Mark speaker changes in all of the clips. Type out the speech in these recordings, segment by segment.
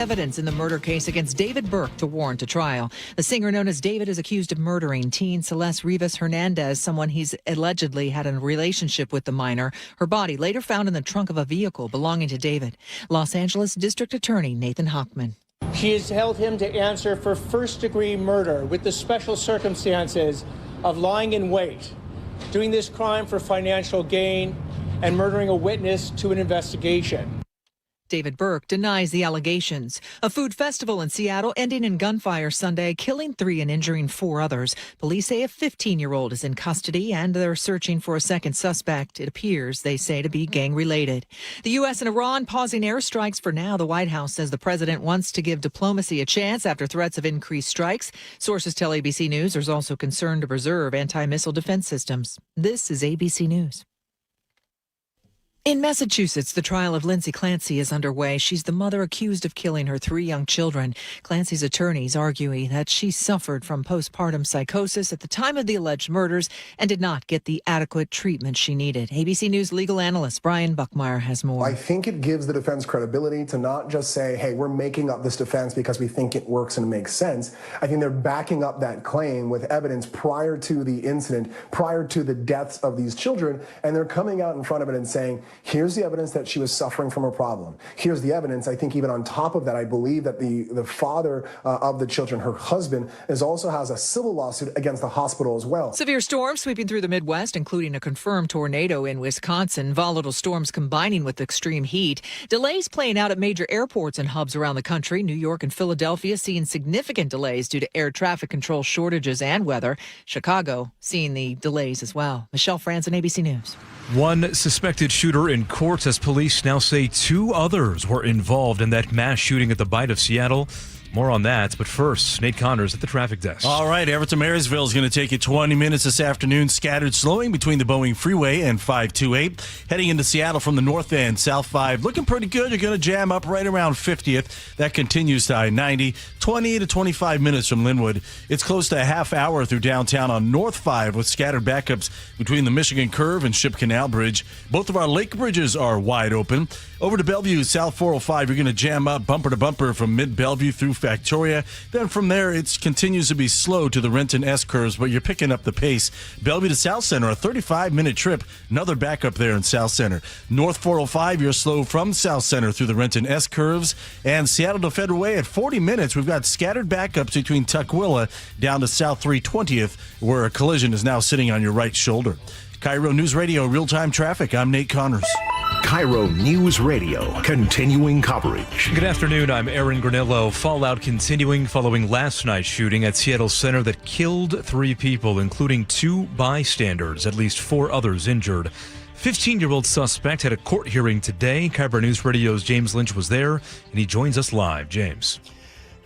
Speaker 1: Evidence in the murder case against David Burke to warrant a trial. The singer known as David is accused of murdering teen Celeste Rivas Hernandez, someone he's allegedly had a relationship with the minor. Her body later found in the trunk of a vehicle belonging to David. Los Angeles District Attorney Nathan Hochman.
Speaker 2: She has held him to answer for first-degree murder with the special circumstances of lying in wait, doing this crime for financial gain, and murdering a witness to an investigation.
Speaker 1: David Burke denies the allegations. A food festival in Seattle ending in gunfire Sunday, killing 3 and injuring 4 others. Police say a 15-year-old is in custody and they're searching for a second suspect. It appears, they say, to be gang-related. The U.S. and Iran pausing airstrikes for now. The White House says the president wants to give diplomacy a chance after threats of increased strikes. Sources tell ABC News there's also concern to preserve anti-missile defense systems. This is ABC News. In Massachusetts, the trial of Lindsay Clancy is underway. She's the mother accused of killing her 3 young children. Clancy's attorneys arguing that she suffered from postpartum psychosis at the time of the alleged murders and did not get the adequate treatment she needed. ABC News legal analyst Brian Buckmeyer has more.
Speaker 3: I think it gives the defense credibility to not just say, hey, we're making up this defense because we think it works and makes sense. I think they're backing up that claim with evidence prior to the incident, prior to the deaths of these children, and they're coming out in front of it and saying, here's the evidence that she was suffering from a problem. Here's the evidence. I think even on top of that, I believe that the father of the children, her husband, also has a civil lawsuit against the hospital as well.
Speaker 1: Severe storms sweeping through the Midwest, including a confirmed tornado in Wisconsin. Volatile storms combining with extreme heat. Delays playing out at major airports and hubs around the country. New York and Philadelphia seeing significant delays due to air traffic control shortages and weather. Chicago seeing the delays as well. Michelle Franzen, ABC News.
Speaker 4: One suspected shooter in court as police now say 2 others were involved in that mass shooting at the Bite of Seattle. More on that, but first, Nate Connors at the traffic desk.
Speaker 5: All right, Everett to Marysville is going to take you 20 minutes this afternoon. Scattered slowing between the Boeing Freeway and 528. Heading into Seattle from the north end, South 5 looking pretty good. You're going to jam up right around 50th. That continues to I-90. 20 to 25 minutes from Linwood. It's close to a half hour through downtown on North 5 with scattered backups between the Michigan Curve and Ship Canal Bridge. Both of our lake bridges are wide open. Over to Bellevue, South 405, you're going to jam up bumper to bumper from mid-Bellevue through Victoria. Then from there, it continues to be slow to the Renton S curves, but you're picking up the pace. Bellevue to South Center, a 35-minute trip. Another backup there in South Center. North 405, you're slow from South Center through the Renton S curves. And Seattle to Federal Way at 40 minutes. We've got scattered backups between Tukwila down to South 320th, where a collision is now sitting on your right shoulder. KIRO Newsradio real-time traffic. I'm Nate Connors.
Speaker 6: KIRO News Radio, continuing coverage.
Speaker 4: Good afternoon, I'm Aaron Granillo. Fallout continuing following last night's shooting at Seattle Center that killed 3 people, including 2 bystanders, at least 4 others injured. 15-year-old suspect had a court hearing today. KIRO News Radio's James Lynch was there, and he joins us live. James.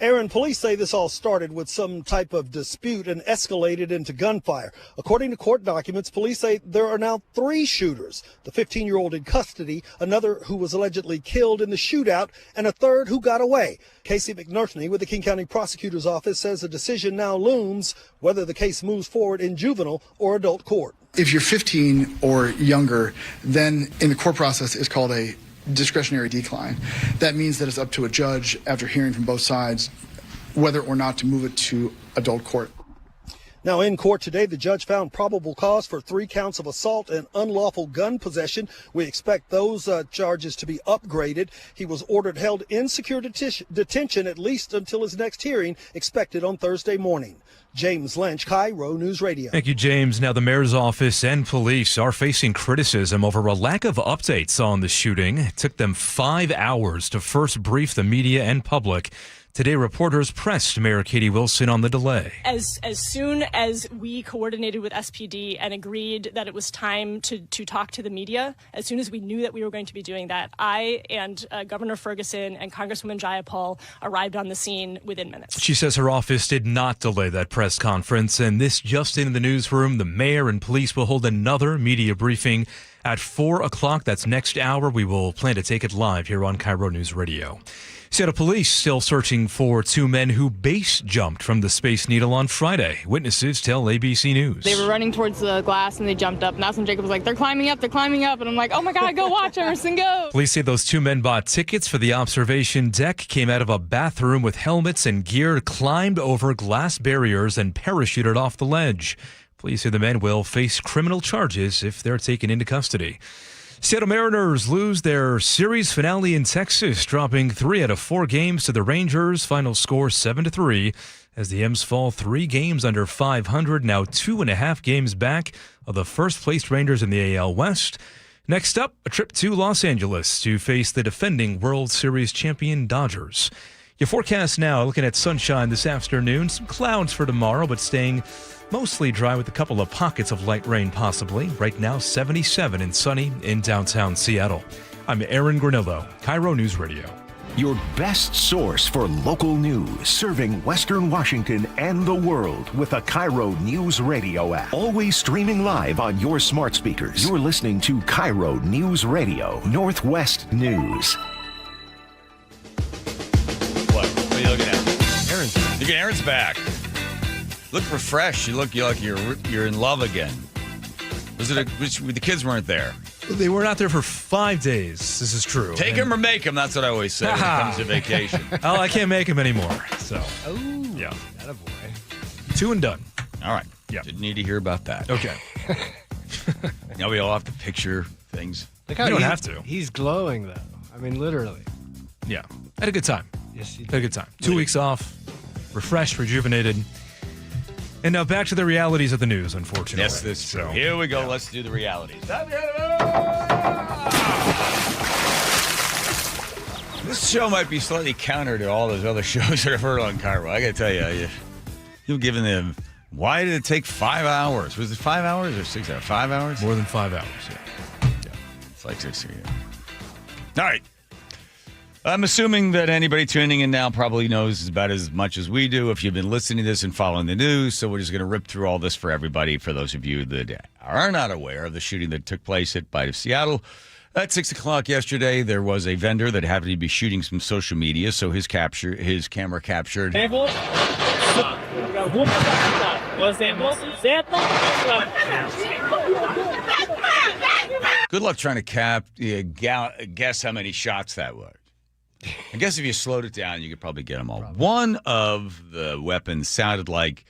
Speaker 7: Aaron, police say this all started with some type of dispute and escalated into gunfire. According to court documents, police say there are now 3 shooters. The 15-year-old in custody, another who was allegedly killed in the shootout, and a third who got away. Casey McNerney with the King County Prosecutor's Office says a decision now looms whether the case moves forward in juvenile or adult court.
Speaker 8: If you're 15 or younger, then in the court process it's called a discretionary decline. That means that it's up to a judge, after hearing from both sides, whether or not to move it to adult court.
Speaker 7: Now in court today, the judge found probable cause for 3 counts of assault and unlawful gun possession. We expect those charges to be upgraded. He was ordered held in secure detention at least until his next hearing, expected on Thursday morning. James Lynch, KIRO News Radio.
Speaker 4: Thank you, James. Now, the mayor's office and police are facing criticism over a lack of updates on the shooting. It took them 5 hours to first brief the media and public. Today, reporters pressed Mayor Katie Wilson on the delay.
Speaker 9: As soon as we coordinated with SPD and agreed that it was time to talk to the media, as soon as we knew that we were going to be doing that, I and Governor Ferguson and Congresswoman Jayapal arrived on the scene within minutes.
Speaker 4: She says her office did not delay that press conference, and this just in the newsroom, the mayor and police will hold another media briefing at 4 o'clock. That's next hour. We will plan to take it live here on KIRO News Radio. Seattle police still searching for two men who base jumped from the Space Needle on Friday. Witnesses tell ABC News.
Speaker 10: They were running towards the glass and they jumped up. And that's when Jacob was like, they're climbing up. And I'm like, oh my God, go watch Emerson, go.
Speaker 4: Police say those two men bought tickets for the observation deck, came out of a bathroom with helmets and gear, climbed over glass barriers, and parachuted off the ledge. Police say the men will face criminal charges if they're taken into custody. Seattle Mariners lose their series finale in Texas, dropping 3 out of 4 games to the Rangers. Final score 7-3 as the M's fall 3 games under 500, now 2.5 games back of the first-placed Rangers in the AL West. Next up, a trip to Los Angeles to face the defending World Series champion Dodgers. Your forecast now, looking at sunshine this afternoon, some clouds for tomorrow, but staying mostly dry with a couple of pockets of light rain possibly. Right now, 77 and sunny in downtown Seattle. I'm Aaron Granillo, KIRO News Radio.
Speaker 6: Your best source for local news, serving Western Washington and the world with the KIRO News Radio app. Always streaming live on your smart speakers. You're listening to KIRO News Radio, Northwest News.
Speaker 11: What are you looking at? Aaron's back. Look refreshed. You look like you're in love again. The kids weren't there.
Speaker 4: They were not there for 5 days. This is true.
Speaker 11: Take them or make them. That's what I always say when it comes to vacation.
Speaker 4: Oh, I can't make them anymore. So, yeah.
Speaker 12: Atta boy.
Speaker 4: 2 and done.
Speaker 11: All right.
Speaker 4: Yeah.
Speaker 11: Didn't need to hear about that.
Speaker 4: Okay.
Speaker 11: Now we all have to picture things.
Speaker 4: You don't have to.
Speaker 12: He's glowing, though. I mean, literally.
Speaker 4: Yeah. Had a good time.
Speaker 12: Yes, he did.
Speaker 4: Had a good time. 2 weeks off. Refreshed, rejuvenated. And now back to the realities of the news, unfortunately.
Speaker 11: Yes, that's true. Here we go. Yeah. Let's do the realities. This show might be slightly counter to all those other shows that I've heard on KIRO. I got to tell you, you've given them. Why did it take 5 hours? Was it 5 hours or 6 hours? 5 hours?
Speaker 4: More than 5 hours, yeah.
Speaker 11: It's like 6 hours. All right. I'm assuming that anybody tuning in now probably knows about as much as we do if you've been listening to this and following the news. So we're just going to rip through all this for everybody. For those of you that are not aware of the shooting that took place at Bite of Seattle. At 6 o'clock yesterday, there was a vendor that happened to be shooting some social media. So his camera captured. Good luck trying to guess how many shots that was. I guess if you slowed it down, you could probably get them all. One of the weapons sounded like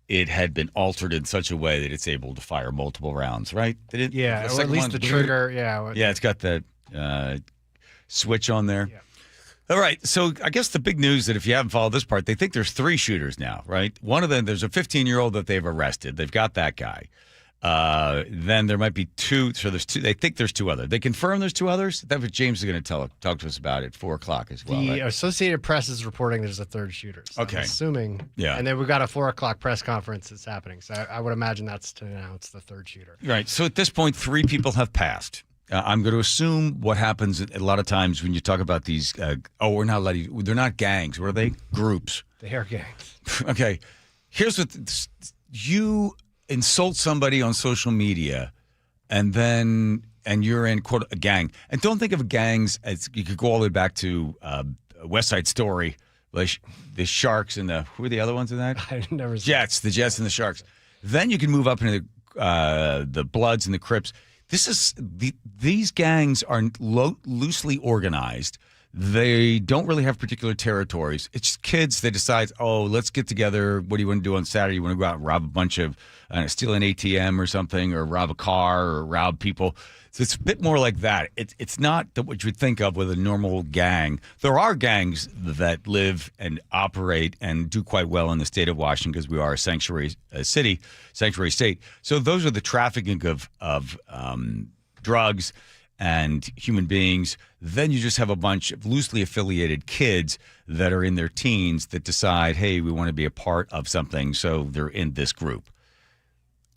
Speaker 11: it had been altered in such a way that it's able to fire multiple rounds, right?
Speaker 12: Yeah, or at least the trigger, yeah.
Speaker 11: Yeah, it's got that switch on there. Yeah. All right, so I guess the big news that if you haven't followed this part, they think there's 3 shooters now, right? One of them, there's a 15-year-old that they've arrested. They've got that guy. Then there might be 2. So there's 2. They think there's 2 others. They confirm there's 2 others. That's what James is going to talk to us about at 4 o'clock as well.
Speaker 12: The
Speaker 11: right?
Speaker 12: Associated Press is reporting there's a 3rd shooter. So
Speaker 11: okay.
Speaker 12: I'm assuming.
Speaker 11: Yeah.
Speaker 12: And then we've got a 4 o'clock press conference that's happening. So I would imagine that's to announce the 3rd shooter.
Speaker 11: Right. So at this point, 3 people have passed. I'm going to assume what happens a lot of times when you talk about these. We're not letting. They're not gangs. What are they? Groups.
Speaker 12: They are gangs.
Speaker 11: Okay. Here's what you insult somebody on social media, and you're in quote a gang. And don't think of gangs as you could go all the way back to West Side Story, like the Sharks and who are the other ones in that?
Speaker 12: I've never seen
Speaker 11: Jets, the Jets and the Sharks. Then you can move up into the Bloods and the Crips. These gangs are loosely organized. They don't really have particular territories. It's just kids that decide, let's get together. What do you want to do on Saturday? You want to go out and rob a bunch of, steal an ATM or something, or rob a car, or rob people. So it's a bit more like that. It's not what you would think of with a normal gang. There are gangs that live and operate and do quite well in the state of Washington because we are a sanctuary state. So those are the trafficking of drugs and human beings. Then you just have a bunch of loosely affiliated kids that are in their teens that decide, hey, we want to be a part of something, so they're in this group.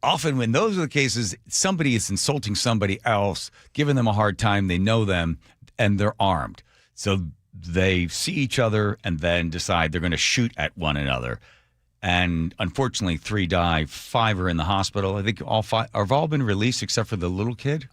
Speaker 11: Often when those are the cases, somebody is insulting somebody else, giving them a hard time, they know them, and they're armed. So they see each other and then decide they're going to shoot at one another. And unfortunately, 3 die. 5 are in the hospital. I think all 5 have all been released except for the little kid.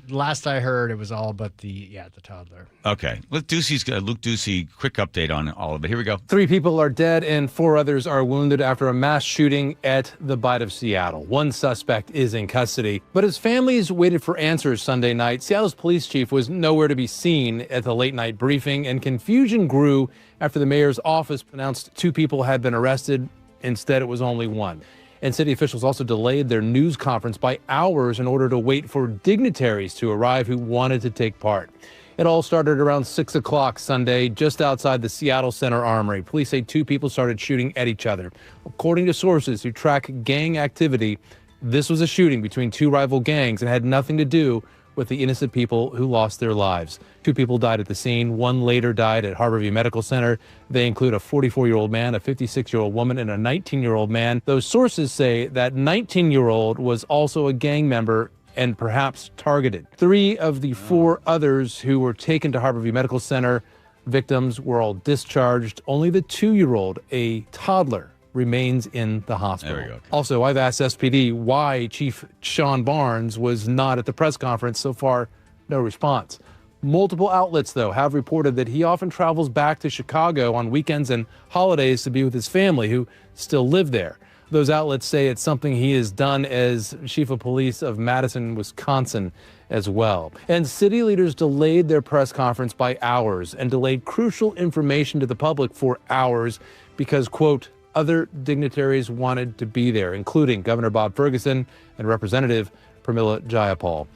Speaker 12: Last I heard, it was all but the toddler.
Speaker 11: Okay. Luke Ducey, quick update on all of it. Here we go.
Speaker 13: 3 people are dead and 4 others are wounded after a mass shooting at the Bite of Seattle. 1 suspect is in custody. But as families waited for answers Sunday night, Seattle's police chief was nowhere to be seen at the late night briefing, and confusion grew after the mayor's office announced 2 people had been arrested. Instead, it was only 1. And city officials also delayed their news conference by hours in order to wait for dignitaries to arrive who wanted to take part. It all started around 6 o'clock Sunday, just outside the Seattle Center Armory. Police say 2 people started shooting at each other. According to sources who track gang activity, this was a shooting between 2 rival gangs and had nothing to do with the innocent people who lost their lives. 2 people died at the scene. 1 later died at Harborview Medical Center. They include a 44-year-old man, a 56-year-old woman, and a 19-year-old man. Those sources say that 19-year-old was also a gang member and perhaps targeted. 3 of the 4 others who were taken to Harborview Medical Center, victims, were all discharged. Only the 2-year-old, a toddler, remains in the hospital.
Speaker 11: There we go.
Speaker 13: Also, I've asked SPD why Chief Sean Barnes was not at the press conference. So far, no response. Multiple outlets, though, have reported that he often travels back to Chicago on weekends and holidays to be with his family, who still live there. Those outlets say it's something he has done as chief of police of Madison, Wisconsin, as well. And city leaders delayed their press conference by hours and delayed crucial information to the public for hours because, quote, other dignitaries wanted to be there, including Governor Bob Ferguson and Representative Pramila Jayapal.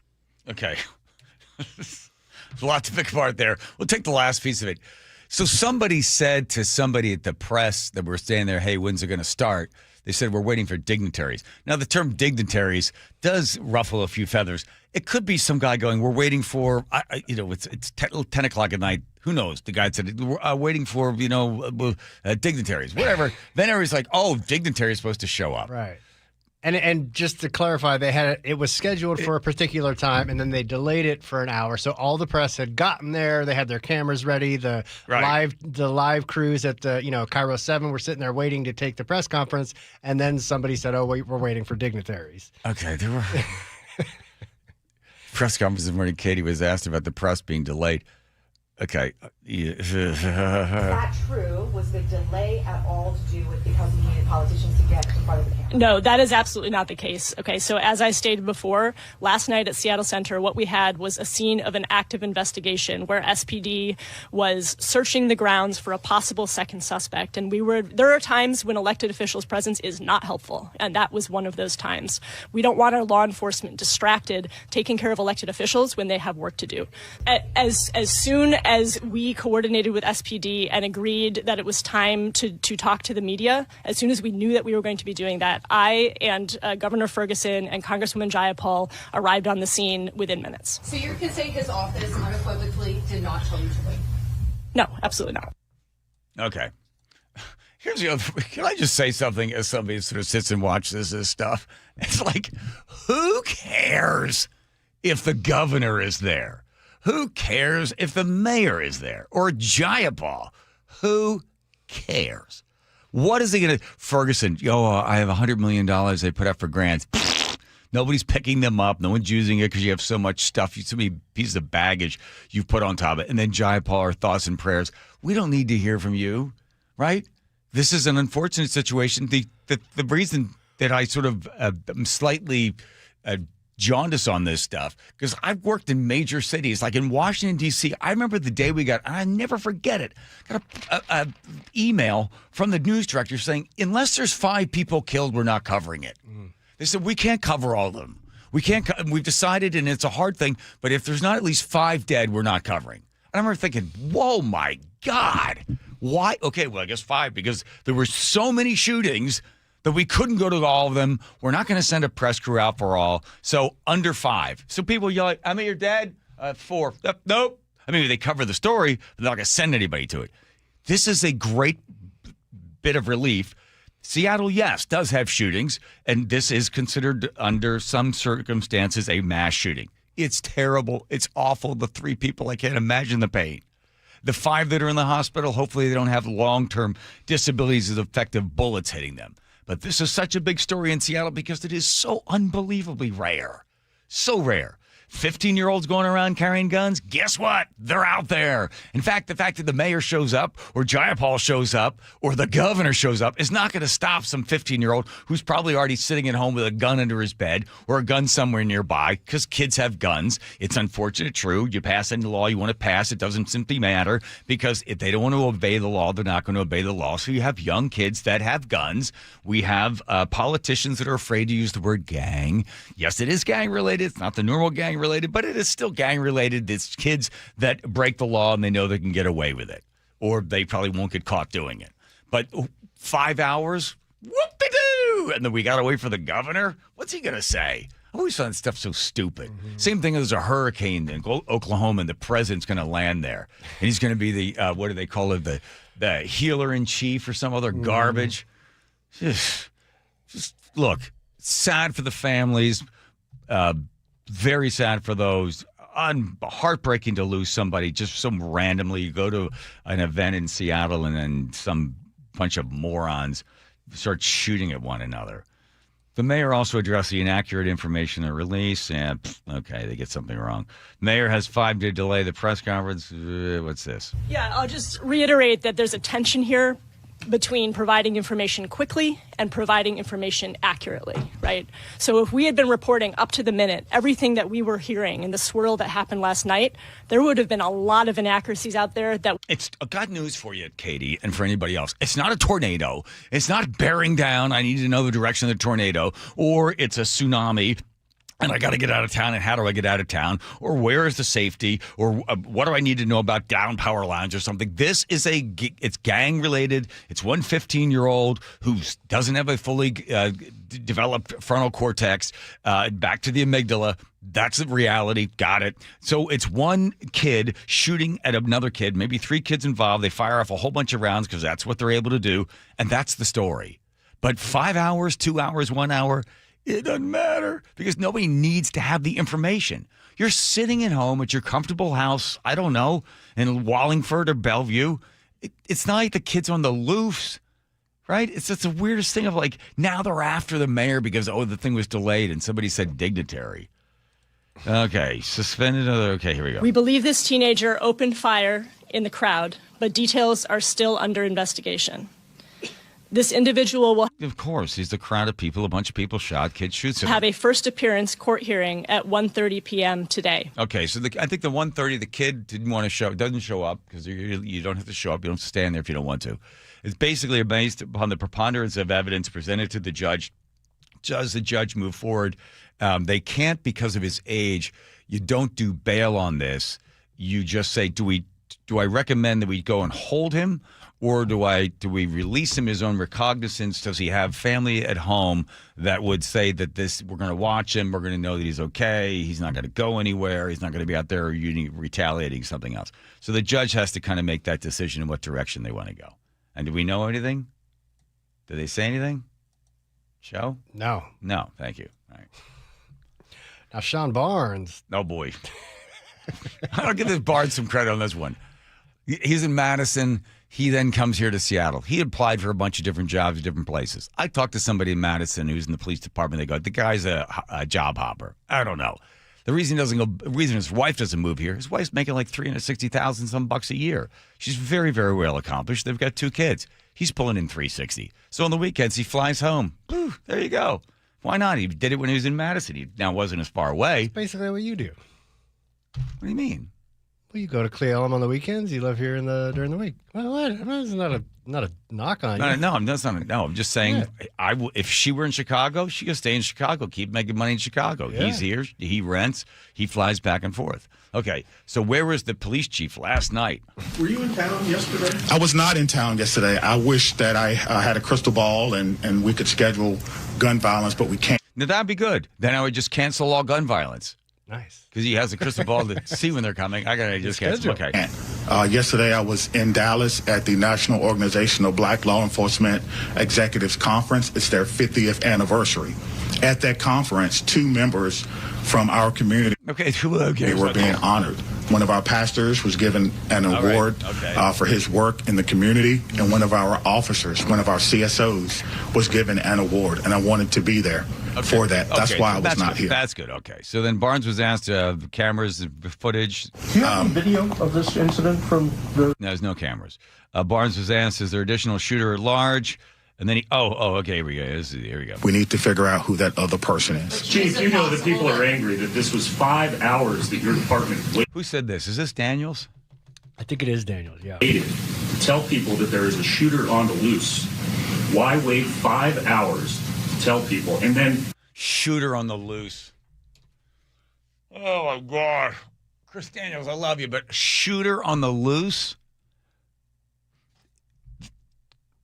Speaker 11: Okay. There's a lot to pick apart there. We'll take the last piece of it. So somebody said to somebody at the press that were standing there, hey, when's it going to start? They said, we're waiting for dignitaries. Now, the term dignitaries does ruffle a few feathers. It could be some guy going, we're waiting for, it's 10 o'clock at night. Who knows? The guy said, we're waiting for, dignitaries, whatever. Then everybody's like, oh, dignitary is supposed to show up.
Speaker 12: Right. And just to clarify, it was scheduled for a particular time, and then they delayed it for an hour. So all the press had gotten there. They had their cameras ready. The live crews at the KIRO 7 were sitting there waiting to take the press conference. And then somebody said, "Oh, wait, we're waiting for dignitaries."
Speaker 11: Okay, there were press conference this morning. Katie was asked about the press being delayed. Okay.
Speaker 14: Is that true? Was the delay at all to do with because we needed politicians to get in front of the camera?
Speaker 9: No, that is absolutely not the case. Okay, so as I stated before, last night at Seattle Center, what we had was a scene of an active investigation where SPD was searching the grounds for a possible second suspect. And there are times when elected officials' presence is not helpful, and that was one of those times. We don't want our law enforcement distracted, taking care of elected officials when they have work to do. As soon as we coordinated with SPD and agreed that it was time to talk to the media, as soon as we knew that we were going to be doing that, I and Governor Ferguson and Congresswoman Jayapal arrived on the scene within minutes.
Speaker 14: So you can say his office unequivocally did not tell you to wait?
Speaker 9: No, absolutely not.
Speaker 11: Okay. Here's the other. Can I just say something as somebody who sort of sits and watches this stuff? It's like, who cares if the governor is there? Who cares if the mayor is there or Jayapal? Who cares? What is he going to? Ferguson, I have $100 million they put up for grants. Nobody's picking them up. No one's using it because you have so much stuff, so many pieces of baggage you've put on top of it. And then Jayapal, our thoughts and prayers. We don't need to hear from you, right? This is an unfortunate situation. The reason that I sort of am slightly jaundice on this stuff, because I've worked in major cities, like in Washington, D.C. I remember the day we got, and I never forget it, got a email from the news director saying, unless there's 5 people killed, we're not covering it. They said, we can't cover all of them. We've decided, and it's a hard thing, but if there's not at least 5 dead, we're not covering. And I remember thinking, whoa, my God. Why? Okay, well, I guess 5, because there were so many shootings that we couldn't go to all of them. We're not going to send a press crew out for all. So under 5. So people yell, how many are dead? 4. Nope. I mean, they cover the story, but they're not going to send anybody to it. This is a great bit of relief. Seattle, yes, does have shootings, and this is considered under some circumstances a mass shooting. It's terrible. It's awful. The 3 people, I can't imagine the pain. The 5 that are in the hospital, hopefully they don't have long-term disabilities as effect of bullets hitting them. But this is such a big story in Seattle because it is so unbelievably rare. So rare. 15-year-olds going around carrying guns, guess what? They're out there. In fact, the fact that the mayor shows up or Jayapal shows up or the governor shows up is not going to stop some 15-year-old who's probably already sitting at home with a gun under his bed or a gun somewhere nearby because kids have guns. It's unfortunate, true. You pass any law you want to pass. It doesn't simply matter because if they don't want to obey the law, they're not going to obey the law. So you have young kids that have guns. We have politicians that are afraid to use the word gang. Yes, it is gang-related. It's not the normal gang related, but it is still gang related. It's kids that break the law and they know they can get away with it, or they probably won't get caught doing it. But 5 hours, whoop-de-doo, and then we got to wait for the governor. What's he gonna say? I always found stuff so stupid. Same thing as a hurricane in Oklahoma, and the president's gonna land there, and he's gonna be the what do they call it, the healer in chief or some other garbage. Just look, sad for the families. Very sad for those. Heartbreaking to lose somebody just so randomly. You go to an event in Seattle and then some bunch of morons start shooting at one another. The mayor also addressed the inaccurate information in the release. And okay, they get something wrong. Mayor has 5 to delay the press conference. What's this?
Speaker 9: Yeah, I'll just reiterate that there's a tension here between providing information quickly and providing information accurately, right? So if we had been reporting up to the minute everything that we were hearing in the swirl that happened last night, there would have been a lot of inaccuracies out there that...
Speaker 11: It's got news for you, Katie, and for anybody else. It's not a tornado. It's not bearing down. I need to know the direction of the tornado. Or it's a tsunami. And I got to get out of town, and how do I get out of town? Or where is the safety? Or what do I need to know about down power lines or something? This is it's gang-related. It's one 15-year-old who doesn't have a fully developed frontal cortex, back to the amygdala. That's the reality. Got it. So it's one kid shooting at another kid, maybe 3 kids involved. They fire off a whole bunch of rounds because that's what they're able to do, and that's the story. But 5 hours, 2 hours, 1 hour... it doesn't matter because nobody needs to have the information. You're sitting at home at your comfortable house, I don't know, in Wallingford or Bellevue. It's not like the kids on the loofs, right? It's just the weirdest thing of like, now they're after the mayor because, the thing was delayed and somebody said dignitary. Okay, suspended. Okay, here we go.
Speaker 9: We believe this teenager opened fire in the crowd, but details are still under investigation. This individual will,
Speaker 11: of course, he's the crowd of people, a bunch of people shot, kids shoots him.
Speaker 9: Have a first appearance court hearing at 1:30 p.m. today.
Speaker 11: Okay, so I think the 1:30, the kid doesn't show up because you don't have to show up. You don't have to stand there if you don't want to. It's basically based upon the preponderance of evidence presented to the judge. Does the judge move forward? They can't because of his age. You don't do bail on this. You just say, do I recommend that we go and hold him? Or do we release him his own recognizance? Does he have family at home that would say that we're going to watch him, we're going to know that he's okay, he's not going to go anywhere, he's not going to be out there retaliating something else. So the judge has to kind of make that decision in what direction they want to go. And do we know anything? Did they say anything? Show?
Speaker 12: No.
Speaker 11: No, thank you. All right.
Speaker 12: Now, Sean Barnes.
Speaker 11: Oh, boy. I'll give this Barnes some credit on this one. He's in Madison. He then comes here to Seattle. He applied for a bunch of different jobs at different places. I talked to somebody in Madison who's in the police department. They go, the guy's a job hopper. I don't know. The reason his wife doesn't move here, his wife's making like $360,000 some bucks a year. She's very, very well accomplished. They've got 2 kids. He's pulling in $360. So on the weekends, he flies home. Whew, there you go. Why not? He did it when he was in Madison. He now wasn't as far away.
Speaker 12: It's basically what you do.
Speaker 11: What do you mean?
Speaker 12: Well, you go to Cle Elum on the weekends. You live here during the week. Well, what? It's not a knock on you.
Speaker 11: No, that's not. No, I'm just saying. Yeah. If she were in Chicago, she could stay in Chicago, keep making money in Chicago. Yeah. He's here. He rents. He flies back and forth. Okay, so where was the police chief last night?
Speaker 15: Were you in town yesterday? I was not in town yesterday. I wish that I had a crystal ball and we could schedule gun violence, but we can't.
Speaker 11: Now, that'd be good. Then I would just cancel all gun violence.
Speaker 12: Nice.
Speaker 11: Because he has a crystal ball to see when they're coming. I got to just cancel. Okay.
Speaker 15: Yesterday, I was in Dallas at the National Organization of Black Law Enforcement Executives Conference. It's their 50th anniversary. At that conference, 2 members from our community
Speaker 11: they were
Speaker 15: being honored. One of our pastors was given an award for his work in the community, and one of our officers, one of our CSOs, was given an award, and I wanted to be there for that. That's why I was not here.
Speaker 11: That's good. Okay. So then Barnes was asked cameras, footage.
Speaker 16: Do you have any video of this incident from the...
Speaker 11: No, there's no cameras. Barnes was asked, is there additional shooter at large? And then okay, here we go. Here we go.
Speaker 15: We need to figure out who that other person is.
Speaker 17: Chief, you know that people are angry that this was 5 hours that your department waited.
Speaker 11: Who said this? Is this Daniels?
Speaker 12: I think it is Daniels, yeah.
Speaker 17: To tell people that there is a shooter on the loose. Why wait 5 hours to tell people? And then...
Speaker 11: Shooter on the loose. Oh, my God. Chris Daniels, I love you, but shooter on the loose?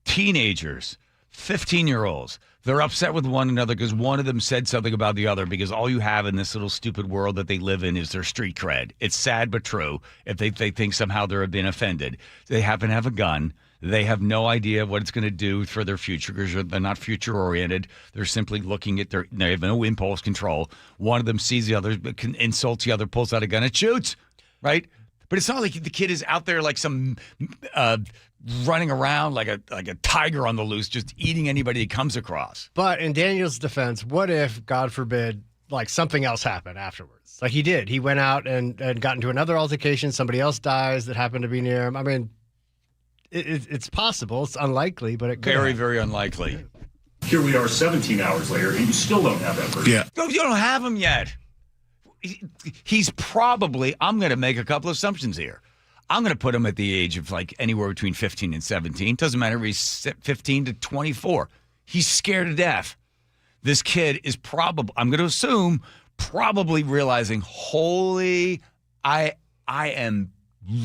Speaker 11: Teenagers. 15-year-olds. They're upset with one another because one of them said something about the other, because all you have in this little stupid world that they live in is their street cred. It's sad but true. If they think somehow they're being offended. They happen to have a gun. They have no idea what it's going to do for their future because they're not future-oriented. They're simply looking at they have no impulse control. One of them sees the other, insults the other, pulls out a gun and shoots, right? But it's not like the kid is out there like some... running around like a tiger on the loose, just eating anybody he comes across.
Speaker 12: But in Daniel's defense, what if, God forbid, like something else happened afterwards? Like he did. He went out and got into another altercation. Somebody else dies that happened to be near him. I mean, it's possible. It's unlikely, but it could
Speaker 11: very,
Speaker 12: happen.
Speaker 11: very unlikely.
Speaker 17: Here we are 17 hours later, and you still don't have that person.
Speaker 15: Yeah.
Speaker 11: No, you don't have him yet. He's probably, I'm going to make a couple of assumptions here. I'm going to put him at the age of like anywhere between 15 and 17. Doesn't matter if he's 15 to 24. He's scared to death. This kid is probably, I'm going to assume, probably realizing, holy, I am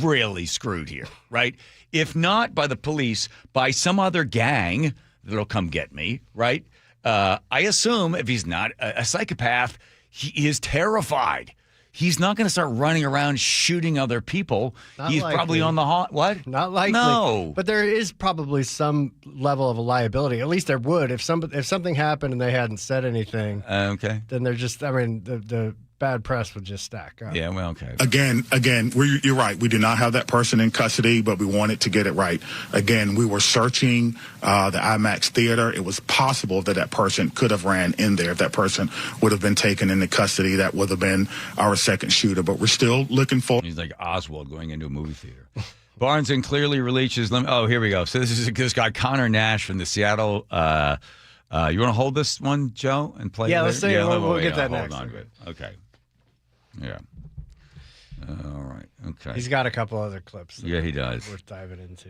Speaker 11: really screwed here, right? If not by the police, by some other gang that'll come get me, right? I assume if he's not a psychopath, he is terrified. He's not going to start running around shooting other people. He's probably on the what?
Speaker 12: Not likely.
Speaker 11: No.
Speaker 12: But there is probably some level of a liability. At least there would. If something happened and they hadn't said anything,
Speaker 11: okay,
Speaker 12: then they're just, I mean, the bad press would just stack up.
Speaker 11: Yeah, well, okay.
Speaker 15: Again, you're right. We do not have that person in custody, but we wanted to get it right. Again, we were searching the IMAX theater. It was possible that person could have ran in there. If that person would have been taken into custody, that would have been our second shooter. But we're still looking for...
Speaker 11: He's like Oswald going into a movie theater. Barnes and clearly released his limit. Oh, here we go. So this is this guy, Connor Nash from the Seattle... you want to hold this one, Joe, and play?
Speaker 12: Yeah, let's say we'll get that next.
Speaker 11: Hold on to it. Okay. Yeah. All right. Okay.
Speaker 12: He's got a couple other clips.
Speaker 11: Yeah, he does.
Speaker 12: Worth diving into.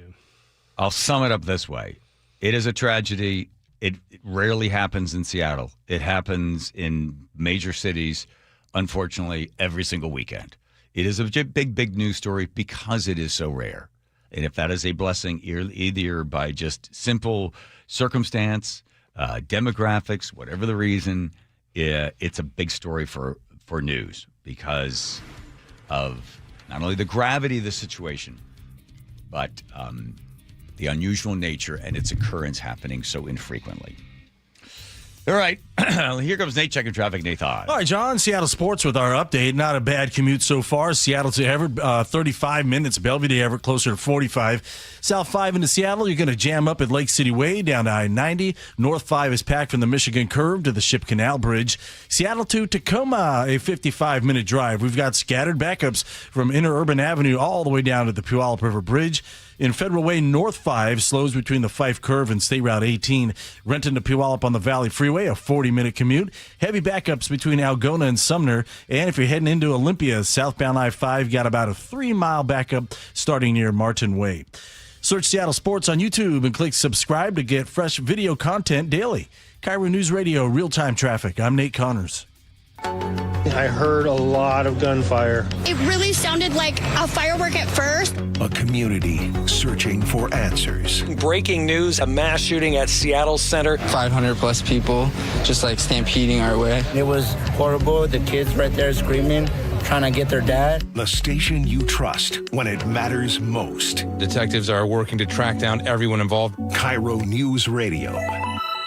Speaker 11: I'll sum it up this way. It is a tragedy. It rarely happens in Seattle. It happens in major cities, unfortunately, every single weekend. It is a big news story because it is so rare. And if that is a blessing, either by just simple circumstance, demographics, whatever the reason, it's a big story for news because of not only the gravity of the situation, but the unusual nature and its occurrence happening so infrequently. All right. Here comes Nate checking traffic. Nathan.
Speaker 5: All right, John. Seattle Sports with our update. Not a bad commute so far. Seattle to Everett, 35 minutes. Bellevue to Everett, closer to 45. South 5 into Seattle, you're going to jam up at Lake City Way down to I-90. North 5 is packed from the Michigan Curve to the Ship Canal Bridge. Seattle to Tacoma, a 55-minute drive. We've got scattered backups from Interurban Avenue all the way down to the Puyallup River Bridge. In Federal Way, North 5 slows between the Fife Curve and State Route 18. Renton to Puyallup on the Valley Freeway, a 40-minute commute. Heavy backups between Algona and Sumner. And if you're heading into Olympia, southbound I-5 got about a 3-mile backup starting near Martin Way. Search Seattle Sports on YouTube and click subscribe to get fresh video content daily. KIRO News Radio, real-time traffic. I'm Nate Connors.
Speaker 16: I heard a lot of gunfire.
Speaker 18: It really sounded like a firework at first.
Speaker 6: A community searching for answers.
Speaker 19: Breaking news, a mass shooting at Seattle Center.
Speaker 20: 500 plus people just like stampeding our way.
Speaker 21: It was horrible. The kids right there screaming, trying to get their dad.
Speaker 6: The station you trust when it matters most.
Speaker 22: Detectives are working to track down everyone involved.
Speaker 6: KIRO News Radio.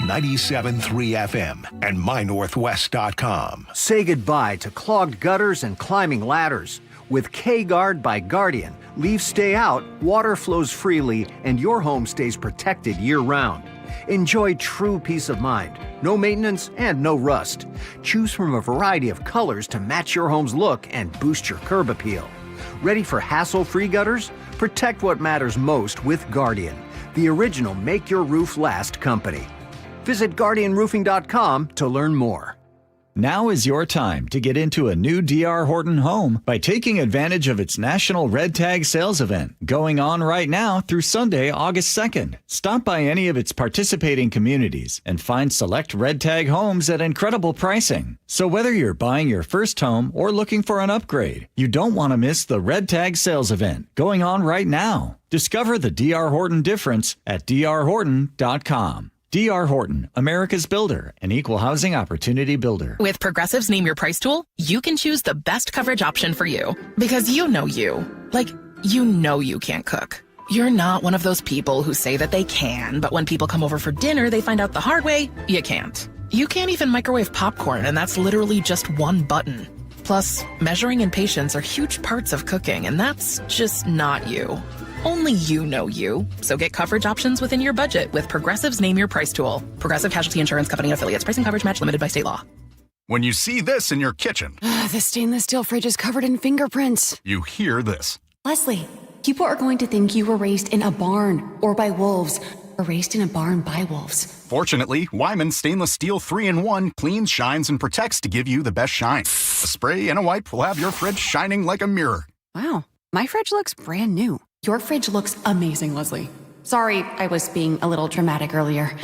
Speaker 6: 97.3 FM and mynorthwest.com.
Speaker 23: Say goodbye to clogged gutters and climbing ladders.
Speaker 2: With K-Guard by Guardian, leaves stay out, water flows freely, and your home stays protected year-round. Enjoy true peace of mind, no maintenance and no rust. Choose from a variety of colors to match your home's look and boost your curb appeal. Ready for hassle-free gutters? Protect what matters most with Guardian, the original make your roof last company. Visit guardianroofing.com to learn more.
Speaker 3: Now is your time to get into a new D.R. Horton home by taking advantage of its National Red Tag Sales Event going on right now through Sunday, August 2nd. Stop by any of its participating communities and find select Red Tag homes at incredible pricing. So whether you're buying your first home or looking for an upgrade, you don't want to miss the Red Tag Sales Event going on right now. Discover the D.R. Horton difference at drhorton.com. D.R. Horton, America's builder, an equal housing opportunity builder.
Speaker 23: With Progressive's Name Your Price tool, you can choose the best coverage option for you. Because you know you. Like, you know you can't cook. You're not one of those people who say that they can, but when people come over for dinner, they find out the hard way, you can't. You can't even microwave popcorn, and that's literally just one button. Plus, measuring and patience are huge parts of cooking, and that's just not you. Only you know you. So get coverage options within your budget with Progressive's Name Your Price tool. Progressive Casualty Insurance Company and affiliates. Price and coverage match limited by state law.
Speaker 24: When you see this in your kitchen,
Speaker 25: the stainless steel fridge is covered in fingerprints.
Speaker 24: You hear this.
Speaker 25: Leslie, people are going to think you were raised in a barn or by wolves, or raised in a barn by wolves.
Speaker 24: Fortunately, Wyman Stainless Steel 3-in-1 cleans, shines, and protects to give you the best shine. A spray and a wipe will have your fridge shining like a mirror.
Speaker 25: Wow, my fridge looks brand new. Your fridge looks amazing, Leslie. Sorry, I was being a little dramatic earlier.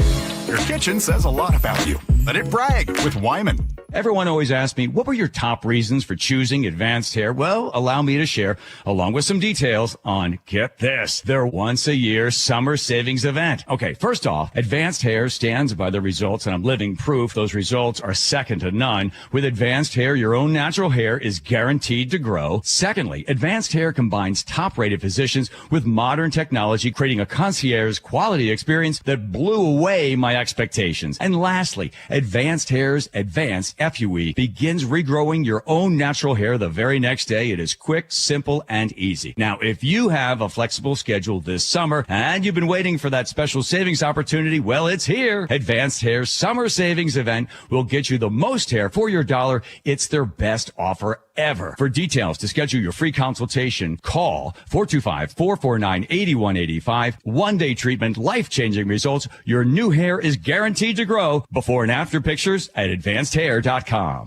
Speaker 24: Your kitchen says a lot about you. Let it brag with Wyman.
Speaker 11: Everyone always asks me, what were your top reasons for choosing Advanced Hair? Well, allow me to share, along with some details on, get this, their once-a-year summer savings event. Okay, first off, Advanced Hair stands by the results, and I'm living proof those results are second to none. With Advanced Hair, your own natural hair is guaranteed to grow. Secondly, Advanced Hair combines top-rated physicians with modern technology, creating a concierge quality experience that blew away my expectations. And lastly, Advanced Hair's Advanced FUE begins regrowing your own natural hair the very next day. It is quick, simple, and easy. Now, if you have a flexible schedule this summer and you've been waiting for that special savings opportunity, well, it's here. Advanced Hair's Summer Savings Event will get you the most hair for your dollar. It's their best offer ever. For details to schedule your free consultation, call 425-449-8185. One-day treatment, life-changing results. Your new hair is guaranteed to grow. Before and after pictures at advancedhair.com.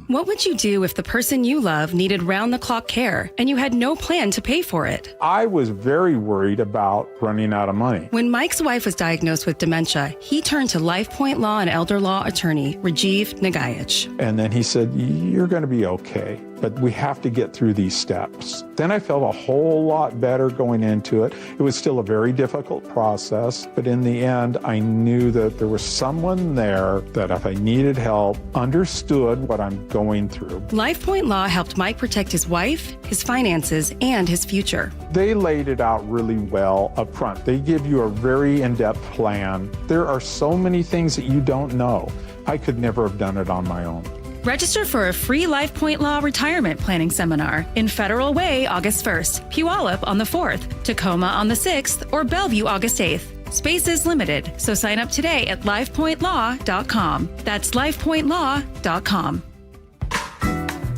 Speaker 26: What would you do if the person you love needed round-the-clock care and you had no plan to pay for it?
Speaker 27: I was very worried about running out of money.
Speaker 26: When Mike's wife was diagnosed with dementia, he turned to LifePoint Law and elder law attorney Rajiv Nagayich.
Speaker 27: And then he said, you're going to be okay, but we have to get through these steps. Then I felt a whole lot better going into it. It was still a very difficult process, but in the end, I knew that there was someone there that if I needed help, understood what I'm going through.
Speaker 26: LifePoint Law helped Mike protect his wife, his finances, and his future.
Speaker 27: They laid it out really well up front. They give you a very in-depth plan. There are so many things that you don't know. I could never have done it on my own.
Speaker 26: Register for a free LifePoint Law retirement planning seminar in Federal Way August 1st, Puyallup on the 4th, Tacoma on the 6th, or Bellevue August 8th. Space is limited, so sign up today at LifePointLaw.com. That's LifePointLaw.com.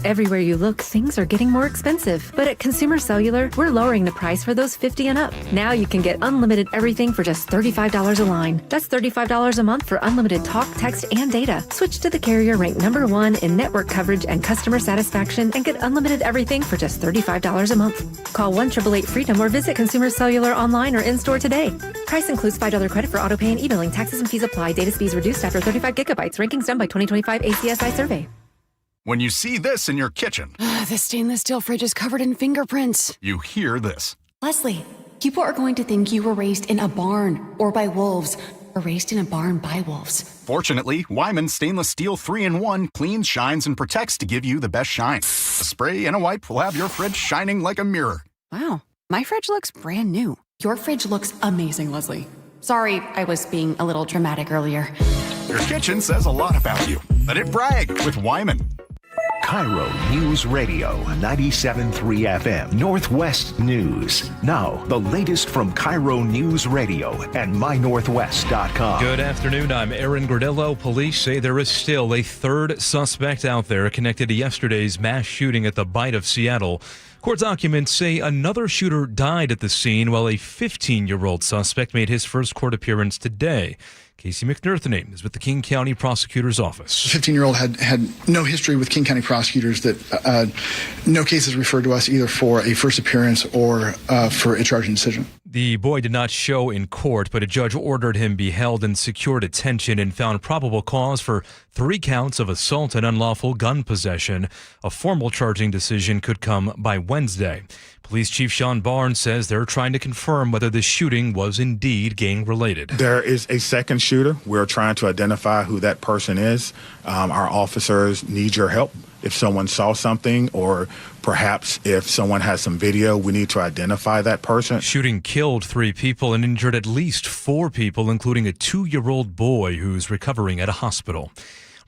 Speaker 28: Everywhere you look, things are getting more expensive. But at Consumer Cellular, we're lowering the price for those 50 and up. Now you can get unlimited everything for just $35 a line. That's $35 a month for unlimited talk, text, and data. Switch to the carrier ranked #1 in network coverage and customer satisfaction and get unlimited everything for just $35 a month. Call 1-888-FREEDOM or visit Consumer Cellular online or in-store today. Price includes $5 credit for auto pay and e-billing. Taxes and fees apply. Data speeds reduced after 35 gigabytes. Rankings done by 2025 ACSI survey.
Speaker 24: When you see this in your kitchen,
Speaker 25: the stainless steel fridge is covered in fingerprints.
Speaker 24: you hear this.
Speaker 25: Leslie, people are going to think you were raised in a barn or by wolves, or raised in a barn by wolves.
Speaker 24: Fortunately, Wyman Stainless Steel 3-in-1 cleans, shines, and protects to give you the best shine. A spray and a wipe will have your fridge shining like a mirror.
Speaker 25: Wow, my fridge looks brand new. Your fridge looks amazing, Leslie. Sorry, I was being a little dramatic earlier.
Speaker 24: Your kitchen says a lot about you. Let it brag with Wyman.
Speaker 6: KIRO News Radio 97.3 FM Northwest News. Now, the latest from KIRO News Radio and mynorthwest.com.
Speaker 22: Good afternoon. I'm Aaron Granillo. Police say there is still a third suspect out there connected to yesterday's mass shooting at the Bite of Seattle. Court documents say another shooter died at the scene while a 15-year-old suspect made his first court appearance today. Casey McNerthney is with the King County Prosecutor's Office.
Speaker 1: The 15-year-old had no history with King County prosecutors, that no cases referred to us either for a first appearance or for a charging decision.
Speaker 22: The boy did not show in court, but a judge ordered him be held in secure detention and found probable cause for 3 counts of assault and unlawful gun possession. A formal charging decision could come by Wednesday. Police Chief Sean Barnes says they're trying to confirm whether the shooting was indeed gang-related.
Speaker 15: There is a second shooter. We're trying to identify who that person is. Our officers need your help. If someone saw something, or perhaps if someone has some video, we need to identify that person.
Speaker 22: Shooting killed 3 people and injured at least 4 people, including a 2-year-old boy who's recovering at a hospital.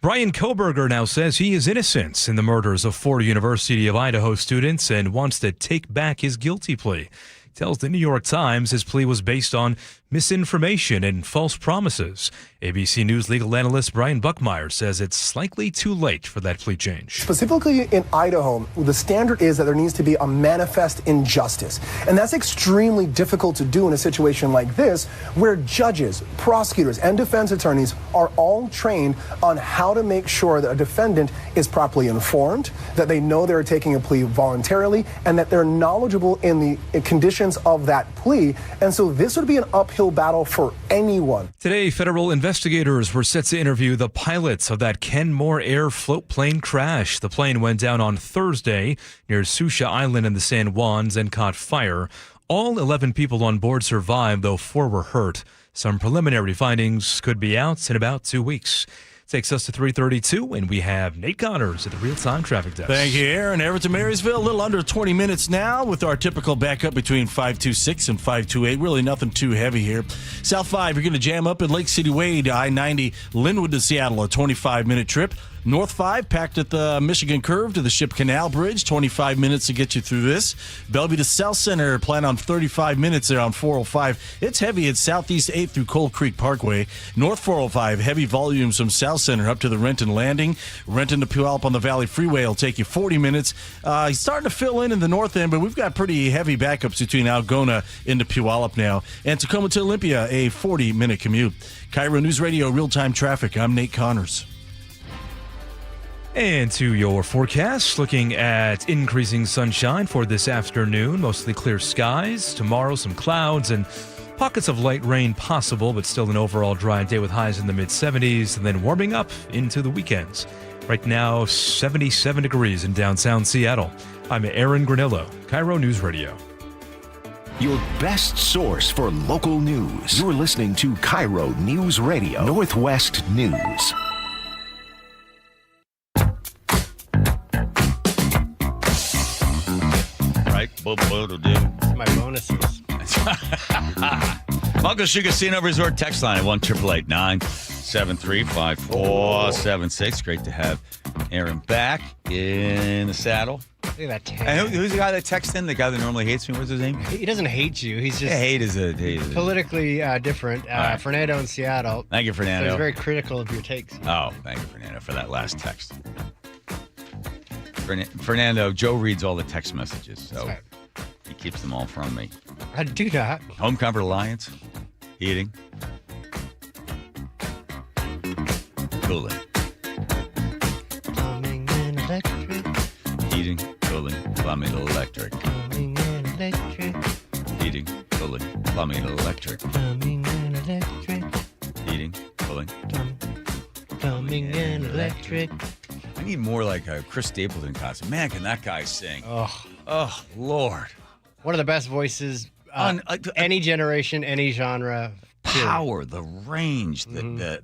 Speaker 22: Brian Koberger now says he is innocent in the murders of 4 University of Idaho students and wants to take back his guilty plea. He tells the New York Times his plea was based on misinformation and false promises. ABC News legal analyst Brian Buckmeyer says it's likely too late for that plea change.
Speaker 4: Specifically in Idaho, the standard is that there needs to be a manifest injustice. And that's extremely difficult to do in a situation like this, where judges, prosecutors, and defense attorneys are all trained on how to make sure that a defendant is properly informed, that they know they're taking a plea voluntarily, and that they're knowledgeable in the conditions of that plea. And so this would be an uphill battle for anyone.
Speaker 22: Today, federal investigators were set to interview the pilots of that Kenmore Air float plane crash. The plane went down on Thursday near Susha Island in the San Juans and caught fire. All 11 people on board survived, though 4 were hurt. Some preliminary findings could be out in about 2 weeks. Takes us to 3:32, and we have Nate Connors at the real-time traffic desk.
Speaker 5: Thank you, Aaron. Everett to Marysville, a little under 20 minutes now with our typical backup between 526 and 528. Really nothing too heavy here. South 5, you're going to jam up at Lake City Way to I-90, Linwood to Seattle, a 25-minute trip. North 5, packed at the Michigan Curve to the Ship Canal Bridge, 25 minutes to get you through this. Bellevue to South Center, plan on 35 minutes there on 405. It's heavy at Southeast 8 through Cold Creek Parkway. North 405, heavy volumes from South Center up to the Renton Landing. Renton to Puyallup on the Valley Freeway will take you 40 minutes. He's starting to fill in the north end, but we've got pretty heavy backups between Algona into Puyallup now. And Tacoma to Olympia, a 40-minute commute. KIRO News Radio real-time traffic. I'm Nate Connors.
Speaker 22: And to your forecast, looking at increasing sunshine for this afternoon, mostly clear skies. Tomorrow, some clouds and pockets of light rain possible, but still an overall dry day with highs in the mid-70s, and then warming up into the weekends. Right now, 77 degrees in downtown Seattle. I'm Aaron Granillo, KIRO News Radio.
Speaker 6: Your best source for local news. You're listening to KIRO News Radio, Northwest News.
Speaker 12: My bonuses.
Speaker 11: Muckleshoot Casino Resort text line at 1-888-973-5476. Great to have Aaron back in the saddle.
Speaker 12: Look at that tan.
Speaker 11: And who's the guy that texts in? The guy that normally hates me? What's his name?
Speaker 12: He doesn't hate you. He's just
Speaker 11: hate is a
Speaker 12: politically different.
Speaker 11: Right.
Speaker 12: Fernando in Seattle.
Speaker 11: Thank you, Fernando.
Speaker 12: So he's very critical of your takes.
Speaker 11: Oh, thank you, Fernando, for that last text. Fernando, Joe reads all the text messages, so
Speaker 12: right.
Speaker 11: He keeps them all from me.
Speaker 12: I do that.
Speaker 11: Home Comfort Alliance, heating, cooling.
Speaker 12: Plumbing and electric.
Speaker 11: Heating, cooling, plumbing, electric.
Speaker 12: Plumbing and electric.
Speaker 11: Heating, cooling, plumbing, electric.
Speaker 12: Plumbing and electric.
Speaker 11: Heating, cooling.
Speaker 12: Plumbing and electric.
Speaker 11: I need more like a Chris Stapleton concert. Man, can that guy sing? Oh, Lord.
Speaker 12: One of the best voices on any generation, any genre.
Speaker 11: Power, the range, the man,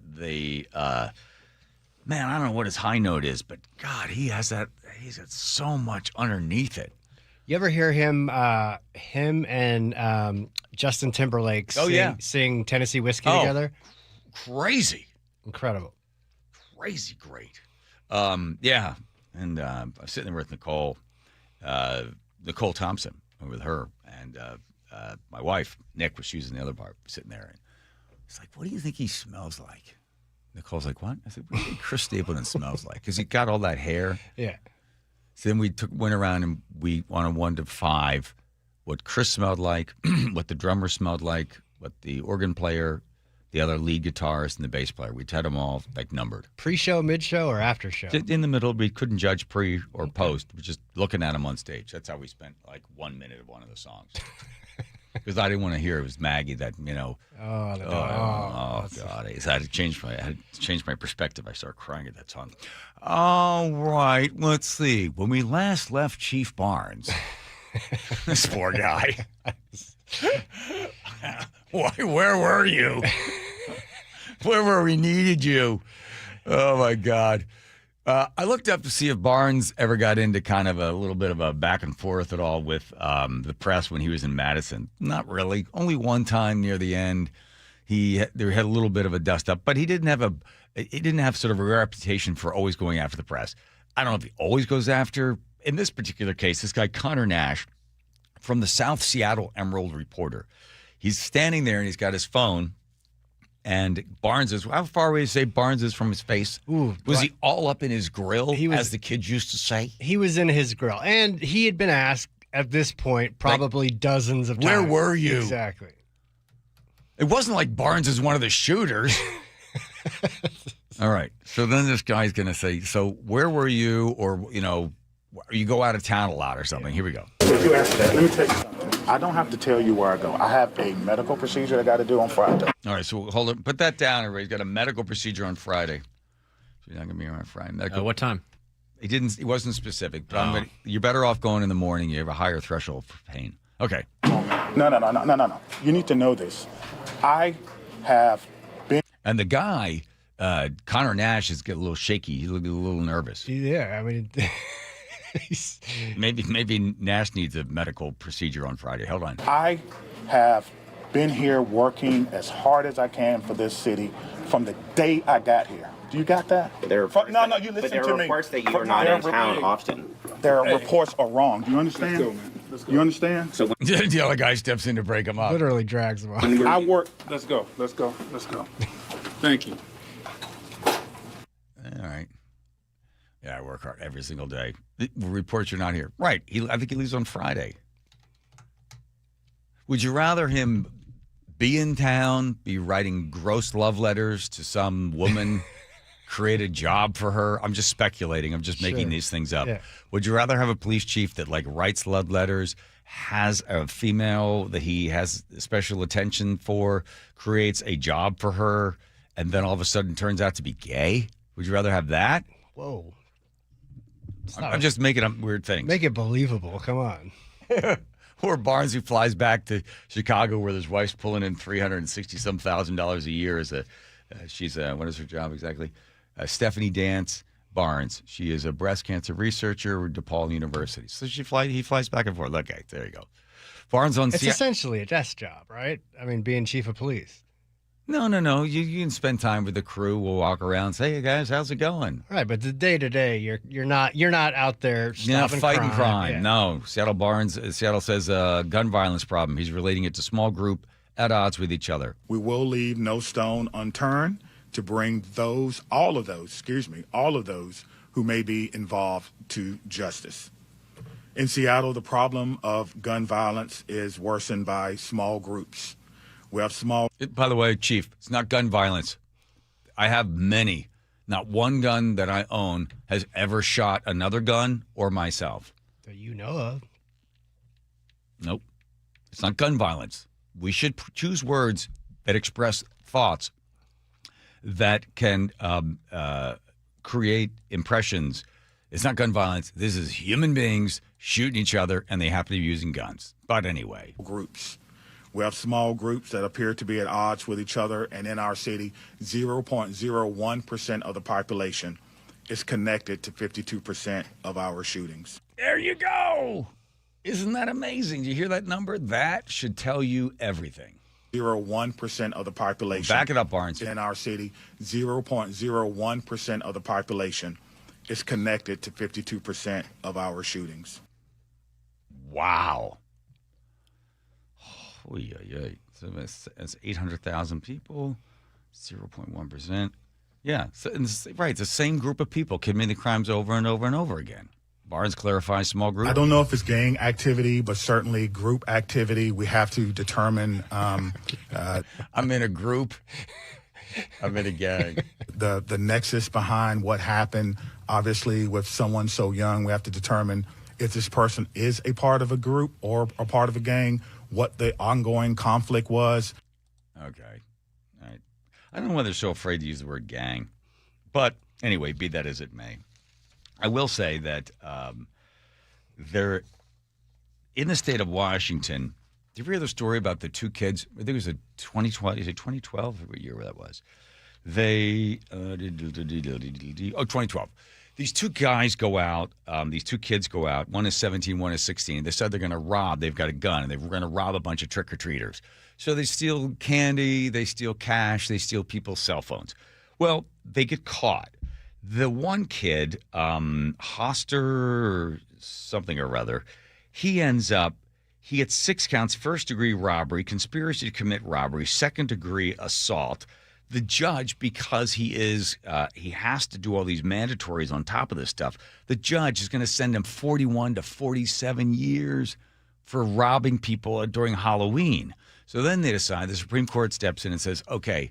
Speaker 11: I don't know what his high note is, but God, he's got so much underneath it.
Speaker 12: You ever hear him and Justin Timberlake sing Tennessee Whiskey together?
Speaker 11: Crazy.
Speaker 12: Incredible.
Speaker 11: Crazy great. Yeah. And I was sitting there with Nicole Thompson, with her, and my wife, Nick, she was in the other bar, sitting there. And it's like, what do you think he smells like? Nicole's like, what? I said, what do you think Chris Stapleton smells like? Because he got all that hair.
Speaker 12: Yeah.
Speaker 11: So then we went around and we on a 1 to 5, what Chris smelled like, what the drummer smelled like, what the organ player, the other lead guitarist, and the bass player. We had them all like numbered.
Speaker 12: Pre-show, mid-show, or after-show?
Speaker 11: In the middle, we couldn't judge pre or post. We're just looking at them on stage. That's how we spent like 1 minute of one of the songs. Because I didn't want to hear it was Maggie that,
Speaker 12: Oh,
Speaker 11: God. I had to change my perspective. I started crying at that song. All right, let's see. When we last left Chief Barnes, this poor guy. Where were you? Where were we needed you? Oh, my God. I looked up to see if Barnes ever got into kind of a little bit of a back and forth at all with the press when he was in Madison. Not really. Only one time near the end, there had a little bit of a dust up, but he didn't have sort of a reputation for always going after the press. I don't know if he always goes after. In this particular case, this guy Connor Nash from the South Seattle Emerald Reporter. He's standing there and he's got his phone. And Barnes is, how far away do you say Barnes is from his face? Was he all up in his grill, as the kids used to say?
Speaker 12: He was in his grill. And he had been asked at this point probably dozens of times.
Speaker 11: Where were you?
Speaker 12: Exactly.
Speaker 11: It wasn't like Barnes is one of the shooters. All right. So then this guy's going to say, so where were you? Or, you go out of town a lot or something. Here we go.
Speaker 15: You asked that. Let me tell you something. I don't have to tell you where I go. I have a medical procedure I got to do on Friday.
Speaker 11: All right, so hold it. Put that down, everybody. He's got a medical procedure on Friday. So he's not going to be around Friday.
Speaker 7: What time?
Speaker 11: He wasn't specific, but you're better off going in the morning. You have a higher threshold for pain. Okay.
Speaker 15: No. You need to know this. I have been.
Speaker 11: And the guy, Connor Nash, is getting a little shaky. He's a little nervous.
Speaker 12: Yeah, I mean.
Speaker 11: Maybe Nash needs a medical procedure on Friday. Hold on.
Speaker 15: I have been here working as hard as I can for this city from the day I got here. Do you got that? You listen to me.
Speaker 8: But there are reports that you are not in town often.
Speaker 15: Their reports are wrong. Do you understand? Let's go, man. Let's go. You understand?
Speaker 8: So
Speaker 11: the other guy steps in to break him up.
Speaker 12: Literally drags him off.
Speaker 15: I work.
Speaker 8: Let's go. Thank you.
Speaker 11: All right. Yeah, I work hard every single day. The reports you're not here. Right. I think he leaves on Friday. Would you rather him be in town, be writing gross love letters to some woman, create a job for her? I'm just speculating. I'm just making these things up. Yeah. Would you rather have a police chief that writes love letters, has a female that he has special attention for, creates a job for her, and then all of a sudden turns out to be gay? Would you rather have that?
Speaker 12: Whoa.
Speaker 11: I'm just making up weird things.
Speaker 12: Make it believable. Come on.
Speaker 11: Or Barnes, who flies back to Chicago where his wife's pulling in $360,000 a year as she's what is her job exactly? Stephanie Dance Barnes. She is a breast cancer researcher at DePaul University. So he flies back and forth. Okay, there you go. Barnes on.
Speaker 12: It's essentially a desk job, right? I mean, being chief of police.
Speaker 11: No. You can spend time with the crew. We'll walk around and say, hey, guys, how's it going?
Speaker 12: Right, but the day-to-day, you're not out there stopping
Speaker 11: fighting crime.
Speaker 12: Yeah.
Speaker 11: No. Seattle says gun violence problem. He's relating it to small group at odds with each other.
Speaker 15: We will leave no stone unturned to bring all of those who may be involved to justice. In Seattle, the problem of gun violence is worsened by small groups. We have
Speaker 11: By the way, Chief, it's not gun violence. I have many. Not one gun that I own has ever shot another gun or myself.
Speaker 12: That you know of.
Speaker 11: Nope. It's not gun violence. We should choose words that express thoughts that can create impressions. It's not gun violence. This is human beings shooting each other, and they happen to be using guns. But anyway.
Speaker 15: Groups. We have small groups that appear to be at odds with each other, and in our city, 0.01% of the population is connected to 52% of our shootings.
Speaker 11: There you go. Isn't that amazing? Do you hear that number? That should tell you everything.
Speaker 15: 0.01% of the population.
Speaker 11: Back it up, Barnes.
Speaker 15: In our city, 0.01% of the population is connected to 52% of our shootings.
Speaker 11: Wow. Oh, yeah. So that's 800,000 people, 0.1%. Yeah, so, right. It's the same group of people committing the crimes over and over and over again. Barnes clarifies small group.
Speaker 15: I don't know if it's gang activity, but certainly group activity. We have to determine.
Speaker 11: I'm in a group. I'm in a gang.
Speaker 15: The nexus behind what happened. Obviously, with someone so young, we have to determine if this person is a part of a group or a part of a gang, what the ongoing conflict was.
Speaker 11: Okay. All right. I don't know whether they're so afraid to use the word gang. But anyway, be that as it may. I will say that there, in the state of Washington, did you hear the story about the two kids? I think it was a 2012. Is it 2012? What year that was? They 2012. These two guys go out. These two kids go out. One is 17. One is 16. They said they're going to rob. They've got a gun, and they're going to rob a bunch of trick or treaters. So they steal candy. They steal cash. They steal people's cell phones. Well, they get caught. The one kid, Hoster or something or other, he gets 6 counts: first-degree robbery, conspiracy to commit robbery, second-degree assault. The judge, because he has to do all these mandatories on top of this stuff, the judge is going to send him 41 to 47 years for robbing people during Halloween. So then they decide, the Supreme Court steps in and says, okay,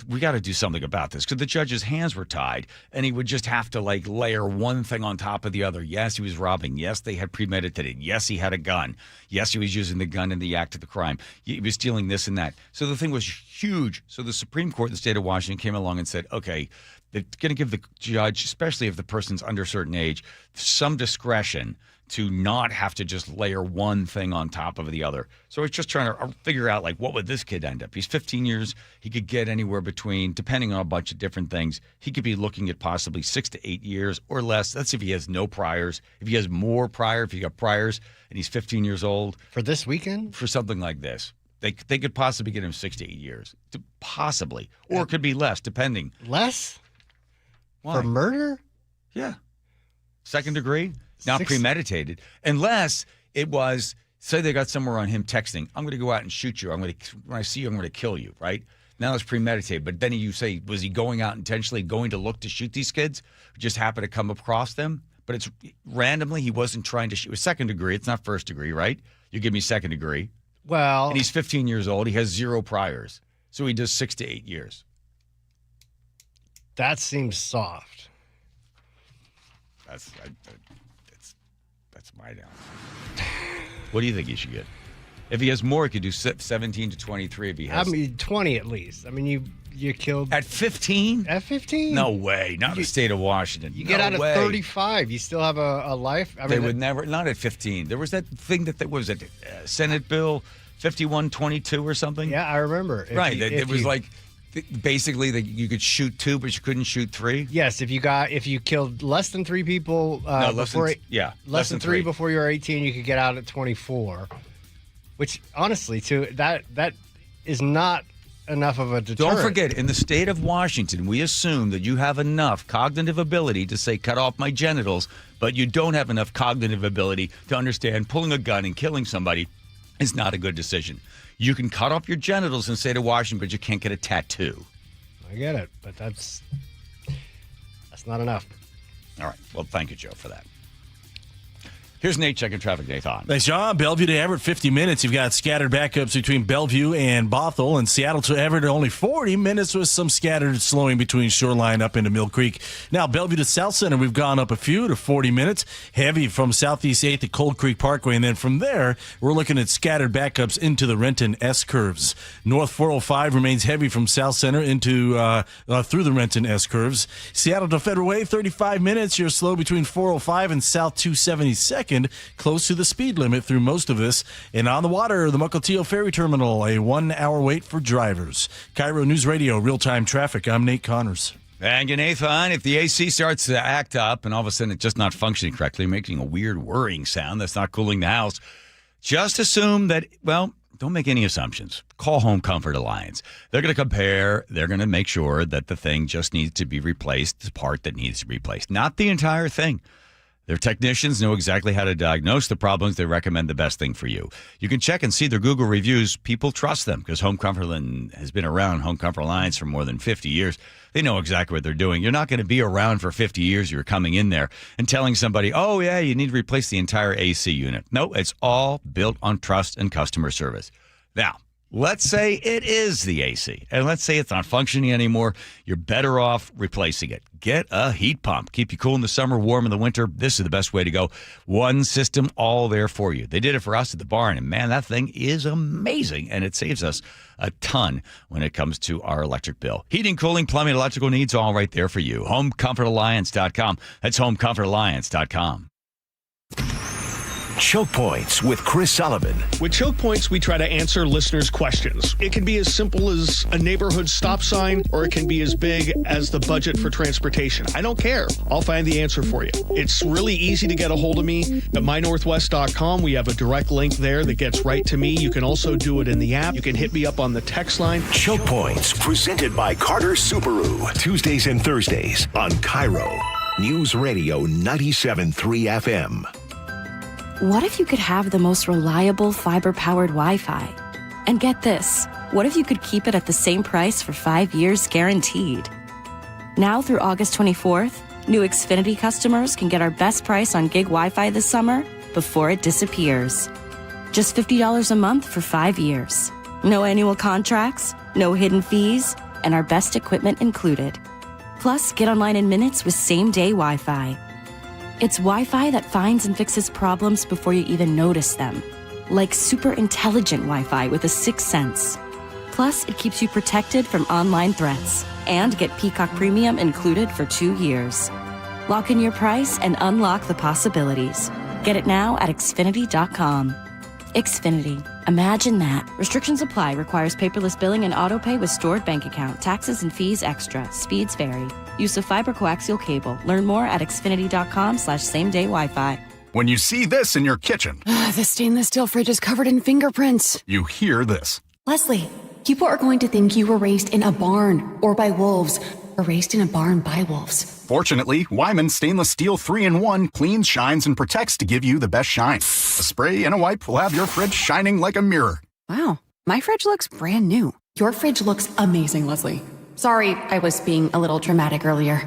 Speaker 11: we got to do something about this, because the judge's hands were tied and he would just have to layer one thing on top of the other. Yes, he was robbing. Yes, they had premeditated. Yes, he had a gun. Yes, he was using the gun in the act of the crime. He was stealing this and that. So the thing was huge. So the Supreme Court in the state of Washington came along and said, okay, they're going to give the judge, especially if the person's under a certain age, some discretion to not have to just layer one thing on top of the other. So it's just trying to figure out, what would this kid end up? He's 15 years. He could get anywhere between, depending on a bunch of different things, he could be looking at possibly 6 to 8 years or less. That's if he has no priors. If he has more if he got priors and he's 15 years old.
Speaker 12: For this weekend?
Speaker 11: For something like this. They could possibly get him 6 to 8 years. Possibly. Or it could be less, depending.
Speaker 12: Less?
Speaker 11: Why?
Speaker 12: For murder?
Speaker 11: Yeah. Second degree? Not premeditated, unless it was, say they got somewhere on him texting, I'm going to go out and shoot you. When I see you, I'm going to kill you, right? Now it's premeditated. But then you say, was he going out intentionally going to look to shoot these kids? Just happened to come across them? But it's randomly, he wasn't trying to shoot. It was second degree. It's not first degree, right? You give me second degree.
Speaker 12: Well.
Speaker 11: And he's 15 years old. He has 0 priors. So he does 6 to 8 years.
Speaker 12: That seems soft.
Speaker 11: That's my down. What do you think he should get? If he has more, he could do 17 to 23 if he has.
Speaker 12: 20 at least. You killed.
Speaker 11: At 15?
Speaker 12: At 15?
Speaker 11: No way. Not in the state of Washington.
Speaker 12: You get out at 35. You still have a life.
Speaker 11: They would never, not at 15. There was that thing that was it, Senate Bill 5122 or something?
Speaker 12: Yeah, I remember.
Speaker 11: It was basically that you could shoot 2, but you couldn't shoot 3.
Speaker 12: Yes, if you killed less than 3 people less than 3 before you were 18, you could get out at 24. Which honestly, that is not enough of a deterrent.
Speaker 11: Don't forget, in the state of Washington, we assume that you have enough cognitive ability to say, cut off my genitals, but you don't have enough cognitive ability to understand pulling a gun and killing somebody is not a good decision. You can cut off your genitals in the state of Washington, but you can't get a tattoo.
Speaker 12: I get it, but that's not enough.
Speaker 11: All right. Well, thank you, Joe, for that. Here's Nate checking traffic. Nathan.
Speaker 5: Thanks, John. Bellevue to Everett, 50 minutes. You've got scattered backups between Bellevue and Bothell, and Seattle to Everett only 40 minutes with some scattered slowing between Shoreline up into Mill Creek. Now, Bellevue to South Center, we've gone up a few to 40 minutes. Heavy from Southeast 8th to Cold Creek Parkway, and then from there, we're looking at scattered backups into the Renton S-curves. North 405 remains heavy from South Center into through the Renton S-curves. Seattle to Federal Way, 35 minutes. You're slow between 405 and South 272nd. Close to the speed limit through most of this. And on the water, the Mukilteo Ferry Terminal, a 1-hour wait for drivers. KIRO News Radio, real-time traffic. I'm Nate Connors.
Speaker 11: Thank you, Nathan. If the AC starts to act up and all of a sudden it's just not functioning correctly, making a weird whirring sound that's not cooling the house, just assume that, don't make any assumptions. Call Home Comfort Alliance. They're going to compare. They're going to make sure that the thing just needs to be replaced, the part that needs to be replaced, not the entire thing. Their technicians know exactly how to diagnose the problems. They recommend the best thing for you. You can check and see their Google reviews. People trust them because Home Comfort has been around, Home Comfort Alliance, for more than 50 years. They know exactly what they're doing. You're not going to be around for 50 years. You're coming in there and telling somebody, oh, yeah, you need to replace the entire AC unit. No, it's all built on trust and customer service. Now, let's say it is the AC, and let's say it's not functioning anymore. You're better off replacing it. Get a heat pump. Keep you cool in the summer, warm in the winter. This is the best way to go. One system, all there for you. They did it for us at the barn, and man, that thing is amazing, and it saves us a ton when it comes to our electric bill. Heating, cooling, plumbing, electrical needs, all right there for you. HomeComfortAlliance.com. That's HomeComfortAlliance.com.
Speaker 6: Choke Points with Chris Sullivan.
Speaker 7: With Choke Points, we try to answer listeners' questions. It can be as simple as a neighborhood stop sign, or it can be as big as the budget for transportation. I don't care. I'll find the answer for you. It's really easy to get a hold of me at mynorthwest.com. We have a direct link there that gets right to me. You can also do it in the app. You can hit me up on the text line.
Speaker 6: Choke Points, presented by Carter Subaru. Tuesdays and Thursdays on KIRO Newsradio 97.3 FM.
Speaker 25: What if you could have the most reliable fiber-powered Wi-Fi? And get this, what if you could keep it at the same price for 5 years guaranteed? Now through August 24th, new Xfinity customers can get our best price on gig Wi-Fi this summer before it disappears. Just $50 a month for 5 years. No annual contracts, no hidden fees, and our best equipment included. Plus, get online in minutes with same-day Wi-Fi. It's Wi-Fi that finds and fixes problems before you even notice them. Like super intelligent Wi-Fi with a sixth sense. Plus, it keeps you protected from online threats. And get Peacock Premium included for 2 years. Lock in your price and unlock the possibilities. Get it now at Xfinity.com. Xfinity. Imagine that. Restrictions apply. Requires paperless billing and autopay with stored bank account. Taxes and fees extra. Speeds vary. Use of fiber coaxial cable. Learn more at Xfinity.com/same-day Wi-Fi.
Speaker 24: When you see this in your kitchen,
Speaker 25: The stainless steel fridge is covered in fingerprints.
Speaker 24: you hear this.
Speaker 25: Leslie, people are going to think you were raised in a barn or by wolves, or raised in a barn by wolves.
Speaker 24: Fortunately, Wyman Stainless Steel 3-in-1 cleans, shines, and protects to give you the best shine. A spray and a wipe will have your fridge shining like a mirror.
Speaker 25: Wow, my fridge looks brand new. Your fridge looks amazing, Leslie. Sorry, I was being a little dramatic earlier.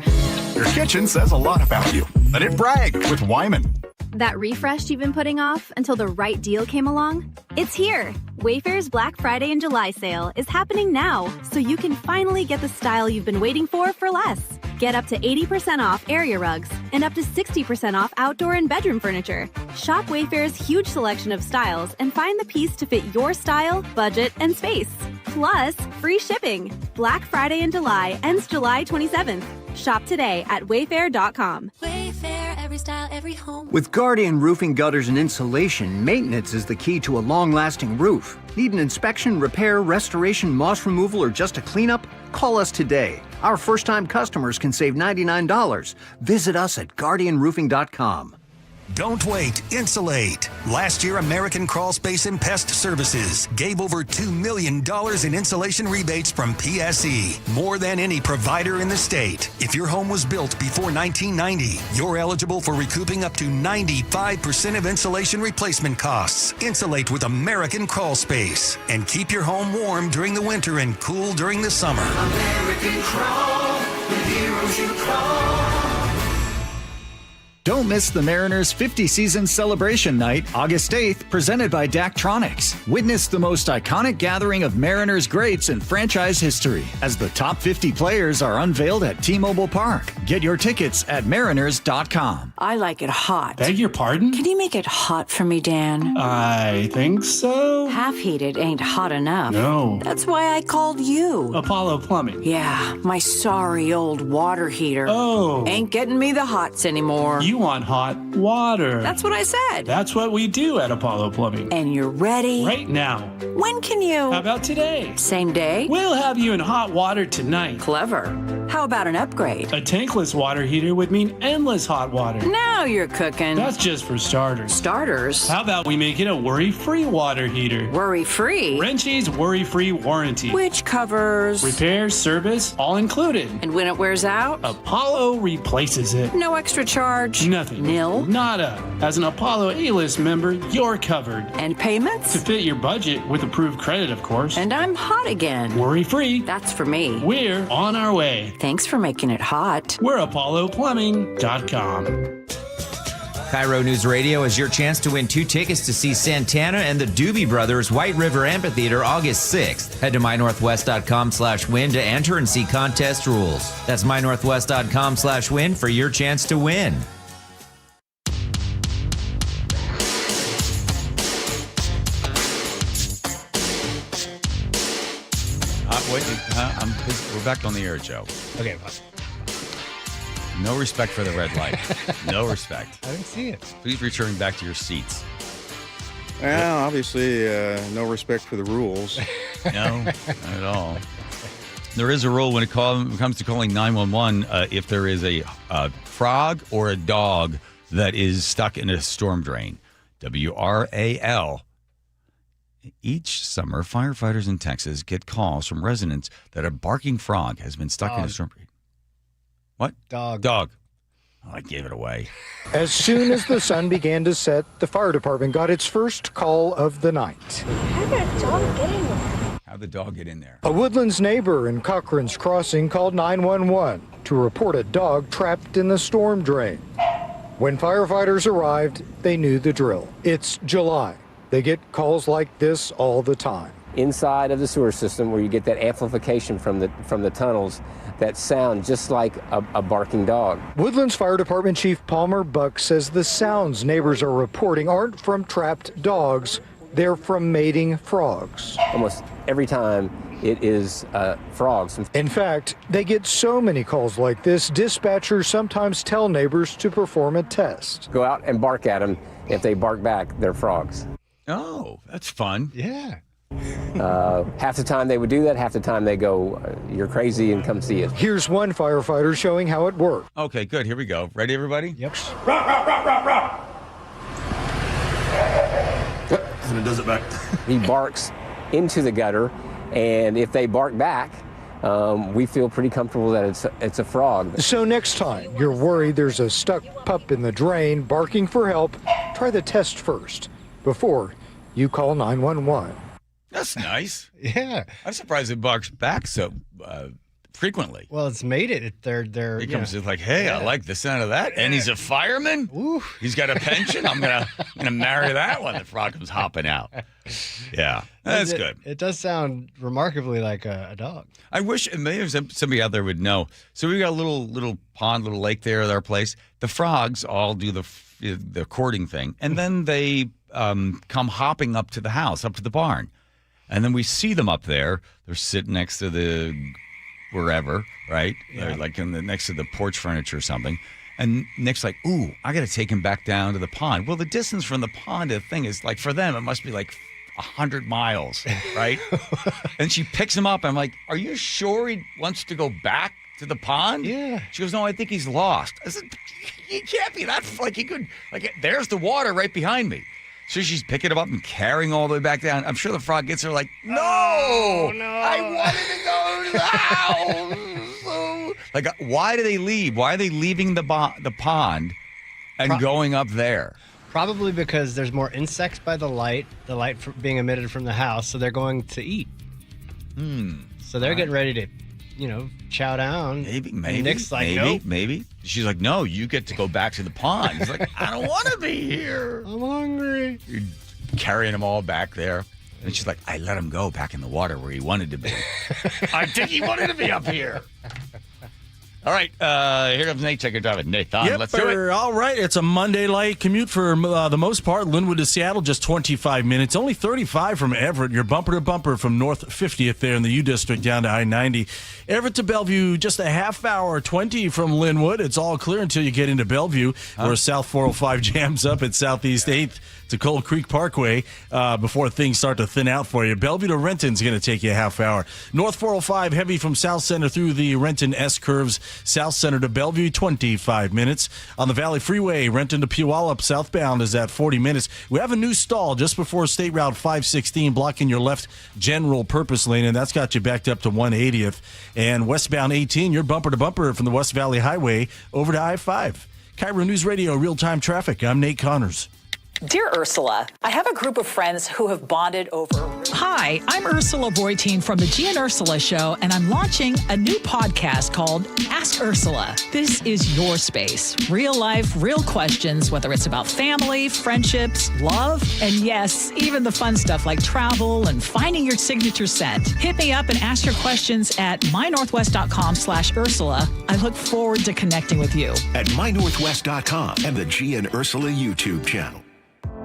Speaker 24: Your kitchen says a lot about you. Let it brag with Wyman.
Speaker 9: That refresh you've been putting off until the right deal came along? It's here! Wayfair's Black Friday and July sale is happening now, so you can finally get the style you've been waiting for less. Get up to 80% off area rugs and up to 60% off outdoor and bedroom furniture. Shop Wayfair's huge selection of styles and find the piece to fit your style, budget, and space. Plus, free shipping. Black Friday in July ends July 27th. Shop today at wayfair.com.
Speaker 10: Wayfair, every style, every home.
Speaker 2: With Guardian Roofing Gutters and Insulation, maintenance is the key to a long-lasting roof. Need an inspection, repair, restoration, moss removal, or just a cleanup? Call us today. Our first-time customers can save $99. Visit us at guardianroofing.com.
Speaker 13: Don't wait, insulate. Last year, American Crawl Space and Pest Services gave over $2 million in insulation rebates from PSE, more than any provider in the state. If your home was built before 1990, you're eligible for recouping up to 95% of insulation replacement costs. Insulate with American Crawl Space and keep your home warm during the winter and cool during the summer.
Speaker 10: American Crawl, the heroes you call.
Speaker 3: Don't miss the Mariners' 50-season celebration night, August 8th, presented by Daktronics. Witness the most iconic gathering of Mariners greats in franchise history as the top 50 players are unveiled at T-Mobile Park. Get your tickets at mariners.com.
Speaker 14: I like it hot.
Speaker 16: Beg your pardon?
Speaker 14: Can you make it hot for me, Dan?
Speaker 16: I think so.
Speaker 14: Half heated ain't hot enough.
Speaker 16: No.
Speaker 14: That's why I called you.
Speaker 16: Apollo Plumbing.
Speaker 14: Yeah, my sorry old water heater.
Speaker 16: Oh.
Speaker 14: Ain't getting me the hots anymore.
Speaker 16: You want hot water.
Speaker 14: That's what I said.
Speaker 16: That's what we do at Apollo Plumbing.
Speaker 14: And you're ready?
Speaker 16: Right now.
Speaker 14: When can you?
Speaker 16: How about today?
Speaker 14: Same day?
Speaker 16: We'll have you in hot water tonight.
Speaker 14: Clever. How How about an upgrade?
Speaker 16: A tankless water heater would mean endless hot water.
Speaker 14: Now you're cooking.
Speaker 16: That's just for starters.
Speaker 14: Starters?
Speaker 16: How about we make it a worry-free water heater?
Speaker 14: Worry-free?
Speaker 16: Wrenchie's worry-free warranty.
Speaker 14: Which covers?
Speaker 16: Repair, service, all included.
Speaker 14: And when it wears out?
Speaker 16: Apollo replaces it.
Speaker 14: No extra charge?
Speaker 16: Nothing.
Speaker 14: Nil?
Speaker 16: Nada. As an Apollo A-list member, you're covered.
Speaker 14: And payments?
Speaker 16: To fit your budget with approved credit, of course.
Speaker 14: And I'm hot again.
Speaker 16: Worry-free.
Speaker 14: That's for me.
Speaker 16: We're on our way.
Speaker 14: Thanks for making it hot.
Speaker 16: We're ApolloPlumbing.com.
Speaker 17: KIRO News Radio is your chance to win 2 tickets to see Santana and the Doobie Brothers White River Amphitheater August 6th. Head to mynorthwest.com/win to enter and see contest rules. That's mynorthwest.com/win for your chance to win.
Speaker 11: We're back on the air, Joe.
Speaker 12: Okay.
Speaker 11: No respect for the red light. No respect.
Speaker 12: I didn't see it.
Speaker 11: Please return back to your seats.
Speaker 18: Well, obviously, no respect for the rules.
Speaker 11: No, not at all. There is a rule when it comes to calling 911 if there is a frog or a dog that is stuck in a storm drain. WRAL. Each summer, firefighters in Texas get calls from residents that a barking frog has been stuck in a storm drain. What?
Speaker 12: Dog.
Speaker 11: Dog. Oh, I gave it away.
Speaker 19: As soon as the sun began to set, the fire department got its first call of the night.
Speaker 20: How did a dog get in there?
Speaker 11: How'd the dog get in there?
Speaker 19: A Woodlands neighbor in Cochran's Crossing called 911 to report a dog trapped in the storm drain. When firefighters arrived, they knew the drill. It's July. They get calls like this all the time.
Speaker 21: Inside of the sewer system, where you get that amplification from the tunnels that sound just like a barking dog.
Speaker 19: Woodlands Fire Department Chief Palmer Buck says the sounds neighbors are reporting aren't from trapped dogs, they're from mating frogs.
Speaker 21: Almost every time it is frogs.
Speaker 19: In fact, they get so many calls like this, dispatchers sometimes tell neighbors to perform a test.
Speaker 21: Go out and bark at them. If they bark back, they're frogs.
Speaker 11: Oh, that's fun.
Speaker 12: Yeah.
Speaker 21: Half the time they would do that, half the time they go, you're crazy, and come see us.
Speaker 19: Here's one firefighter showing how it works.
Speaker 11: Okay, good. Here we go. Ready, everybody?
Speaker 12: Yep.
Speaker 21: And it does it back. He barks into the gutter, and if they bark back, we feel pretty comfortable that it's a frog.
Speaker 19: So next time you're worried there's a stuck pup in the drain barking for help, try the test first before you call 911.
Speaker 11: That's nice.
Speaker 12: Yeah.
Speaker 11: I'm surprised it barks back so frequently.
Speaker 12: Well, it's made it.
Speaker 11: He comes in like, hey, I like the sound of that. And he's a fireman.
Speaker 12: Ooh.
Speaker 11: He's got a pension. I'm gonna marry that one. The frog comes hopping out. Yeah, that's good.
Speaker 12: It does sound remarkably like a dog.
Speaker 11: I wish maybe somebody out there would know. So we got a little pond, little lake there at our place. The frogs all do the courting thing, and then they come hopping up to the house, up to the barn. And then we see them up there. They're sitting next to the wherever, right?
Speaker 12: Yeah.
Speaker 11: They're like next to the porch furniture or something. And Nick's like, ooh, I got to take him back down to the pond. Well, the distance from the pond to the thing is like, for them, it must be like 100 miles, right? And she picks him up. I'm like, are you sure he wants to go back to the pond?
Speaker 12: Yeah.
Speaker 11: She goes, no, I think he's lost. I said, he can't be that, like he could, like there's the water right behind me. So she's picking him up and carrying all the way back down. I'm sure the frog gets her like, no, I wanted to go to the house. Like, why do they leave? Why are they leaving the pond and going up there?
Speaker 12: Probably because there's more insects by the light being emitted from the house, so they're going to eat. So they're getting ready to, chow down.
Speaker 11: Maybe.
Speaker 12: Nick's like, nope.
Speaker 11: Maybe. She's like, no, you get to go back to the pond. He's like, I don't want to be here.
Speaker 12: I'm hungry.
Speaker 11: You're carrying them all back there. And she's like, I let him go back in the water where he wanted to be. I think he wanted to be up here. All right, here comes Nate. Take a drive. Nathan, let's do it.
Speaker 5: All right, it's a Monday light commute for the most part. Linwood to Seattle, just 25 minutes. Only 35 from Everett. You're bumper to bumper from North 50th there in the U District down to I-90. Everett to Bellevue, just a half hour, 20 from Linwood. It's all clear until you get into Bellevue, where South 405 jams up at Southeast 8th to Cold Creek Parkway before things start to thin out for you. Bellevue to Renton's going to take you a half hour. North 405 heavy from South Center through the Renton S-curves. South Center to Bellevue, 25 minutes. On the Valley Freeway, Renton to Puyallup southbound is at 40 minutes. We have a new stall just before State Route 516 blocking your left general purpose lane, and that's got you backed up to 180th. And westbound 18, you're bumper to bumper from the West Valley Highway over to I-5. KIRO News Radio real-time traffic. I'm Nate Connors.
Speaker 1: Dear Ursula, I have a group of friends who have bonded over...
Speaker 4: Hi, I'm Ursula Boytine from the G and Ursula Show, and I'm launching a new podcast called Ask Ursula. This is your space. Real life, real questions, whether it's about family, friendships, love, and yes, even the fun stuff like travel and finding your signature scent. Hit me up and ask your questions at mynorthwest.com/Ursula. I look forward to connecting with you.
Speaker 6: At mynorthwest.com and the G and Ursula YouTube channel.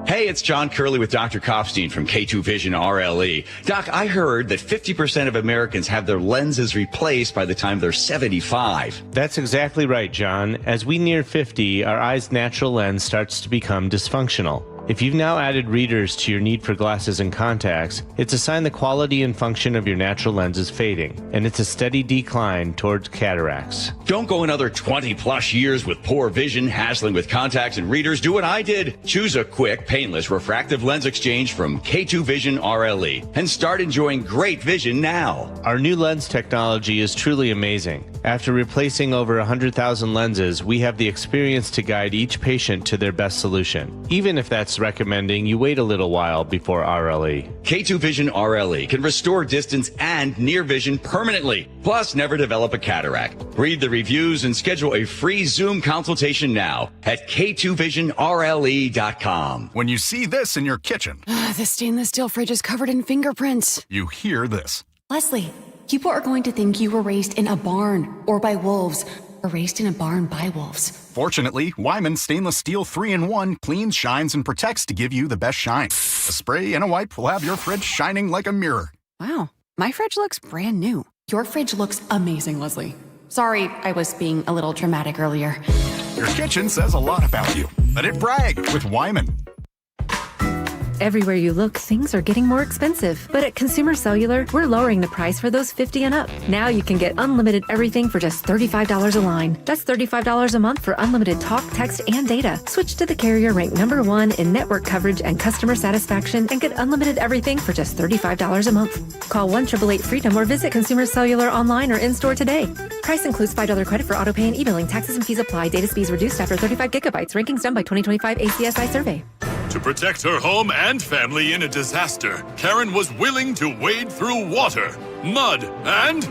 Speaker 8: Hey, it's John Curley with Dr. Kopstein from K2 Vision RLE. Doc, I heard that 50% of Americans have their lenses replaced by the time they're 75.
Speaker 22: That's exactly right, John. As we near 50, our eye's natural lens starts to become dysfunctional. If you've now added readers to your need for glasses and contacts, it's a sign the quality and function of your natural lens is fading, and it's a steady decline towards cataracts.
Speaker 8: Don't go another 20-plus years with poor vision, hassling with contacts and readers. Do what I did. Choose a quick, painless refractive lens exchange from K2 Vision RLE and start enjoying great vision now.
Speaker 22: Our new lens technology is truly amazing. After replacing over 100,000 lenses, we have the experience to guide each patient to their best solution, even if that's recommending you wait a little while before RLE.
Speaker 8: K2 Vision RLE can restore distance and near vision permanently, plus never develop a cataract. Read the reviews and schedule a free Zoom consultation now at k2visionrle.com.
Speaker 24: When you see this in your kitchen,
Speaker 23: The stainless steel fridge is covered in fingerprints.
Speaker 24: you hear this.
Speaker 23: Leslie, people are going to think you were raised in a barn or by wolves, or raised in a barn by wolves.
Speaker 24: Fortunately, Wyman Stainless Steel 3-in-1 cleans, shines, and protects to give you the best shine. A spray and a wipe will have your fridge shining like a mirror.
Speaker 23: Wow, my fridge looks brand new. Your fridge looks amazing, Leslie. Sorry, I was being a little dramatic earlier.
Speaker 24: Your kitchen says a lot about you. Let it brag with Wyman.
Speaker 26: Everywhere you look, things are getting more expensive. But at Consumer Cellular, we're lowering the price for those 50 and up. Now you can get unlimited everything for just $35 a line. That's $35 a month for unlimited talk, text, and data. Switch to the carrier ranked #1 in network coverage and customer satisfaction and get unlimited everything for just $35 a month. Call 1-888-FREEDOM or visit Consumer Cellular online or in-store today. Price includes $5 credit for autopay and e-billing. Taxes and fees apply. Data speeds reduced after 35 gigabytes. Rankings done by 2025 ACSI survey.
Speaker 27: To protect her home and family in a disaster, Karen was willing to wade through water, mud, and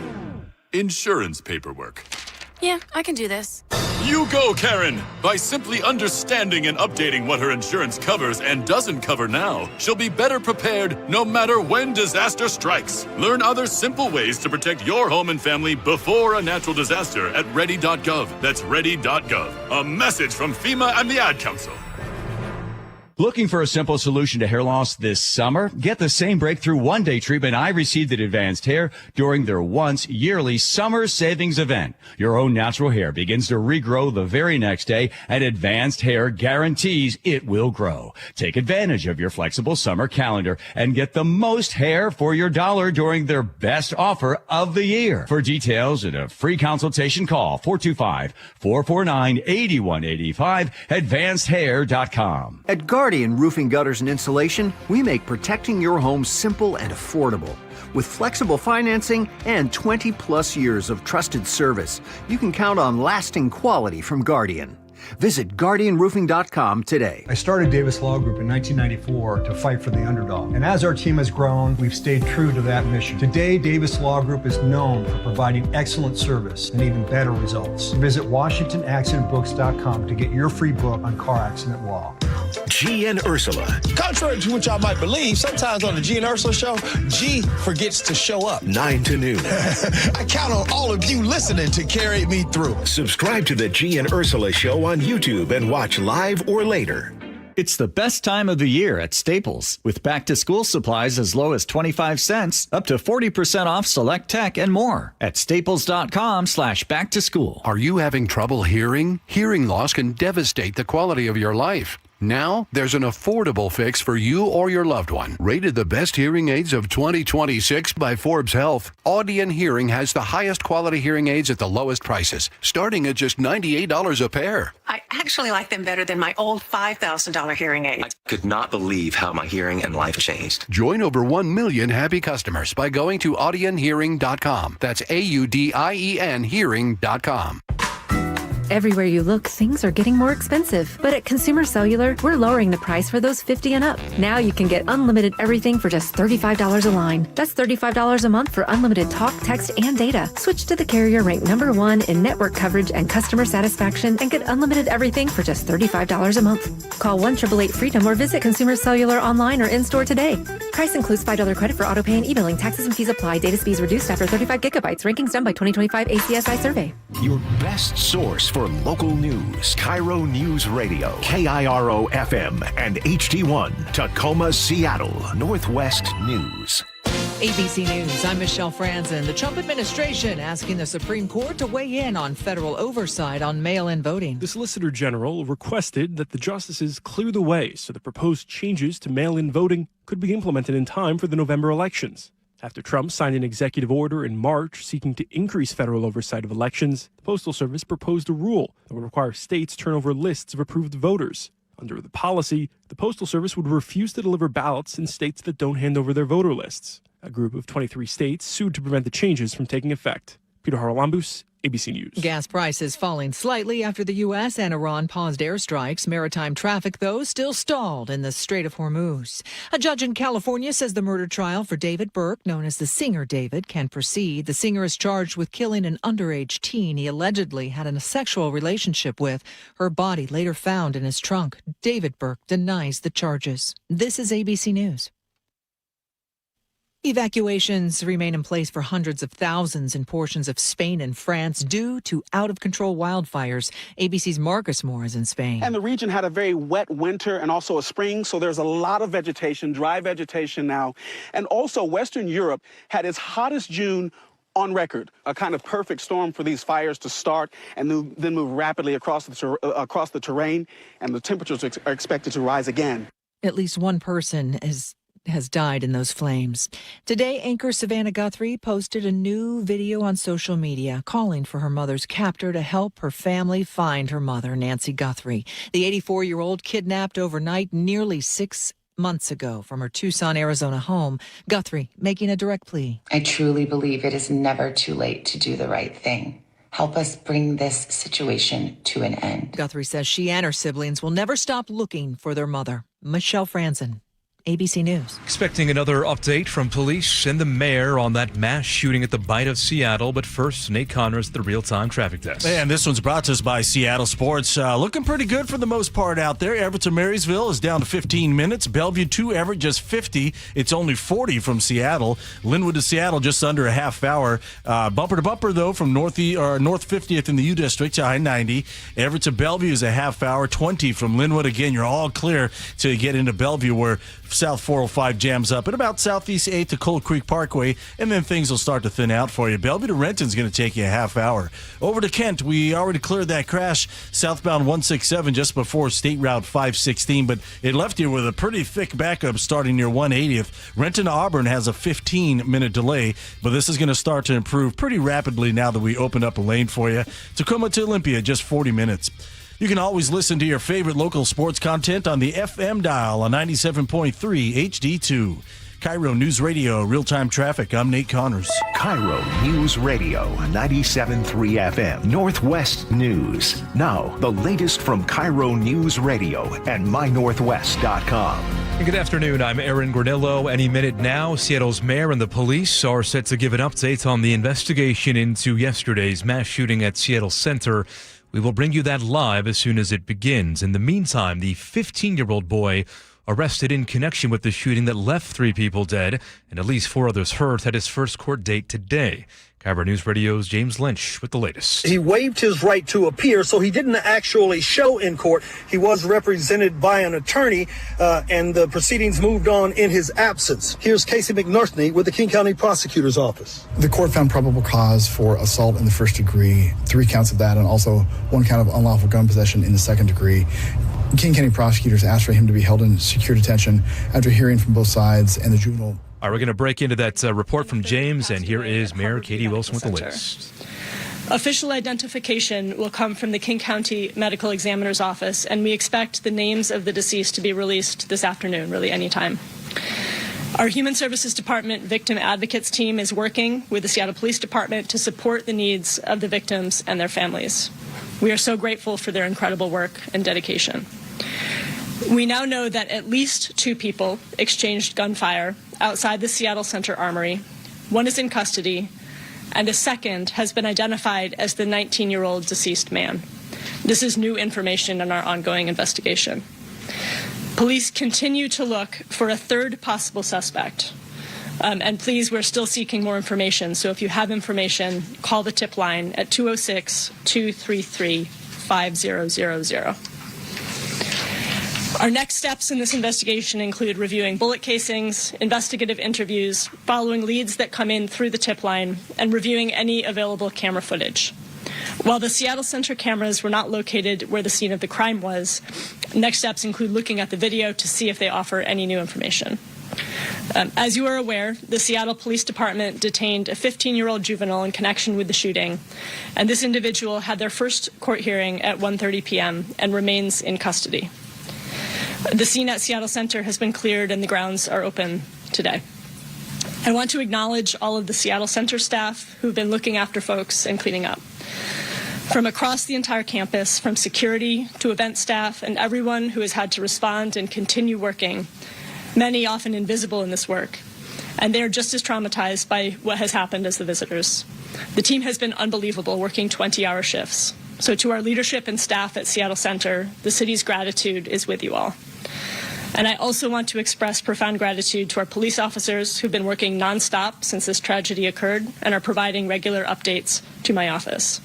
Speaker 27: insurance paperwork.
Speaker 23: Yeah, I can do this.
Speaker 27: You go, Karen! By simply understanding and updating what her insurance covers and doesn't cover now, she'll be better prepared no matter when disaster strikes. Learn other simple ways to protect your home and family before a natural disaster at ready.gov. That's ready.gov. A message from FEMA and the Ad Council.
Speaker 8: Looking for a simple solution to hair loss this summer? Get the same breakthrough one-day treatment I received at Advanced Hair during their once yearly summer savings event. Your own natural hair begins to regrow the very next day, and Advanced Hair guarantees it will grow. Take advantage of your flexible summer calendar and get the most hair for your dollar during their best offer of the year. For details and a free consultation, call 425-449-8185, advancedhair.com.
Speaker 2: At Guardian Roofing, Gutters, and Insulation, we make protecting your home simple and affordable. With flexible financing and 20-plus years of trusted service, you can count on lasting quality from Guardian. Visit GuardianRoofing.com today.
Speaker 28: I started Davis Law Group in 1994 to fight for the underdog. And as our team has grown, we've stayed true to that mission. Today, Davis Law Group is known for providing excellent service and even better results. Visit WashingtonAccidentBooks.com to get your free book on car accident law.
Speaker 6: G and Ursula.
Speaker 3: Contrary to what y'all might believe, sometimes on the G and Ursula show, G forgets to show up.
Speaker 6: 9 to noon.
Speaker 3: I count on all of you listening to carry me through.
Speaker 6: Subscribe to the G and Ursula show on YouTube and watch live or later.
Speaker 7: It's the best time of the year at Staples, with back-to-school supplies as low as 25 cents, up to 40% off select tech and more at staples.com/back-to-school.
Speaker 9: Are you having trouble hearing? Hearing loss can devastate the quality of your life. Now, there's an affordable fix for you or your loved one. Rated the best hearing aids of 2026 by Forbes Health, Audion Hearing has the highest quality hearing aids at the lowest prices, starting at just $98 a pair.
Speaker 10: I actually like them better than my old $5,000 hearing aids.
Speaker 13: I could not believe how my hearing and life changed.
Speaker 9: Join over 1 million happy customers by going to audionhearing.com. That's AUDIEN hearing.com.
Speaker 26: Everywhere you look, things are getting more expensive. But at Consumer Cellular, we're lowering the price for those 50 and up. Now you can get unlimited everything for just $35 a line. That's $35 a month for unlimited talk, text, and data. Switch to the carrier ranked #1 in network coverage and customer satisfaction and get unlimited everything for just $35 a month. Call 1-888-FREEDOM or visit Consumer Cellular online or in-store today. Price includes $5 credit for autopay and e-billing. Taxes and fees apply. Data speeds reduced after 35 gigabytes. Rankings done by 2025 ACSI survey.
Speaker 6: Your best source for local news. KIRO News Radio. KIRO FM and HD1. Tacoma, Seattle. Northwest News.
Speaker 4: ABC News, I'm Michelle Franzen. The Trump administration asking the Supreme Court to weigh in on federal oversight on mail-in voting.
Speaker 14: The Solicitor General requested that the justices clear the way so the proposed changes to mail-in voting could be implemented in time for the November elections. After Trump signed an executive order in March seeking to increase federal oversight of elections, the Postal Service proposed a rule that would require states turn over lists of approved voters. Under the policy, the Postal Service would refuse to deliver ballots in states that don't hand over their voter lists. A group of 23 states sued to prevent the changes from taking effect. Peter Haralambous, ABC News.
Speaker 4: Gas prices falling slightly after the U.S. and Iran paused airstrikes. Maritime traffic, though, still stalled in the Strait of Hormuz. A judge in California says the murder trial for David Burke, known as the Singer David, can proceed. The singer is charged with killing an underage teen he allegedly had a sexual relationship with. Her body later found in his trunk. David Burke denies the charges. This is ABC News. Evacuations remain in place for hundreds of thousands in portions of Spain and France due to out-of-control wildfires. ABC's Marcus Moore is in Spain.
Speaker 15: And the region had a very wet winter and also a spring, so there's a lot of vegetation, dry vegetation now. And also Western Europe had its hottest June on record, a kind of perfect storm for these fires to start and then move rapidly across the terrain, and the temperatures are expected to rise again.
Speaker 4: At least one person has died in those flames. Today, anchor Savannah Guthrie posted a new video on social media calling for her mother's captor to help her family find her mother, Nancy Guthrie. The 84-year-old kidnapped overnight nearly 6 months ago from her Tucson, Arizona home. Guthrie making a direct plea.
Speaker 25: I truly believe it is never too late to do the right thing. Help us bring this situation to an end.
Speaker 4: Guthrie says she and her siblings will never stop looking for their mother. Michelle Franzen, ABC News.
Speaker 29: Expecting another update from police and the mayor on that mass shooting at the Bite of Seattle. But first, Nate Connors, the real-time traffic desk.
Speaker 5: And this one's brought to us by Seattle Sports. Looking pretty good for the most part out there. Everett to Marysville is down to 15 minutes. Bellevue to Everett just 50. It's only 40 from Seattle. Linwood to Seattle just under a half hour. Bumper to bumper, though, from North 50th in the U District to I-90. Everett to Bellevue is a half hour. 20 from Linwood. Again, you're all clear to get into Bellevue, where South 405 jams up at about Southeast 8 to Cold Creek Parkway, and then things will start to thin out for you. Bellevue to Renton's going to take you a half hour. Over to Kent, we already cleared that crash southbound 167 just before State Route 516, but it left you with a pretty thick backup starting near 180th. Renton to Auburn has a 15-minute delay, but this is going to start to improve pretty rapidly now that we opened up a lane for you. Tacoma to Olympia, just 40 minutes. You can always listen to your favorite local sports content on the FM dial on 97.3 HD2. KIRO News Radio, real-time traffic. I'm Nate Connors.
Speaker 6: KIRO News Radio, 97.3 FM, Northwest News. Now, the latest from KIRO News Radio and mynorthwest.com.
Speaker 29: Good afternoon, I'm Aaron Granillo. Any minute now, Seattle's mayor and the police are set to give an update on the investigation into yesterday's mass shooting at Seattle Center. We will bring you that live as soon as it begins. In the meantime, the 15-year-old boy arrested in connection with the shooting that left 3 people dead and at least 4 others hurt had his first court date today. KIRO News Radio's James Lynch with the latest.
Speaker 1: He waived his right to appear, so he didn't actually show in court. He was represented by an attorney, and the proceedings moved on in his absence. Here's Casey McNarthney with the King County Prosecutor's Office.
Speaker 11: The court found probable cause for assault in the first degree, 3 counts of that, and also 1 count of unlawful gun possession in the second degree. King County prosecutors asked for him to be held in secure detention after hearing from both sides, and the juvenile.
Speaker 29: All right, we're going to break into that report from James, and here is Mayor Katie Wilson with the latest.
Speaker 12: Official identification will come from the King County Medical Examiner's Office, and we expect the names of the deceased to be released this afternoon, really anytime. Our Human Services Department Victim Advocates team is working with the Seattle Police Department to support the needs of the victims and their families. We are so grateful for their incredible work and dedication. We now know that at least 2 people exchanged gunfire outside the Seattle Center Armory. 1 is in custody, and a second has been identified as the 19-year-old deceased man. This is new information in our ongoing investigation. Police continue to look for a 3rd possible suspect. And please, we're still seeking more information. So if you have information, call the tip line at 206-233-5000. Our next steps in this investigation include reviewing bullet casings, investigative interviews, following leads that come in through the tip line, and reviewing any available camera footage. While the Seattle Center cameras were not located where the scene of the crime was, next steps include looking at the video to see if they offer any new information. As you are aware, the Seattle Police Department detained a 15-year-old juvenile in connection with the shooting, and this individual had their first court hearing at 1:30 p.m. and remains in custody. The scene at Seattle Center has been cleared and the grounds are open today. I want to acknowledge all of the Seattle Center staff who've been looking after folks and cleaning up. From across the entire campus, from security to event staff and everyone who has had to respond and continue working, many often invisible in this work, and they are just as traumatized by what has happened as the visitors. The team has been unbelievable, working 20-hour shifts. So to our leadership and staff at Seattle Center, the city's gratitude is with you all. And I also want to express profound gratitude to our police officers who've been working nonstop since this tragedy occurred and are providing regular updates to my office.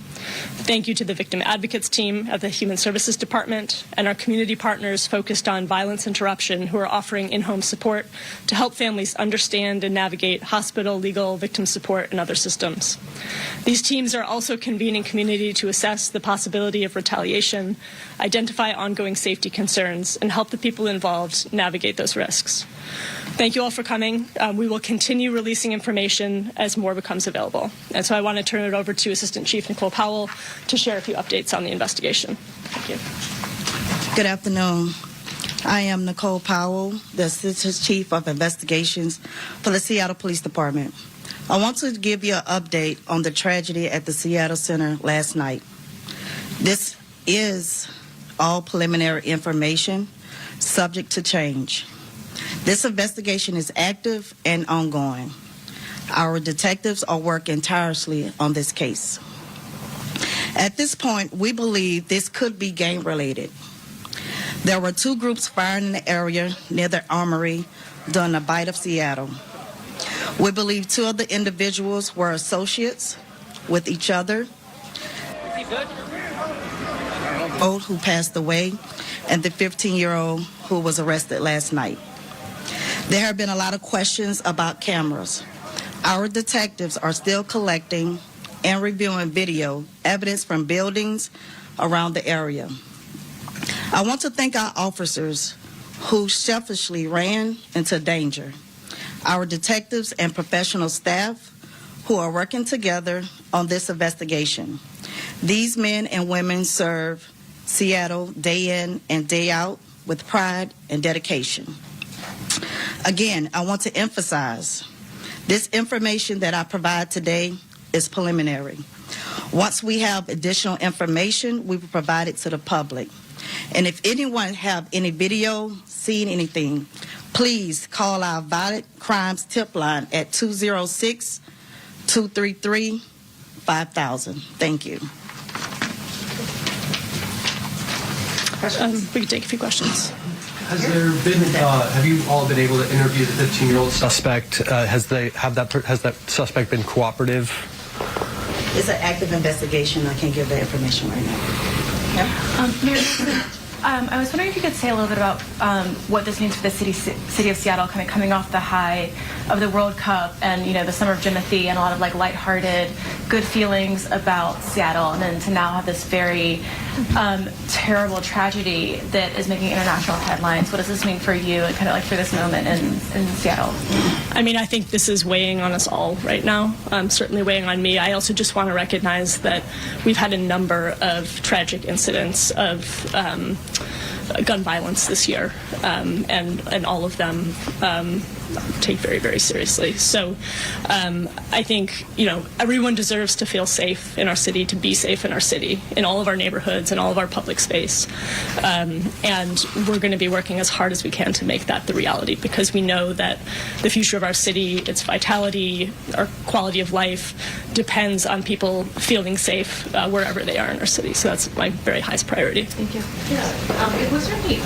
Speaker 12: Thank you to the Victim Advocates team at the Human Services Department and our community partners focused on violence interruption who are offering in-home support to help families understand and navigate hospital, legal, victim support, and other systems. These teams are also convening community to assess the possibility of retaliation, identify ongoing safety concerns, and help the people involved navigate those risks. Thank you all for coming. We will continue releasing information as more becomes available. And so I want to turn it over to Assistant Chief Nicole Powell to share a few updates on the investigation. Thank you.
Speaker 16: Good afternoon. I am Nicole Powell, the Assistant Chief of Investigations for the Seattle Police Department. I want to give you an update on the tragedy at the Seattle Center last night. This is all preliminary information, subject to change. This investigation is active and ongoing. Our detectives are working tirelessly on this case. At this point, we believe this could be gang-related. There were 2 groups firing in the area near the armory during the bite of Seattle. We believe 2 of the individuals were associates with each other, both who passed away, and the 15-year-old who was arrested last night. There have been a lot of questions about cameras. Our detectives are still collecting and reviewing video evidence from buildings around the area. I want to thank our officers who selfishly ran into danger, our detectives and professional staff who are working together on this investigation. These men and women serve Seattle day in and day out with pride and dedication. Again, I want to emphasize this information that I provide today is preliminary. Once we have additional information, we will provide it to the public. And if anyone have any video, seen anything, please call our Violent Crimes tip line at 206-233-5000. Thank you.
Speaker 12: We can take a few questions.
Speaker 17: Has there been? Have you all been able to interview the 15-year-old suspect? Has that suspect been cooperative?
Speaker 16: It's an active investigation. I can't give that information right now.
Speaker 18: Mary, I was wondering if you could say a little bit about what this means for the city of Seattle, kind of coming off the high of the World Cup and the Summer of Jimothy and a lot of like lighthearted, good feelings about Seattle, and then to now have this very terrible tragedy that is making international headlines. What does this mean for you and kind of like for this moment in Seattle?
Speaker 12: I mean, I think this is weighing on us all right now. Certainly weighing on me. I also just want to recognize that we've had a number of tragic incidents of gun violence this year, and all of them take very, very seriously. So I think, everyone deserves to feel safe in our city, to be safe in our city, in all of our neighborhoods and all of our public space. And we're going to be working as hard as we can to make that the reality, because we know that the future of our city, its vitality, our quality of life depends on people feeling safe wherever they are in our city. So that's my very highest priority.
Speaker 18: Thank you.
Speaker 19: Yeah. Was there any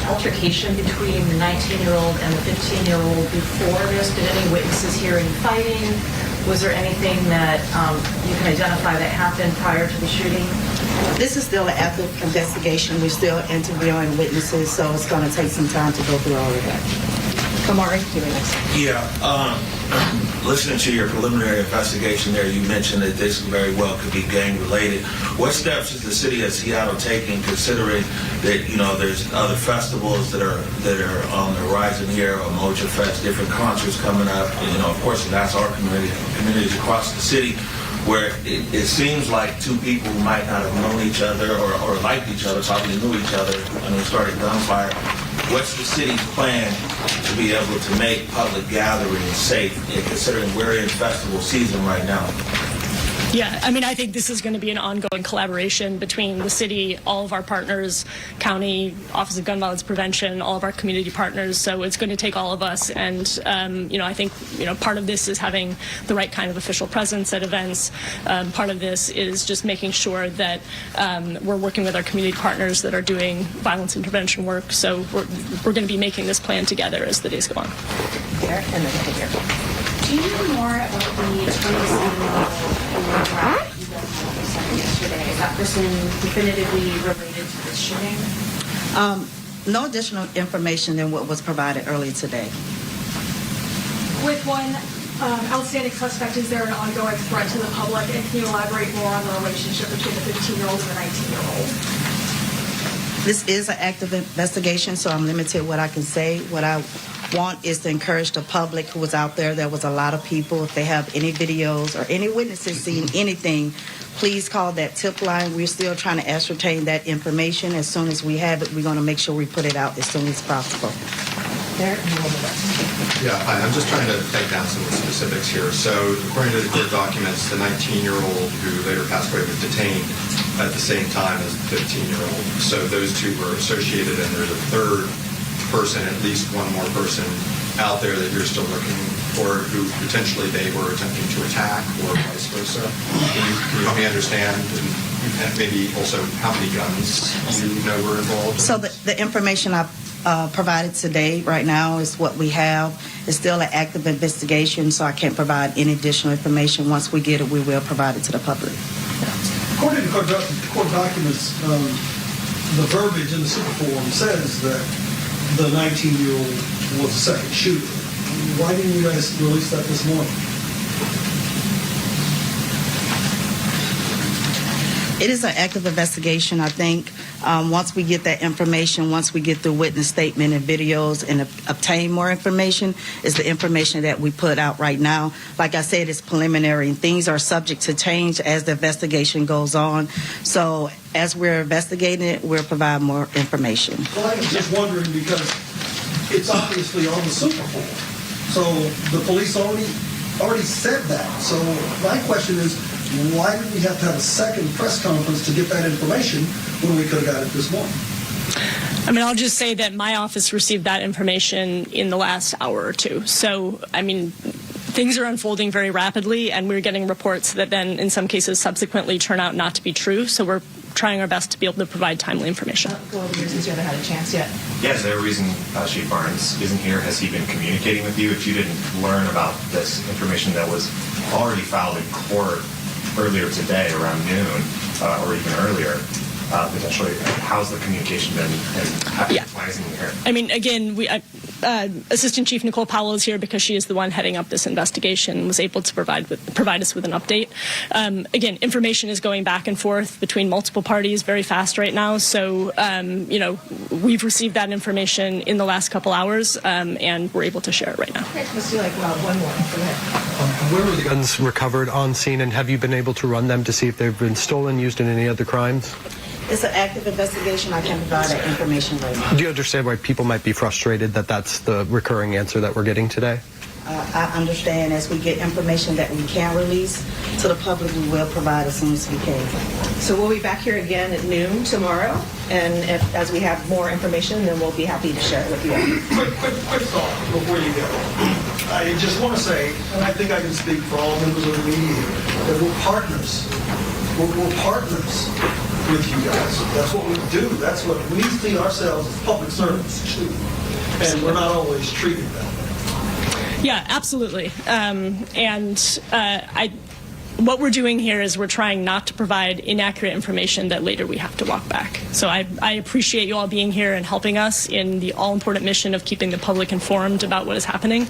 Speaker 19: altercation between the 19-year-old and the 15-year-old before this? Did any witnesses hear any fighting? Was there anything that you can identify that happened prior to the shooting?
Speaker 16: This is still an active investigation. We're still interviewing witnesses, so it's going to take some time to go through all of that. Kamari, you're next.
Speaker 20: Yeah. Listening to your preliminary investigation there, you mentioned that this very well could be gang-related. What steps is the city of Seattle taking, considering that there's other festivals that are on the horizon here, Moja Fest, different concerts coming up. Of course, that's our communities across the city, where it seems like two people who might not have known each other or liked each other probably knew each other and they started gunfire. What's the city's plan to be able to make public gatherings safe, considering we're in festival season right now?
Speaker 12: Yeah, I mean, I think this is going to be an ongoing collaboration between the city, all of our partners, county, Office of Gun Violence Prevention, all of our community partners. So it's going to take all of us. And, I think, part of this is having the right kind of official presence at events. Part of this is just making sure that we're working with our community partners that are doing violence intervention work. So we're going to be making this plan together as the days go on.
Speaker 18: There, and then here.
Speaker 19: Do you know more about the 27-year-old who died yesterday? Is that person definitively related to this shooting?
Speaker 16: No additional information than what was provided earlier today.
Speaker 21: With one outstanding suspect, is there an ongoing threat to the public? And can you elaborate more on the relationship between the 15-year-old and the 19-year-old?
Speaker 16: This is an active investigation, so I'm limited what I can say. What I want is to encourage the public who was out there. There was a lot of people. If they have any videos or any witnesses seeing anything, please call that tip line. We're still trying to ascertain that information. As soon as we have it, we're going to make sure we put it out as soon as possible.
Speaker 22: Yeah, hi. I'm just trying to take down some of the specifics here. So according to the court documents, the 19-year-old who later passed away was detained at the same time as the 15-year-old. So those two were associated, and there's a third person, at least one more person out there that you're still looking for, who potentially they were attempting to attack, or vice versa. Can you help me understand, and maybe also how many guns you know were involved?
Speaker 16: So the information I provided today, right now, is what we have. It's still an active investigation, so I can't provide any additional information. Once we get it, we will provide it to the public.
Speaker 1: According to court documents, the verbiage in the super form says that the 19-year-old was the second shooter. Why didn't you guys release that this morning?
Speaker 16: It is an active investigation. I think once we get that information, once we get the witness statement and videos and obtain more information, is the information that we put out right now. Like I said, it's preliminary, and things are subject to change as the investigation goes on. So as we're investigating it, we'll provide more information.
Speaker 1: Well, I was just wondering, because it's obviously on the super form. So the police already said that. So my question is, why did we have to have a second press conference to get that information when we could have got it this morning?
Speaker 12: I mean, I'll just say that my office received that information in the last hour or two. So, I mean, things are unfolding very rapidly, and we're getting reports that then, in some cases, subsequently turn out not to be true. So we're trying our best to be able to provide timely information.
Speaker 19: Go over here since you haven't had a chance yet.
Speaker 2: Yeah, is there a reason Chief Barnes isn't here? Has he been communicating with you? If you didn't learn about this information that was already filed in court earlier today around noon, or even earlier, potentially, how's the communication been, and why isn't he here?
Speaker 12: I mean, again, Assistant Chief Nicole Powell is here because she is the one heading up this investigation and was able to provide us with an update. Again, information is going back and forth between multiple parties very fast right now. So, we've received that information in the last couple hours, and we're able to share it right now.
Speaker 19: Okay, let's do one more. Go ahead.
Speaker 17: Where were the guns recovered on scene, and have you been able to run them to see if they've been stolen, used in any other crimes?
Speaker 16: It's an active investigation. I can't provide that information right now.
Speaker 17: Do you understand why people might be frustrated that that's the recurring answer that we're getting today?
Speaker 16: I understand as we get information that we can release to the public, we will provide as soon as we can.
Speaker 19: So we'll be back here again at noon tomorrow, and as we have more information, then we'll be happy to share it with you.
Speaker 1: Quick thought before you go. I just want to say, and I think I can speak for all members of the media here, that we're partners. We're partners with you guys. That's what we do. That's what we see ourselves as public servants too. And we're not always treated that way.
Speaker 12: Yeah, absolutely. What we're doing here is we're trying not to provide inaccurate information that later we have to walk back. So I appreciate you all being here and helping us in the all-important mission of keeping the public informed about what is happening.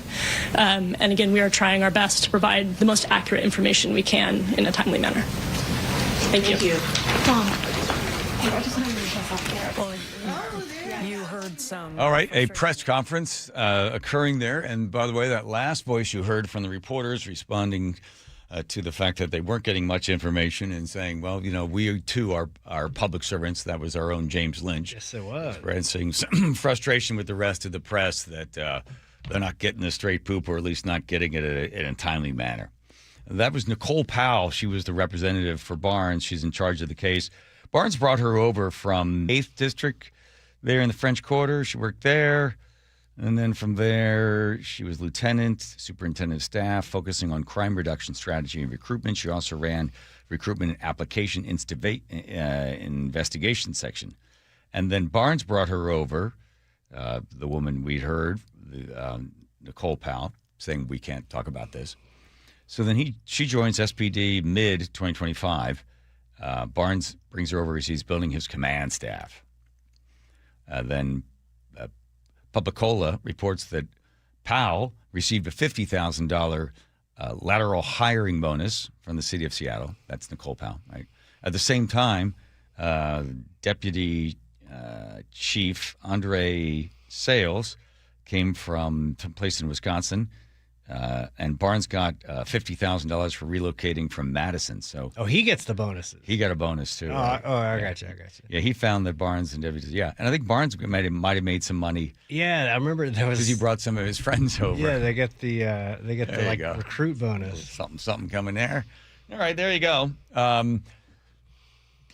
Speaker 12: And again, we are trying our best to provide the most accurate information we can in a timely manner. Thank you.
Speaker 4: You heard some.
Speaker 3: All right, a press conference occurring there. And by the way, that last voice you heard from the reporters responding to the fact that they weren't getting much information and saying, well, we too are public servants. That was our own James Lynch.
Speaker 7: Yes, it was.
Speaker 3: Expressing some frustration with the rest of the press that they're not getting the straight poop, or at least not getting it in a timely manner. That was Nicole Powell. She was the representative for Barnes. She's in charge of the case. Barnes brought her over from 8th District there in the French Quarter. She worked there. And then from there, she was lieutenant, superintendent of staff, focusing on crime reduction strategy and recruitment. She also ran recruitment and application investigation section. And then Barnes brought her over, the woman we'd heard, Nicole Powell, saying we can't talk about this. So then she joins SPD mid-2025. Barnes brings her over as he's building his command staff. Then Publicola reports that Powell received a $50,000 lateral hiring bonus from the city of Seattle. That's Nicole Powell, right? At the same time, Deputy Chief Andre Sales came from some place in Wisconsin. And Barnes got $50,000 for relocating from Madison. So
Speaker 7: he gets the bonuses.
Speaker 3: He got a bonus too.
Speaker 7: I got you.
Speaker 3: Yeah, he found that Barnes and deputies. Yeah, and I think Barnes might have made some money.
Speaker 7: Yeah, I remember there was
Speaker 3: because he brought some of his friends over.
Speaker 7: Yeah, they get the recruit bonus.
Speaker 3: Something coming there. All right, there you go.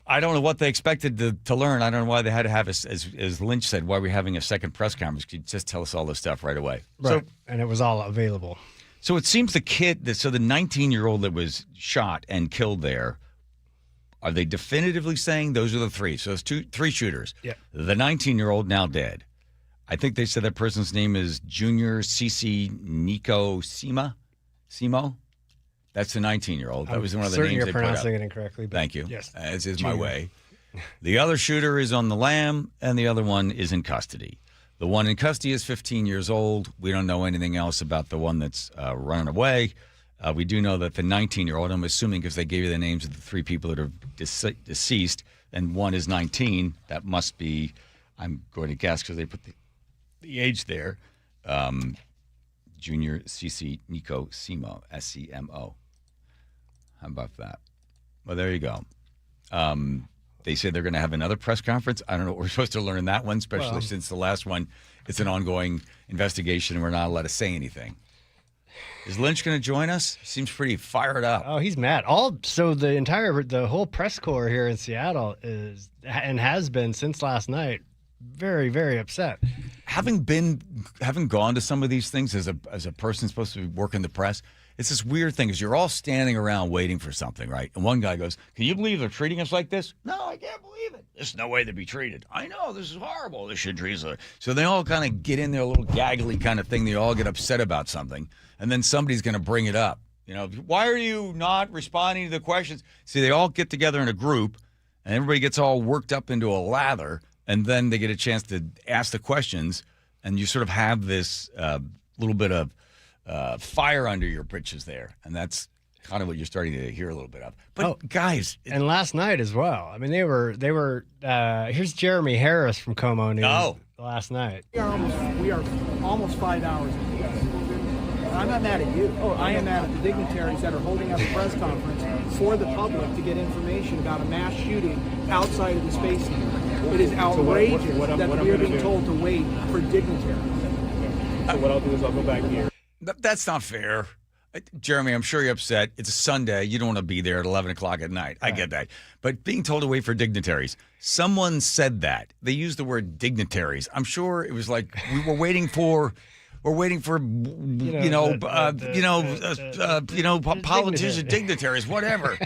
Speaker 3: I don't know what they expected to learn. I don't know why they had to have, as Lynch said, why we're having a second press conference. Could you just tell us all this stuff right away?
Speaker 7: Right, and it was all available.
Speaker 3: So it seems the 19-year-old that was shot and killed there, are they definitively saying those are the three? So it's three shooters.
Speaker 7: Yeah.
Speaker 3: The 19-year-old now dead. I think they said that person's name is Junior Cici Nico Simo. That's the 19-year-old. That was one of the names they put up.
Speaker 7: You're pronouncing it incorrectly.
Speaker 3: Thank you.
Speaker 7: Yes.
Speaker 3: As is my way. The other shooter is on the lam, and the other one is in custody. The one in custody is 15 years old. We don't know anything else about the one that's running away. We do know that the 19-year-old, I'm assuming because they gave you the names of the three people that are deceased, and one is 19. That must be, I'm going to guess because they put the age there, Junior Cici Nico Simo, S-C-M-O. How about that? Well, there you go. They say they're going to have another press conference. I don't know what we're supposed to learn in that one, especially since the last one, it's an ongoing investigation and we're not allowed to say anything. Is Lynch going to join us? He seems pretty fired up.
Speaker 7: Oh, he's mad. The whole press corps here in Seattle is and has been since last night very, very upset.
Speaker 3: Having gone to some of these things as a person supposed to be working the press, it's this weird thing, is you're all standing around waiting for something, right? And one guy goes, "Can you believe they're treating us like this?" "No, I can't believe it. There's no way they'd be treated." "I know, this is horrible. This should treat us." So they all kind of get in their little gaggly kind of thing. They all get upset about something, and then somebody's going to bring it up. Why are you not responding to the questions? See, they all get together in a group, and everybody gets all worked up into a lather, and then they get a chance to ask the questions, and you sort of have this little bit of fire under your britches there, and that's kind of what you're starting to hear a little bit of. But guys,
Speaker 7: and last night as well. I mean, they were. Here's Jeremy Harris from Como News. Last night.
Speaker 8: We are almost 5 hours into this. I'm not mad at you. I am mad at the dignitaries that are holding up a press conference for the public to get information about a mass shooting outside of the Space Center. It is outrageous that we are being told to wait for dignitaries.
Speaker 14: So what I'll do is I'll go back here.
Speaker 3: That's not fair. Jeremy, I'm sure you're upset. It's a Sunday. You don't want to be there at 11 o'clock at night. Right. I get that. But being told to wait for dignitaries, someone said that. They used the word dignitaries. I'm sure it was like we're waiting for politicians, dignitaries, whatever.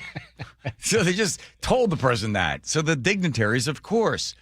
Speaker 3: So they just told the person that. So the dignitaries, of course,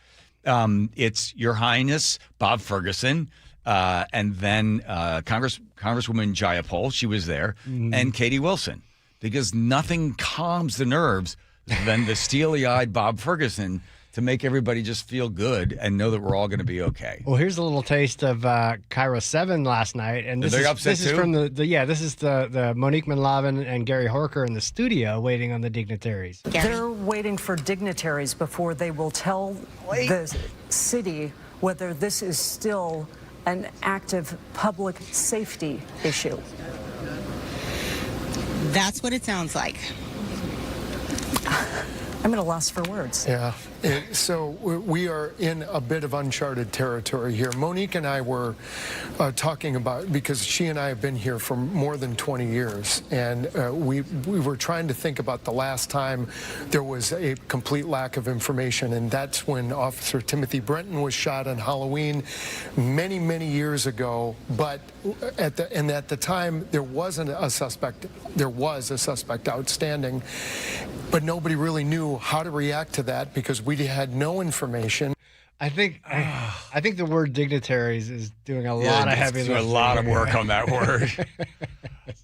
Speaker 3: it's Your Highness Bob Ferguson, and then Congresswoman Jayapal, she was there, and Katie Wilson, because nothing calms the nerves than the steely-eyed Bob Ferguson to make everybody just feel good and know that we're all going to be okay.
Speaker 7: Well, here's a little taste of KIRO 7 last night, and this is from the Monique Manlavin and Gary Horker in the studio waiting on the dignitaries.
Speaker 9: They're waiting for dignitaries before they will tell the city whether this is still an active public safety issue.
Speaker 10: That's what it sounds like.
Speaker 9: I'm at a loss for words.
Speaker 13: Yeah. So we are in a bit of uncharted territory here. Monique and I were talking about, because she and I have been here for more than 20 years, and we were trying to think about the last time there was a complete lack of information, and that's when Officer Timothy Brenton was shot on Halloween many, many years ago. But at the time, there wasn't a suspect. There was a suspect outstanding, but nobody really knew how to react to that because we had no information.
Speaker 7: I think the word dignitaries is doing a lot of heavy lifting.
Speaker 3: A lot of work on that word.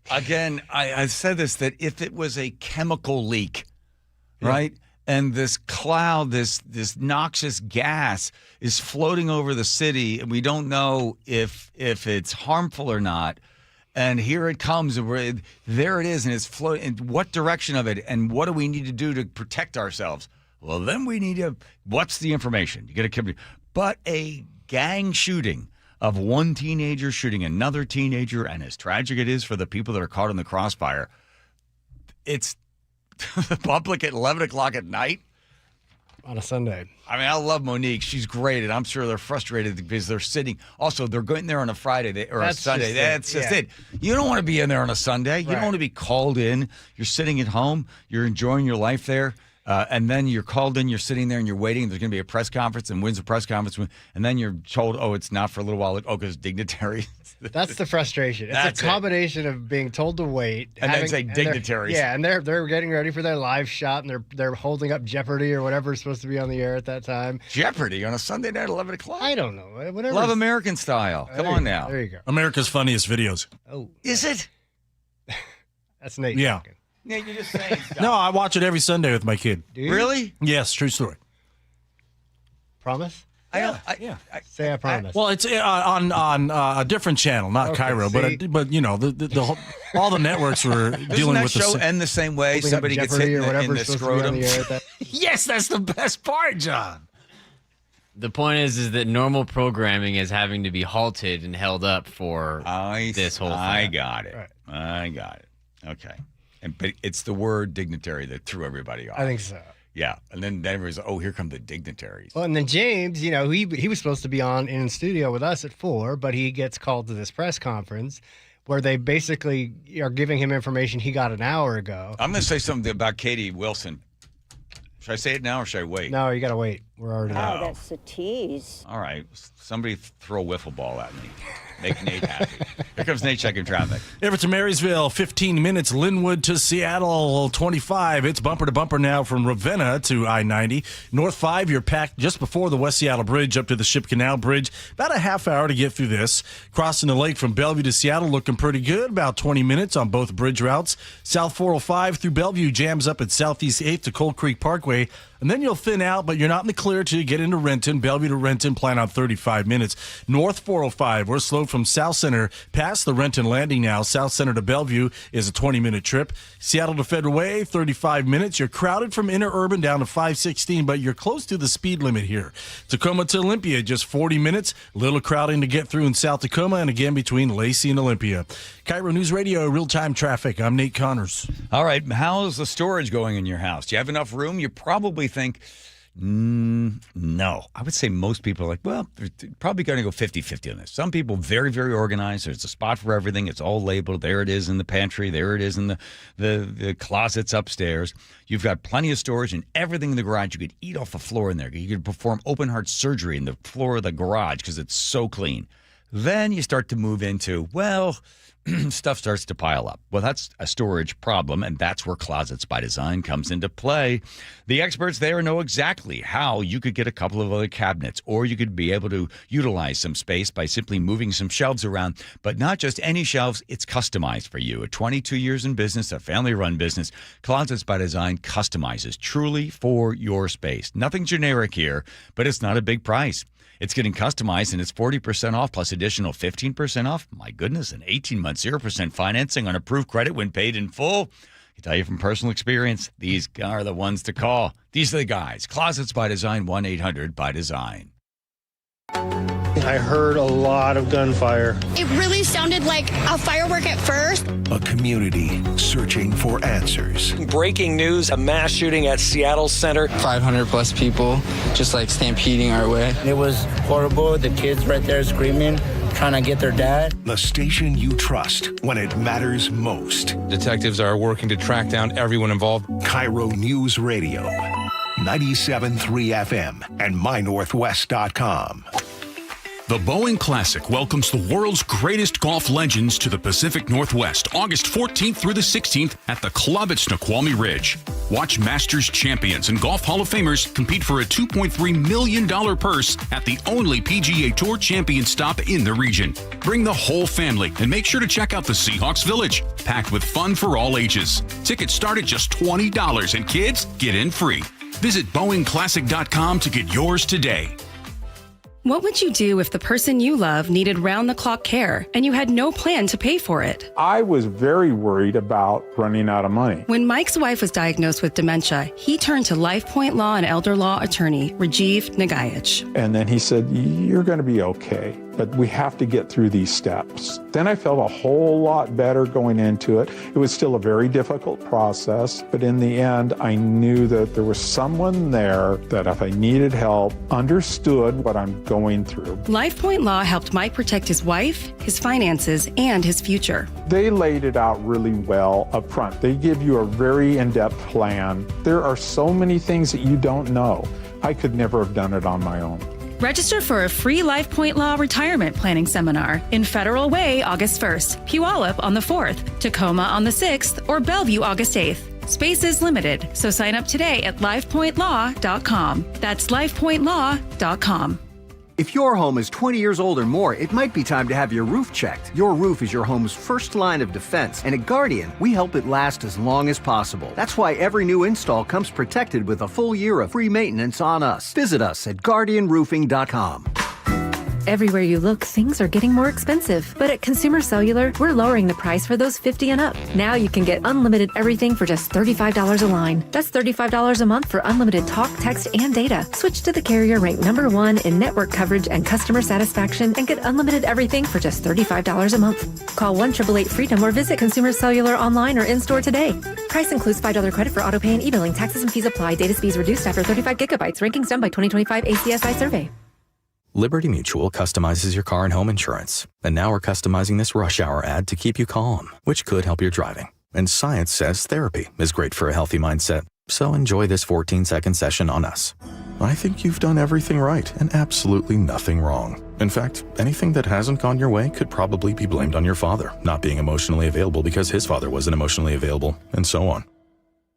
Speaker 3: Again, I said this, that if it was a chemical leak, right, and this cloud, this noxious gas is floating over the city, and we don't know if it's harmful or not, and here it comes, and there it is, and it's floating. And what direction of it, and what do we need to do to protect ourselves? Well, then we need to, what's the information? You get a, but a gang shooting of one teenager shooting another teenager, and as tragic it is for the people that are caught in the crossfire, it's the public at 11 o'clock at night.
Speaker 7: On a Sunday.
Speaker 3: I mean, I love Monique. She's great, and I'm sure they're frustrated because they're sitting. Also, they're going there on a Friday or a Sunday. That's just it. You don't want to be in there on a Sunday. You don't want to be called in. You're sitting at home. You're enjoying your life there. And then you're called in, you're sitting there and you're waiting. There's going to be a press conference, and when's the press conference? And then you're told, oh, it's not for a little while. Oh, because dignitaries.
Speaker 7: That's the frustration. It's a combination of being told to wait.
Speaker 3: And then say dignitaries.
Speaker 7: And they're getting ready for their live shot, and they're holding up Jeopardy or whatever is supposed to be on the air at that time.
Speaker 3: Jeopardy on a Sunday night at 11 o'clock?
Speaker 7: I don't know. Whatever.
Speaker 3: Love American style. Come on now.
Speaker 7: There you go.
Speaker 5: America's Funniest Videos.
Speaker 7: Oh.
Speaker 3: Is it?
Speaker 7: That's Nate.
Speaker 5: Yeah.
Speaker 7: Talking.
Speaker 3: Yeah, you're just saying stuff.
Speaker 5: No, I watch it every Sunday with my kid.
Speaker 7: Do you?
Speaker 3: Really?
Speaker 5: Yes, true story.
Speaker 7: Promise?
Speaker 3: Say
Speaker 7: I promise.
Speaker 5: Well, it's on a different channel, not KIRO, but you know the whole, all the networks were dealing with
Speaker 3: the show end the same way. Somebody gets hit in the scrotum.
Speaker 5: Yes, that's the best part, John.
Speaker 23: The point is that normal programming is having to be halted and held up for this whole thing.
Speaker 3: I got it. Right. I got it. Okay. But it's the word dignitary that threw everybody off.
Speaker 7: I think so.
Speaker 3: Yeah. And then everybody's like, oh, here come the dignitaries.
Speaker 7: Well, and then James, he was supposed to be in studio with us at 4, but he gets called to this press conference where they basically are giving him information he got an hour ago.
Speaker 3: I'm going to say something about Katie Wilson. Should I say it now or should I wait?
Speaker 7: No, you got to wait. We're already
Speaker 24: out. That's a tease.
Speaker 3: All right. Somebody throw a wiffle ball at me. Make Nate happy. Here comes Nate checking traffic.
Speaker 5: Everett to Marysville, 15 minutes. Linwood to Seattle, 25. It's bumper to bumper now from Ravenna to I-90. North 5, you're packed just before the West Seattle Bridge up to the Ship Canal Bridge. About a half hour to get through this. Crossing the lake from Bellevue to Seattle, looking pretty good. About 20 minutes on both bridge routes. South 405 through Bellevue jams up at Southeast 8th to Cold Creek Parkway. And then you'll thin out, but you're not in the clear till you get into Renton. Bellevue to Renton, plan on 35 minutes. North 405, we're slowed from South Center past the Renton Landing now. South Center to Bellevue is a 20-minute trip. Seattle to Federal Way, 35 minutes. You're crowded from interurban down to 516, but you're close to the speed limit here. Tacoma to Olympia, just 40 minutes. Little crowding to get through in South Tacoma, and again between Lacey and Olympia. KIRO News Radio, real-time traffic. I'm Nate Connors.
Speaker 3: All right, how's the storage going in your house? Do you have enough room? You probably think, no. I would say most people are like, well, they're probably going to go 50-50 on this. Some people very, very organized. There's a spot for everything. It's all labeled. There it is in the pantry. There it is in the closets upstairs. You've got plenty of storage and everything in the garage. You could eat off the floor in there. You could perform open heart surgery in the floor of the garage because it's so clean. Then you start to move into, well, stuff starts to pile up. Well, that's a storage problem, and that's where Closets by Design comes into play. The experts there know exactly how you could get a couple of other cabinets, or you could be able to utilize some space by simply moving some shelves around, but not just any shelves. It's customized for you. At 22 years in business, a family-run business, Closets by Design customizes truly for your space. Nothing generic here, but it's not a big price. It's getting customized, and it's 40% off plus additional 15% off. My goodness, an 18-month 0% financing on approved credit when paid in full. I tell you from personal experience, these are the ones to call. These are the guys. Closets by Design, 1-800-BY-DESIGN.
Speaker 6: I heard a lot of gunfire.
Speaker 10: It really sounded like a firework at first.
Speaker 11: A community searching for answers.
Speaker 15: Breaking news, a mass shooting at Seattle Center.
Speaker 24: 500 plus people just like stampeding our way.
Speaker 25: It was horrible. The kids right there screaming, trying to get their dad.
Speaker 11: The station you trust when it matters most.
Speaker 26: Detectives are working to track down everyone involved.
Speaker 11: KIRO News Radio, 97.3 FM and mynorthwest.com.
Speaker 27: The Boeing Classic welcomes the world's greatest golf legends to the Pacific Northwest, August 14th through the 16th at the club at Snoqualmie Ridge. Watch Masters champions and Golf Hall of Famers compete for a $2.3 million purse at the only PGA Tour champion stop in the region. Bring the whole family and make sure to check out the Seahawks Village, packed with fun for all ages. Tickets start at just $20 and kids get in free. Visit BoeingClassic.com to get yours today.
Speaker 28: What would you do if the person you love needed round-the-clock care and you had no plan to pay for it?
Speaker 30: I was very worried about running out of money.
Speaker 28: When Mike's wife was diagnosed with dementia, he turned to LifePoint Law and Elder Law attorney Rajiv Nagayich.
Speaker 30: And then he said, you're going to be okay, but we have to get through these steps. Then I felt a whole lot better going into it. It was still a very difficult process, but in the end, I knew that there was someone there that if I needed help, understood what I'm going through.
Speaker 28: LifePoint Law helped Mike protect his wife, his finances, and his future.
Speaker 30: They laid it out really well up front. They give you a very in-depth plan. There are so many things that you don't know. I could never have done it on my own.
Speaker 28: Register for a free LifePoint Law retirement planning seminar in Federal Way August 1st, Puyallup on the 4th, Tacoma on the 6th, or Bellevue August 8th. Space is limited, so sign up today at LifePointLaw.com. That's LifePointLaw.com.
Speaker 31: If your home is 20 years old or more, it might be time to have your roof checked. Your roof is your home's first line of defense, and at Guardian, we help it last as long as possible. That's why every new install comes protected with a full year of free maintenance on us. Visit us at GuardianRoofing.com.
Speaker 32: Everywhere you look, things are getting more expensive. But at Consumer Cellular, we're lowering the price for those 50 and up. Now you can get unlimited everything for just $35 a line. That's $35 a month for unlimited talk, text, and data. Switch to the carrier ranked #1 in network coverage and customer satisfaction and get unlimited everything for just $35 a month. Call 1-888-FREEDOM or visit Consumer Cellular online or in-store today. Price includes $5 credit for auto pay and e-billing. Taxes and fees apply. Data speeds reduced after 35 gigabytes. Rankings done by 2025 ACSI survey.
Speaker 33: Liberty Mutual customizes your car and home insurance. And now we're customizing this rush hour ad to keep you calm, which could help your driving. And science says therapy is great for a healthy mindset. So enjoy this 14-second session on us. I think you've done everything right and absolutely nothing wrong. In fact, anything that hasn't gone your way could probably be blamed on your father, not being emotionally available because his father wasn't emotionally available, and so on.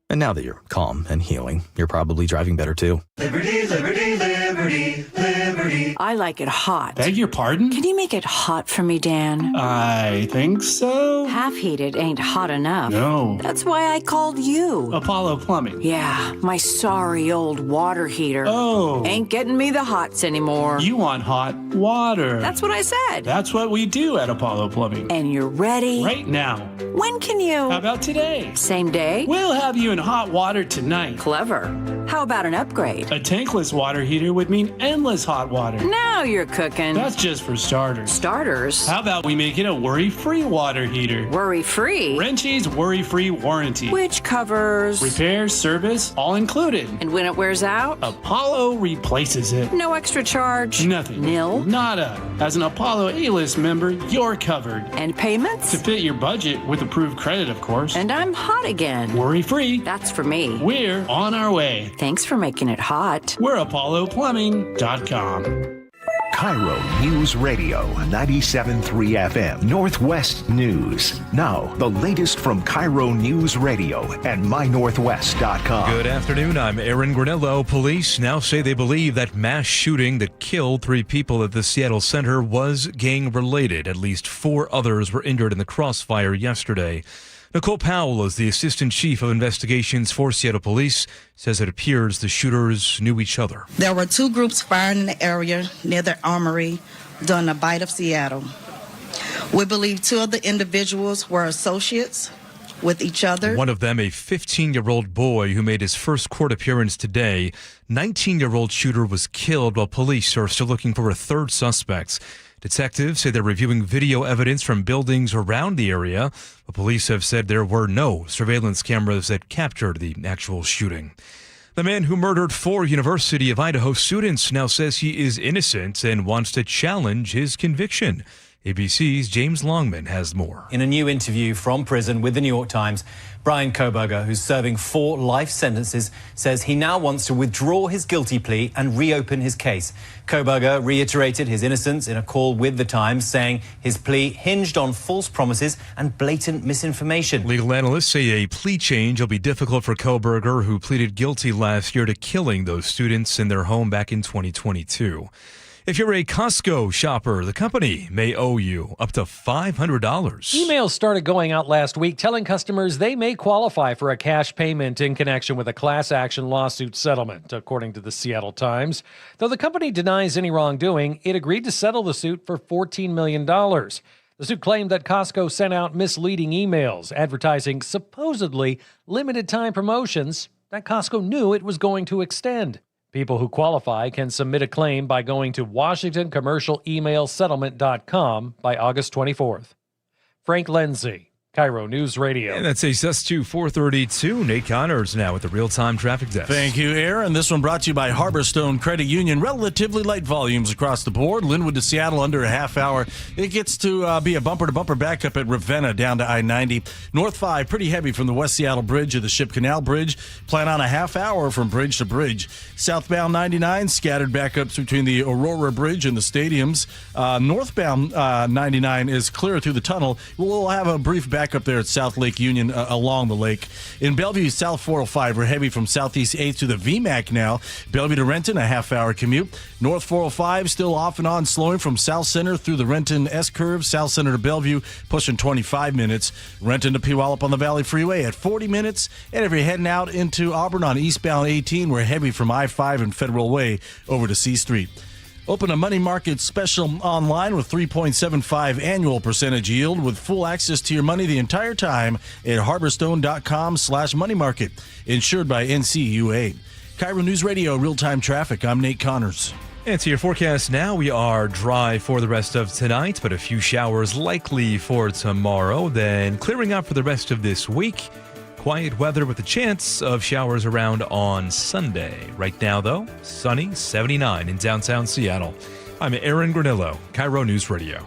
Speaker 33: And now that you're calm and healing, you're probably driving better too.
Speaker 1: Liberty, liberty, liberty, liberty.
Speaker 2: I like it hot.
Speaker 1: Beg your pardon?
Speaker 2: Can you make it hot for me, Dan?
Speaker 1: I think so.
Speaker 2: Half heated ain't hot enough.
Speaker 1: No.
Speaker 2: That's why I called you.
Speaker 1: Apollo Plumbing.
Speaker 2: Yeah, my sorry old water heater.
Speaker 1: Oh.
Speaker 2: Ain't getting me the hots anymore.
Speaker 1: You want hot water.
Speaker 2: That's what I said.
Speaker 1: That's what we do at Apollo Plumbing.
Speaker 2: And you're ready?
Speaker 1: Right now.
Speaker 2: When can you?
Speaker 1: How about today?
Speaker 2: Same day?
Speaker 1: We'll have you in hot water tonight.
Speaker 2: Clever. How about an upgrade?
Speaker 1: A tankless water heater would mean endless hot water.
Speaker 2: Now you're cooking.
Speaker 1: That's just for starters.
Speaker 2: Starters?
Speaker 1: How about we make it a worry-free water heater?
Speaker 2: Worry-free?
Speaker 1: Wrenchie's worry-free warranty.
Speaker 2: Which covers?
Speaker 1: Repair, service, all included.
Speaker 2: And when it wears out?
Speaker 1: Apollo replaces it.
Speaker 2: No extra charge?
Speaker 1: Nothing.
Speaker 2: Nil?
Speaker 1: Nada. As an Apollo A-list member, you're covered.
Speaker 2: And payments?
Speaker 1: To fit your budget with approved credit, of course.
Speaker 2: And I'm hot again.
Speaker 1: Worry-free.
Speaker 2: That's for me.
Speaker 1: We're on our way.
Speaker 2: Thanks for making it hot.
Speaker 1: We're ApolloPlumbing.com.
Speaker 11: KIRO News Radio 97.3 FM Northwest News. Now, the latest from KIRO News Radio and mynorthwest.com.
Speaker 4: Good afternoon. I'm Aaron Granillo. Police now say they believe that mass shooting that killed 3 people at the Seattle Center was gang-related. At least 4 others were injured in the crossfire yesterday. Nicole Powell is the Assistant Chief of Investigations for Seattle Police, says it appears the shooters knew each other.
Speaker 8: There were 2 groups firing in the area near the armory during the Bite of Seattle. We believe 2 of the individuals were associates with each other.
Speaker 4: One of them, a 15-year-old boy who made his first court appearance today. 19-year-old shooter was killed while police are still looking for a 3rd suspect. Detectives say they're reviewing video evidence from buildings around the area, but police have said there were no surveillance cameras that captured the actual shooting. The man who murdered 4 University of Idaho students now says he is innocent and wants to challenge his conviction. ABC's James Longman has more.
Speaker 12: In a new interview from prison with the New York Times, Brian Kohberger, who's serving 4 life sentences, says he now wants to withdraw his guilty plea and reopen his case. Kohberger reiterated his innocence in a call with the Times, saying his plea hinged on false promises and blatant misinformation.
Speaker 4: Legal analysts say a plea change will be difficult for Kohberger, who pleaded guilty last year to killing those students in their home back in 2022. If you're a Costco shopper, the company may owe you up to $500.
Speaker 16: Emails started going out last week telling customers they may qualify for a cash payment in connection with a class action lawsuit settlement, according to the Seattle Times. Though the company denies any wrongdoing, it agreed to settle the suit for $14 million. The suit claimed that Costco sent out misleading emails advertising supposedly limited-time promotions that Costco knew it was going to extend. People who qualify can submit a claim by going to WashingtonCommercialEmailSettlement.com by August 24th. Frank Lenzi, KIRO News Radio.
Speaker 4: And that takes us to 432. Nate Connors now with the real-time traffic desk.
Speaker 5: Thank you, Aaron. This one brought to you by Harborstone Credit Union. Relatively light volumes across the board. Linwood to Seattle under a half hour. It gets to be a bumper-to-bumper backup at Ravenna down to I-90. North 5, pretty heavy from the West Seattle Bridge to the Ship Canal Bridge. Plan on a half hour from bridge to bridge. Southbound 99, scattered backups between the Aurora Bridge and the stadiums. Northbound 99 is clear through the tunnel. We'll have a brief backup there at South Lake Union along the lake. In Bellevue, South 405, we're heavy from Southeast 8th to the VMAC now. Bellevue to Renton, a half-hour commute. North 405, still off and on, slowing from South Center through the Renton S-curve. South Center to Bellevue, pushing 25 minutes. Renton to Puyallup on the Valley Freeway at 40 minutes. And if you're heading out into Auburn on eastbound 18, we're heavy from I-5 and Federal Way over to C Street. Open a money market special online with 3.75 annual percentage yield with full access to your money the entire time at harborstone.com/moneymarket. Insured by NCUA. KIRO News Radio, real-time traffic. I'm Nate Connors.
Speaker 4: And to your forecast now, we are dry for the rest of tonight, but a few showers likely for tomorrow, then clearing up for the rest of this week. Quiet weather with a chance of showers around on Sunday. Right now, though, sunny, 79 in downtown Seattle. I'm Aaron Granillo, KIRO News Radio.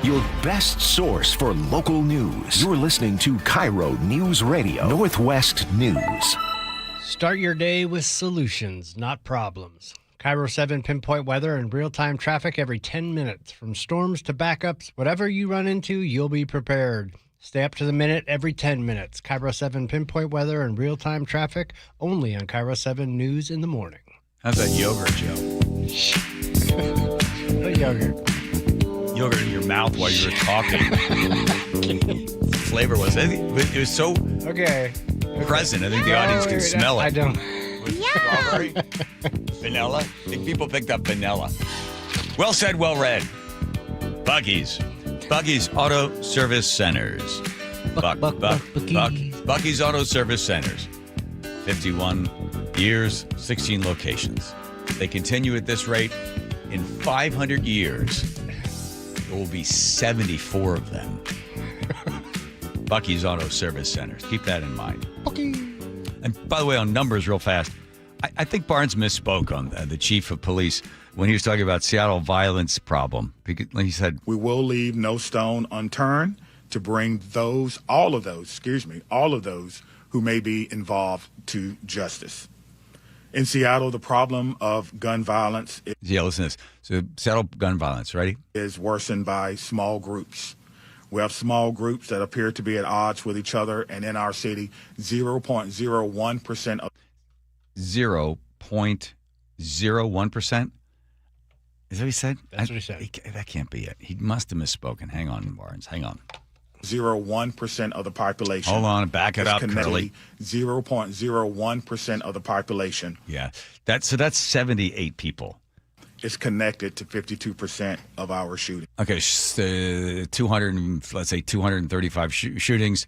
Speaker 11: Your best source for local news. You're listening to KIRO News Radio, Northwest News.
Speaker 3: Start your day with solutions, not problems. KIRO 7 pinpoint weather and real-time traffic every 10 minutes. From storms to backups, whatever you run into, you'll be prepared. Stay up to the minute every 10 minutes. KIRO 7 pinpoint weather and real-time traffic only on KIRO 7 News in the Morning.
Speaker 7: How's that yogurt, Joe?
Speaker 3: What yogurt?
Speaker 7: Yogurt in your mouth while you were talking. Flavor was it? It was so present. I think the audience can smell it.
Speaker 3: I don't.
Speaker 7: Strawberry? Vanilla? I think people picked up vanilla. Well said, well read. Buggies Auto Service Centers. Bucky's Auto Service Centers. 51 years, 16 locations. They continue at this rate. In 500 years, there will be 74 of them. Bucky's Auto Service Centers. Keep that in mind. And by the way, on numbers real fast, I think Barnes misspoke on the chief of police when he was talking about Seattle violence problem. He said,
Speaker 9: "We will leave no stone unturned to bring all of those who may be involved to justice." In Seattle, the problem of gun violence
Speaker 7: listen to this. So Seattle gun violence, ready?
Speaker 9: Is worsened by small groups. We have small groups that appear to be at odds with each other, and in our city, 0.01% of
Speaker 7: 0.01%? Is that what he said?
Speaker 3: That's what he said.
Speaker 7: That can't be it. He must have misspoken. Hang on, Barnes. Hang on.
Speaker 9: 0.01% of the population.
Speaker 7: Hold on, back it up, Curly.
Speaker 9: 0.01% of the population.
Speaker 7: Yeah, that's 78 people.
Speaker 9: Is connected to 52% of our shooting.
Speaker 7: Okay, 235 shootings,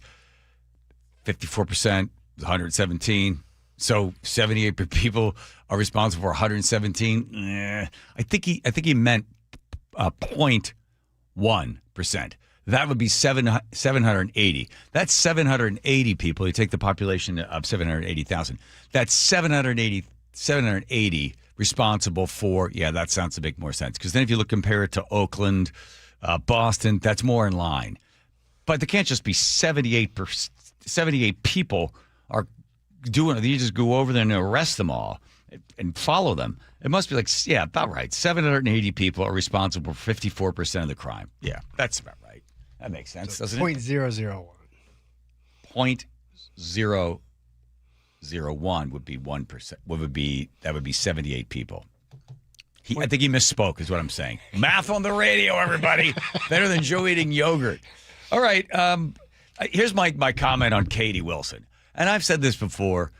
Speaker 7: 54%, 117. So 78 people are responsible for 117. I think he meant 0.1%. That would be 780. That's 780 people. You take the population of 780,000. That's 780 responsible for, that sounds a bit more sense. Because then if you compare it to Oakland, Boston, that's more in line. But there can't just be 78 people are doing it. You just go over there and arrest them all and follow them. It must be about right. 780 people are responsible for 54% of the crime. Yeah, that's about right. That makes sense, doesn't it?
Speaker 3: 0.001.
Speaker 7: 0.001 would be 1%. That would be 78 people. I think he misspoke, is what I'm saying. Math on the radio, everybody. Better than Joe eating yogurt. All right. Here's my comment on Katie Wilson. And I've said this before,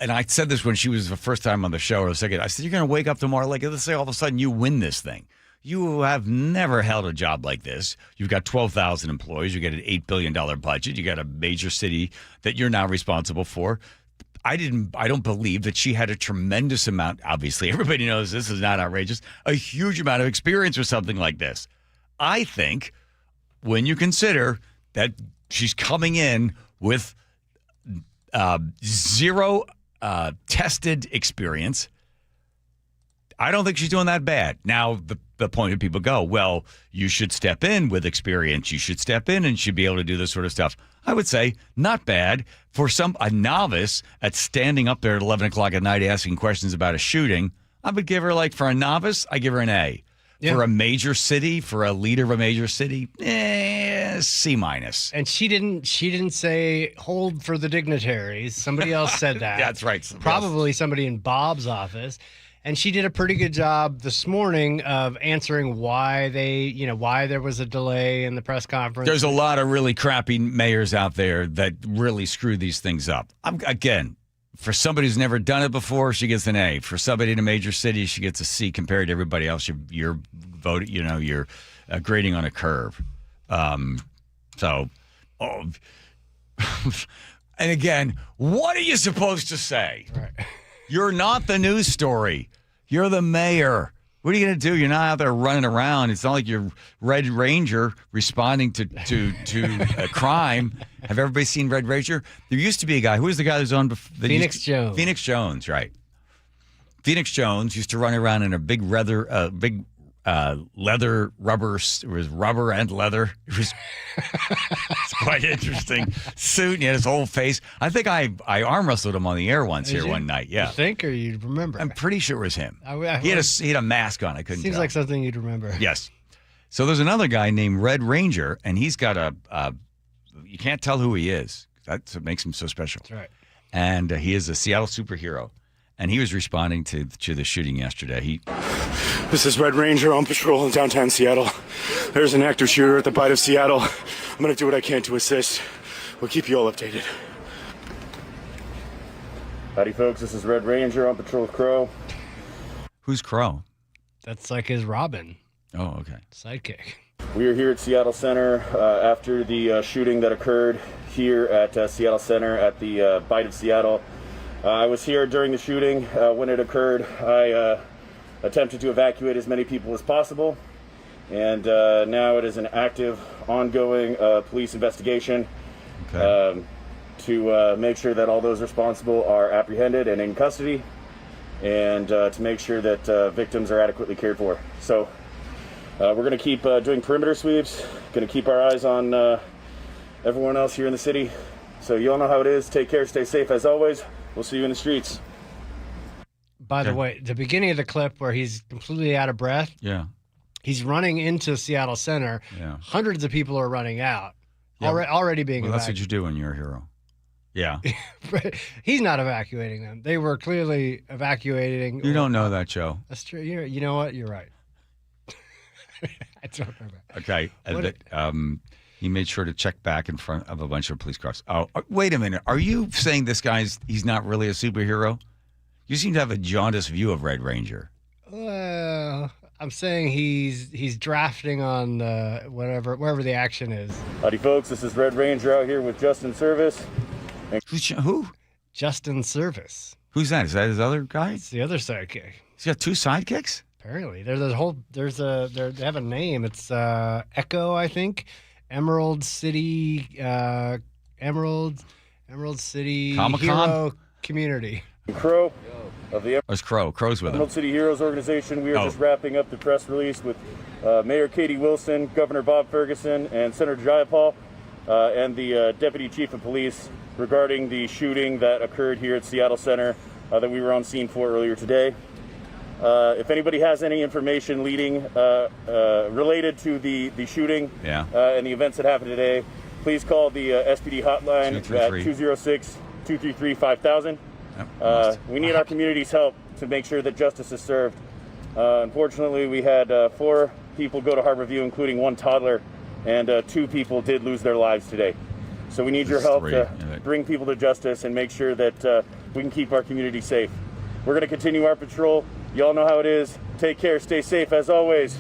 Speaker 7: and I said this when she was the first time on the show or the second. I said, you're going to wake up tomorrow, let's say all of a sudden you win this thing. You have never held a job like this. You've got 12,000 employees. You get an $8 billion budget. You got a major city that you're now responsible for. I don't believe that she had a tremendous amount. Obviously, everybody knows this is not outrageous. A huge amount of experience with something like this. I think when you consider that she's coming in with zero tested experience, I don't think she's doing that bad. Now, the point of people go, well, you should step in with experience. You should step in and should be able to do this sort of stuff. I would say not bad for a novice at standing up there at 11 o'clock at night asking questions about a shooting. I would give her, for a novice, I give her an A. Yeah. For a major city, for a leader of a major city, C-.
Speaker 3: And she didn't say hold for the dignitaries. Somebody else said that.
Speaker 7: That's right.
Speaker 3: Probably somebody in Bob's office. And she did a pretty good job this morning of answering why there was a delay in the press conference.
Speaker 7: There's a lot of really crappy mayors out there that really screw these things up. Again, for somebody who's never done it before, she gets an A. For somebody in a major city, she gets a C compared to everybody else. You're voting, you're grading on a curve. And again, what are you supposed to say?
Speaker 3: Right.
Speaker 7: You're not the news story. You're the mayor. What are you going to do? You're not out there running around. It's not like you're Red Ranger responding to a crime. Have everybody seen Red Ranger? There used to be a guy. Who was the guy who's on?
Speaker 3: Phoenix Jones.
Speaker 7: Phoenix Jones, right. Phoenix Jones used to run around in a big leather, rubber. It was rubber and leather. It was it's quite interesting suit. And he had his whole face. I think I arm wrestled him on the air once here one night. Yeah,
Speaker 3: you think, or you remember?
Speaker 7: I'm pretty sure it was him. He had a mask on. I couldn't.
Speaker 3: Seems
Speaker 7: tell.
Speaker 3: like something you'd remember.
Speaker 7: Yes. So there's another guy named Red Ranger, and he's got you can't tell who he is. That's what makes him so special.
Speaker 3: That's right.
Speaker 7: And he is a Seattle superhero. And he was responding to the shooting yesterday.
Speaker 6: This is Red Ranger on patrol in downtown Seattle. There's an active shooter at the Bite of Seattle. I'm going to do what I can to assist. We'll keep you all updated. Howdy, folks. This is Red Ranger on patrol with Crow.
Speaker 7: Who's Crow?
Speaker 3: That's like his Robin.
Speaker 7: Oh, okay.
Speaker 3: Sidekick.
Speaker 6: We are here at Seattle Center after the shooting that occurred here at Seattle Center at the Bite of Seattle. I was here during the shooting. When it occurred, I attempted to evacuate as many people as possible. And now it is an active, ongoing police investigation to make sure that all those responsible are apprehended and in custody, and to make sure that victims are adequately cared for. So we're going to keep doing perimeter sweeps, going to keep our eyes on everyone else here in the city. So you all know how it is. Take care, stay safe as always. We'll see you in the streets.
Speaker 3: By the way, the beginning of the clip where he's completely out of breath.
Speaker 7: Yeah.
Speaker 3: He's running into Seattle Center.
Speaker 7: Yeah.
Speaker 3: Hundreds of people are running out.
Speaker 7: Yeah.
Speaker 3: Already being
Speaker 7: Well, that's what
Speaker 3: evacuated.
Speaker 7: you do when you're a hero. Yeah.
Speaker 3: He's not evacuating them. They were clearly evacuating.
Speaker 7: You don't know that, Joe.
Speaker 3: That's true. You know what? You're right. I don't remember.
Speaker 7: Okay. He made sure to check back in front of a bunch of police cars. Oh, wait a minute. Are you saying he's not really a superhero? You seem to have a jaundiced view of Red Ranger.
Speaker 3: Well, I'm saying he's drafting on wherever the action is.
Speaker 6: Howdy, folks. This is Red Ranger out here with Justin Service.
Speaker 7: Who?
Speaker 3: Justin Service.
Speaker 7: Who's that? Is that his other guy?
Speaker 3: It's the other sidekick.
Speaker 7: He's got two sidekicks?
Speaker 3: Apparently. They have a name. It's Echo, I think. Emerald City Comic-Con? Hero Community.
Speaker 6: Crow of the
Speaker 7: Where's Crow? Crow's with him.
Speaker 6: Emerald City Heroes organization. We are just wrapping up the press release with Mayor Katie Wilson, Governor Bob Ferguson, and Senator Jayapal, and the Deputy Chief of Police regarding the shooting that occurred here at Seattle Center that we were on scene for earlier today. If anybody has any information related to the shooting and the events that happened today, please call the SPD hotline at 206-233-5000. We need our community's help to make sure that justice is served. Unfortunately, we had 4 people go to Harborview, including 1 toddler, and 2 people did lose their lives today. So we need your help to bring people to justice and make sure that we can keep our community safe. We're going to continue our patrol. Y'all know how it is. Take care. Stay safe as always.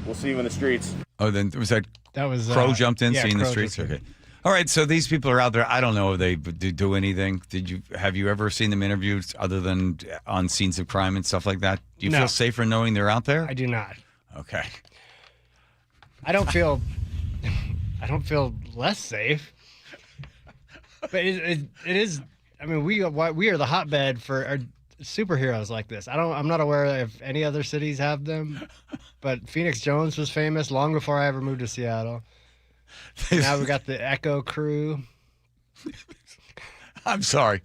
Speaker 6: We'll see you in the streets.
Speaker 7: Oh, then was that
Speaker 3: was
Speaker 7: Crow jumped in, seeing the
Speaker 3: Crow
Speaker 7: streets?
Speaker 3: jumped in.
Speaker 7: Okay. All right, so these people are out there. I don't know if they do anything. Have you ever seen them interviewed other than on scenes of crime and stuff like that? Do you feel safer knowing they're out there?
Speaker 3: I do not.
Speaker 7: Okay.
Speaker 3: I don't feel less safe. But it is. I mean, we are the hotbed for superheroes like this. I'm not aware if any other cities have them, but Phoenix Jones was famous long before I ever moved to Seattle. Now we got the Echo crew.
Speaker 7: I'm sorry.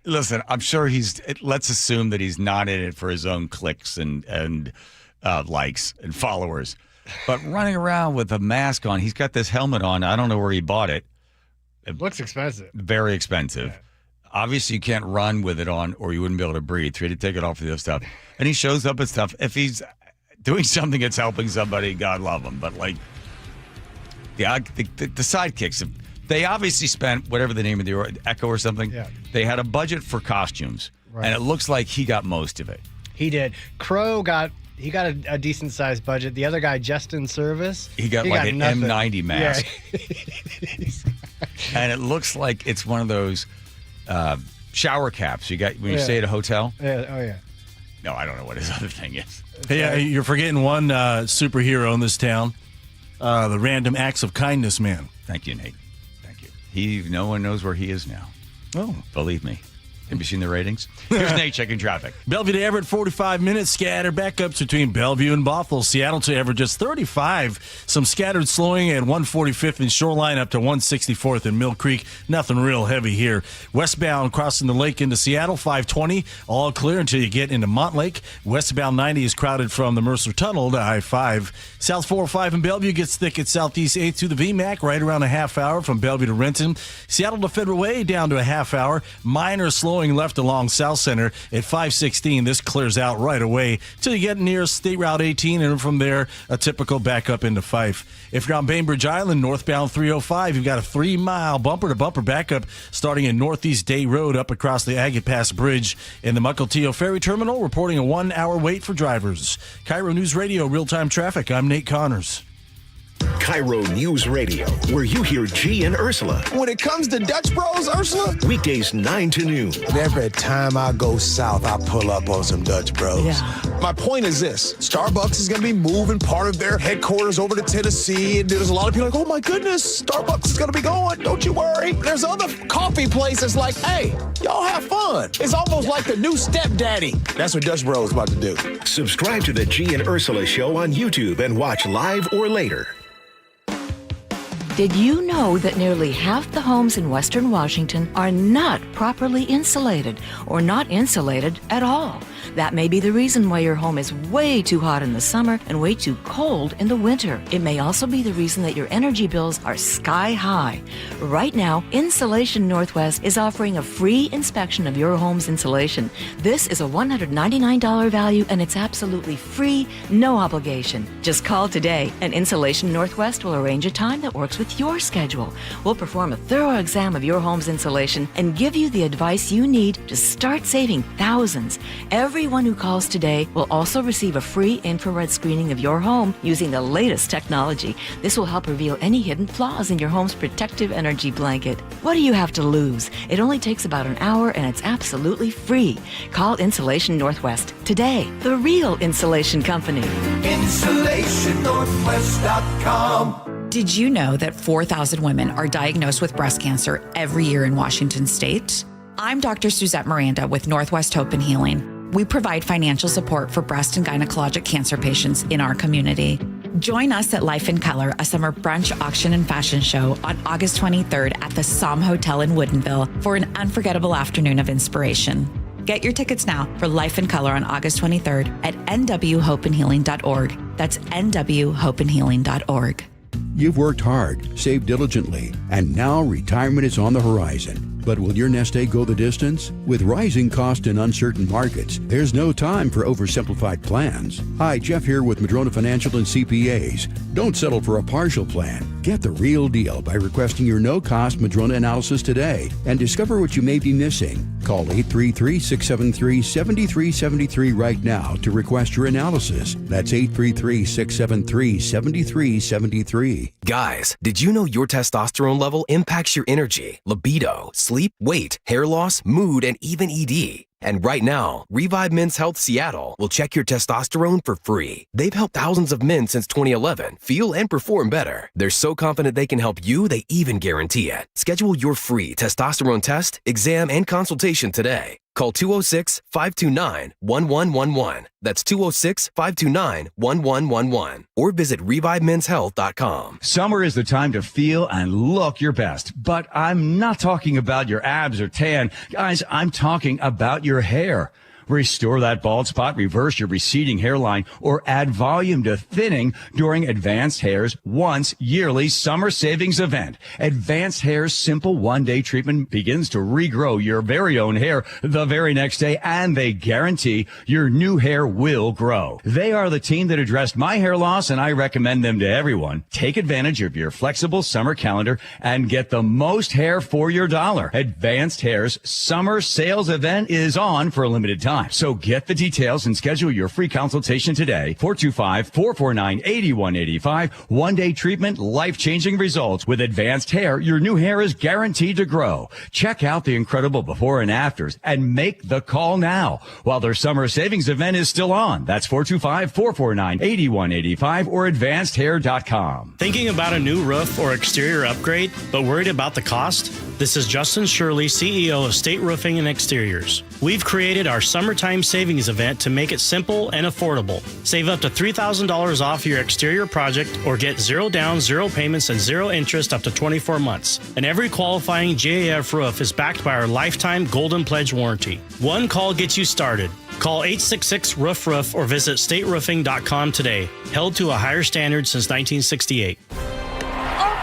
Speaker 7: Listen, I'm sure let's assume that he's not in it for his own clicks and likes and followers. But running around with a mask on, he's got this helmet on. I don't know where he bought it.
Speaker 3: It looks expensive.
Speaker 7: Very expensive. Yeah. Obviously, you can't run with it on or you wouldn't be able to breathe. So you had to take it off for the other stuff. And he shows up and stuff. If he's doing something that's helping somebody, God love him. But like, the sidekicks, they obviously spent whatever the name of the Echo or something.
Speaker 3: Yeah.
Speaker 7: They had a budget for costumes. Right. And it looks like he got most of it.
Speaker 3: He did. Crow got a decent sized budget. The other guy, Justin Service,
Speaker 7: he got an
Speaker 3: nothing.
Speaker 7: M90 mask. Yeah. And it looks like it's one of those shower caps you got when you stay at a hotel.
Speaker 3: Yeah. Oh, yeah.
Speaker 7: No, I don't know what his other thing is.
Speaker 5: Hey, you're forgetting one superhero in this town, the Random Acts of Kindness man.
Speaker 7: Thank you, Nate. Thank you. No one knows where he is now.
Speaker 5: Oh.
Speaker 7: Believe me. Have you seen the ratings? Here's Nate checking traffic.
Speaker 5: Bellevue to Everett, 45 minutes. Scattered backups between Bellevue and Bothell. Seattle to Everett, just 35. Some scattered slowing at 145th and Shoreline up to 164th in Mill Creek. Nothing real heavy here. Westbound crossing the lake into Seattle, 520. All clear until you get into Montlake. Westbound 90 is crowded from the Mercer Tunnel to I-5. South 405 in Bellevue gets thick at Southeast 8th to the VMAC, right around a half hour from Bellevue to Renton. Seattle to Federal Way down to a half hour. Minor slowing left along South Center at 516. This clears out right away till you get near State Route 18, and from there, a typical backup into Fife. If you're on Bainbridge Island, northbound 305, you've got a 3-mile bumper-to-bumper backup starting in Northeast Day Road up across the Agate Pass Bridge. In the Mukilteo Ferry Terminal, reporting a 1-hour wait for drivers. KIRO News Radio, real-time traffic. I'm Nate Connors.
Speaker 11: KIRO News Radio, where you hear G and Ursula.
Speaker 10: When it comes to Dutch Bros, Ursula?
Speaker 11: Weekdays 9 to noon.
Speaker 10: Every time I go south, I pull up on some Dutch Bros.
Speaker 2: Yeah.
Speaker 10: My point is this. Starbucks is going to be moving part of their headquarters over to Tennessee, and there's a lot of people like, oh my goodness, Starbucks is going to be going. Don't you worry. There's other coffee places like, hey, y'all have fun. It's almost like the new stepdaddy. That's what Dutch Bros is about to do.
Speaker 11: Subscribe to the G and Ursula Show on YouTube and watch live or later.
Speaker 2: Did you know that nearly half the homes in Western Washington are not properly insulated or not insulated at all? That may be the reason why your home is way too hot in the summer and way too cold in the winter. It may also be the reason that your energy bills are sky high. Right now, Insulation Northwest is offering a free inspection of your home's insulation. This is a $199 value, and it's absolutely free, no obligation. Just call today, and Insulation Northwest will arrange a time that works with your schedule. We'll perform a thorough exam of your home's insulation and give you the advice you need to start saving thousands. Everyone who calls today will also receive a free infrared screening of your home using the latest technology. This will help reveal any hidden flaws in your home's protective energy blanket. What do you have to lose? It only takes about an hour, and it's absolutely free. Call Insulation Northwest today, the real insulation company.
Speaker 13: InsulationNorthwest.com. Did you know that 4,000 women are diagnosed with breast cancer every year in Washington state? I'm Dr. Suzette Miranda with Northwest Hope and Healing. We provide financial support for breast and gynecologic cancer patients in our community. Join us at Life in Color, a summer brunch, auction, and fashion show on August 23rd at the Somme Hotel in Woodinville for an unforgettable afternoon of inspiration. Get your tickets now for Life in Color on August 23rd at nwhopeandhealing.org. That's nwhopeandhealing.org.
Speaker 14: You've worked hard, saved diligently, and now retirement is on the horizon. But will your nest egg go the distance? With rising cost and uncertain markets, there's no time for oversimplified plans. Hi, Jeff here with Madrona Financial and CPAs. Don't settle for a partial plan. Get the real deal by requesting your no-cost Madrona analysis today and discover what you may be missing. Call 833-673-7373 right now to request your analysis. That's 833-673-7373.
Speaker 15: Guys, did you know your testosterone level impacts your energy, libido, sleep, weight, hair loss, mood, and even ED? And right now, Revive Men's Health Seattle will check your testosterone for free. They've helped thousands of men since 2011 feel and perform better. They're so confident they can help you, they even guarantee it. Schedule your free testosterone test, exam, and consultation today. Call 206-529-1111. That's 206-529-1111. Or visit ReviveMen'sHealth.com.
Speaker 17: Summer is the time to feel and look your best. But I'm not talking about your abs or tan. Guys, I'm talking about your hair. Restore that bald spot, reverse your receding hairline, or add volume to thinning during Advanced Hair's once yearly summer savings event. Advanced Hair's simple one-day treatment begins to regrow your very own hair the very next day, and they guarantee your new hair will grow. They are the team that addressed my hair loss, and I recommend them to everyone. Take advantage of your flexible summer calendar and get the most hair for your dollar. Advanced Hair's summer sales event is on for a limited time. So get the details and schedule your free consultation today. 425-449-8185. One-day treatment, life-changing results. With Advanced Hair, your new hair is guaranteed to grow. Check out the incredible before and afters and make the call now while their summer savings event is still on. That's 425-449-8185 or advancedhair.com.
Speaker 18: Thinking about a new roof or exterior upgrade, but worried about the cost? This is Justin Shirley, CEO of State Roofing and Exteriors. We've created our summertime savings event to make it simple and affordable. Save up to $3,000 off your exterior project or get 0 down, 0 payments, and 0 interest up to 24 months. And every qualifying GAF roof is backed by our lifetime Golden Pledge warranty. One call gets you started. Call 866-ROOF-ROOF or visit stateroofing.com today. Held to a higher standard since 1968.
Speaker 19: A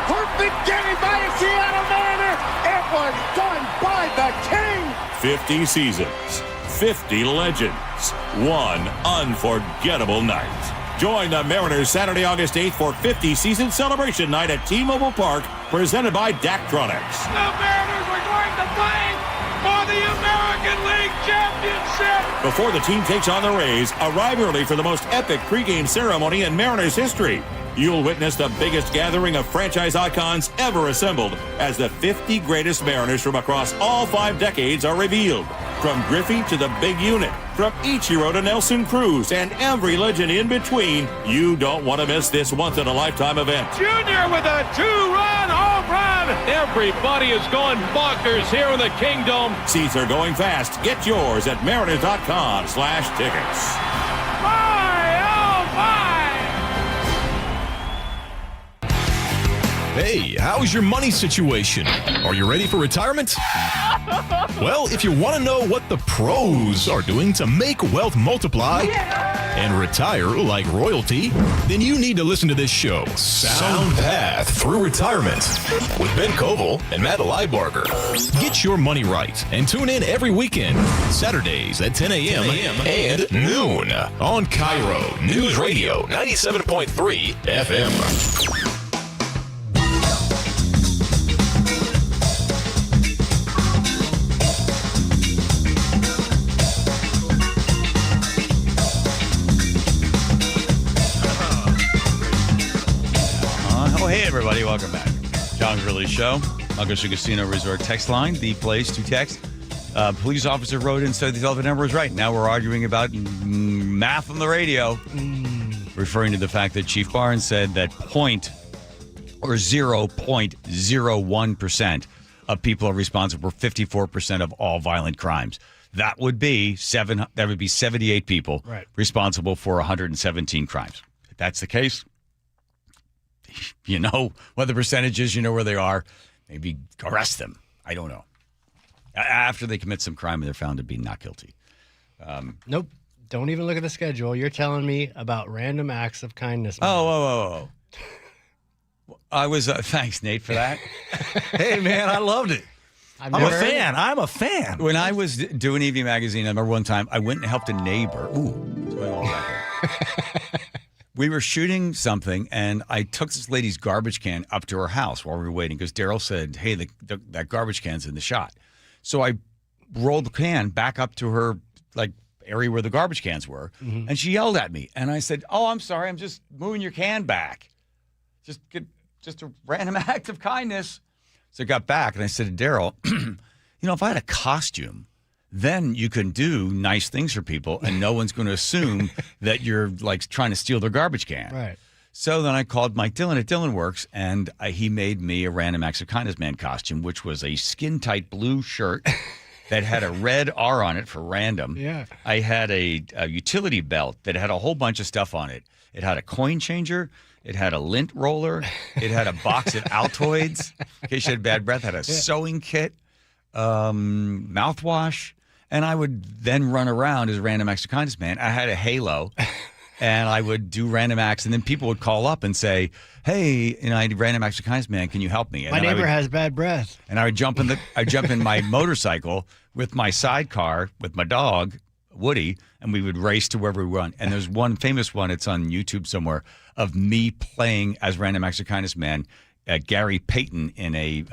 Speaker 19: perfect game by a Seattle Mariner. It was done by the King.
Speaker 20: 50 seasons, 50 legends, one unforgettable night. Join the Mariners Saturday, August 8th for 50 season celebration night at T-Mobile Park, presented by Daktronics.
Speaker 19: The Mariners are going to play for the American League Championship.
Speaker 20: Before the team takes on the Rays, arrive early for the most epic pregame ceremony in Mariners history. You'll witness the biggest gathering of franchise icons ever assembled as the 50 greatest Mariners from across all 5 decades are revealed. From Griffey to the big unit, from Ichiro to Nelson Cruz, and every legend in between, you don't want to miss this once-in-a-lifetime event.
Speaker 19: Junior with a 2-run home run. Everybody is going bonkers here in the Kingdom.
Speaker 20: Seats are going fast. Get yours at mariners.com/tickets.
Speaker 19: My, oh my!
Speaker 21: Hey, how's your money situation? Are you ready for retirement? Well, if you want to know what the pros are doing to make wealth multiply and retire like royalty, then you need to listen to this show, Sound Path Through Retirement, with Ben Koval and Matt Leibarger. Get your money right and tune in every weekend, Saturdays at 10 a.m. and noon on KIRO Newsradio 97.3 FM.
Speaker 7: Hey, everybody. Welcome back. John Curley Show. Augusta Casino Resort text line, the place to text. Police officer wrote in and said the telephone number was right. Now we're arguing about math on the radio, referring to the fact that Chief Barnes said that 0.01% of people are responsible for 54% of all violent crimes. That would be 78 people responsible for 117 crimes. If that's the case, you know what the percentage is, you know where they are. Maybe arrest them. I don't know. After they commit some crime and they're found to be not guilty.
Speaker 3: Nope. Don't even look at the schedule. You're telling me about random acts of kindness.
Speaker 7: Oh. I was, thanks, Nate, for that.
Speaker 5: Hey, man, I loved it. I'm a fan. I'm a fan.
Speaker 7: When I was doing Evening Magazine, I remember one time I went and helped a neighbor. Ooh, what's going on back there? We were shooting something, and I took this lady's garbage can up to her house while we were waiting because Daryl said, hey, that garbage can's in the shot. So I rolled the can back up to her area where the garbage cans were, and she yelled at me. And I said, oh, I'm sorry. I'm just moving your can back. Just a random act of kindness. So I got back, and I said to Daryl, if I had a costume, then you can do nice things for people, and no one's going to assume that you're trying to steal their garbage can.
Speaker 3: Right.
Speaker 7: So then I called Mike Dillon at Dillon Works, and he made me a Random Acts of Kindness Man costume, which was a skin-tight blue shirt that had a red R on it for random.
Speaker 3: Yeah.
Speaker 7: I had a utility belt that had a whole bunch of stuff on it. It had a coin changer. It had a lint roller. It had a box of Altoids, in case you had bad breath. It had a sewing kit, mouthwash. And I would then run around as a Random Acts of Kindness Man. I had a halo, and I would do random acts, and then people would call up and say, hey, I did Random Acts of Kindness Man, can you help me? And
Speaker 3: my neighbor has bad breath.
Speaker 7: And I would jump in my motorcycle with my sidecar with my dog, Woody, and we would race to wherever we went. And there's one famous one, it's on YouTube somewhere, of me playing as Random Acts of Kindness Man, Gary Payton in a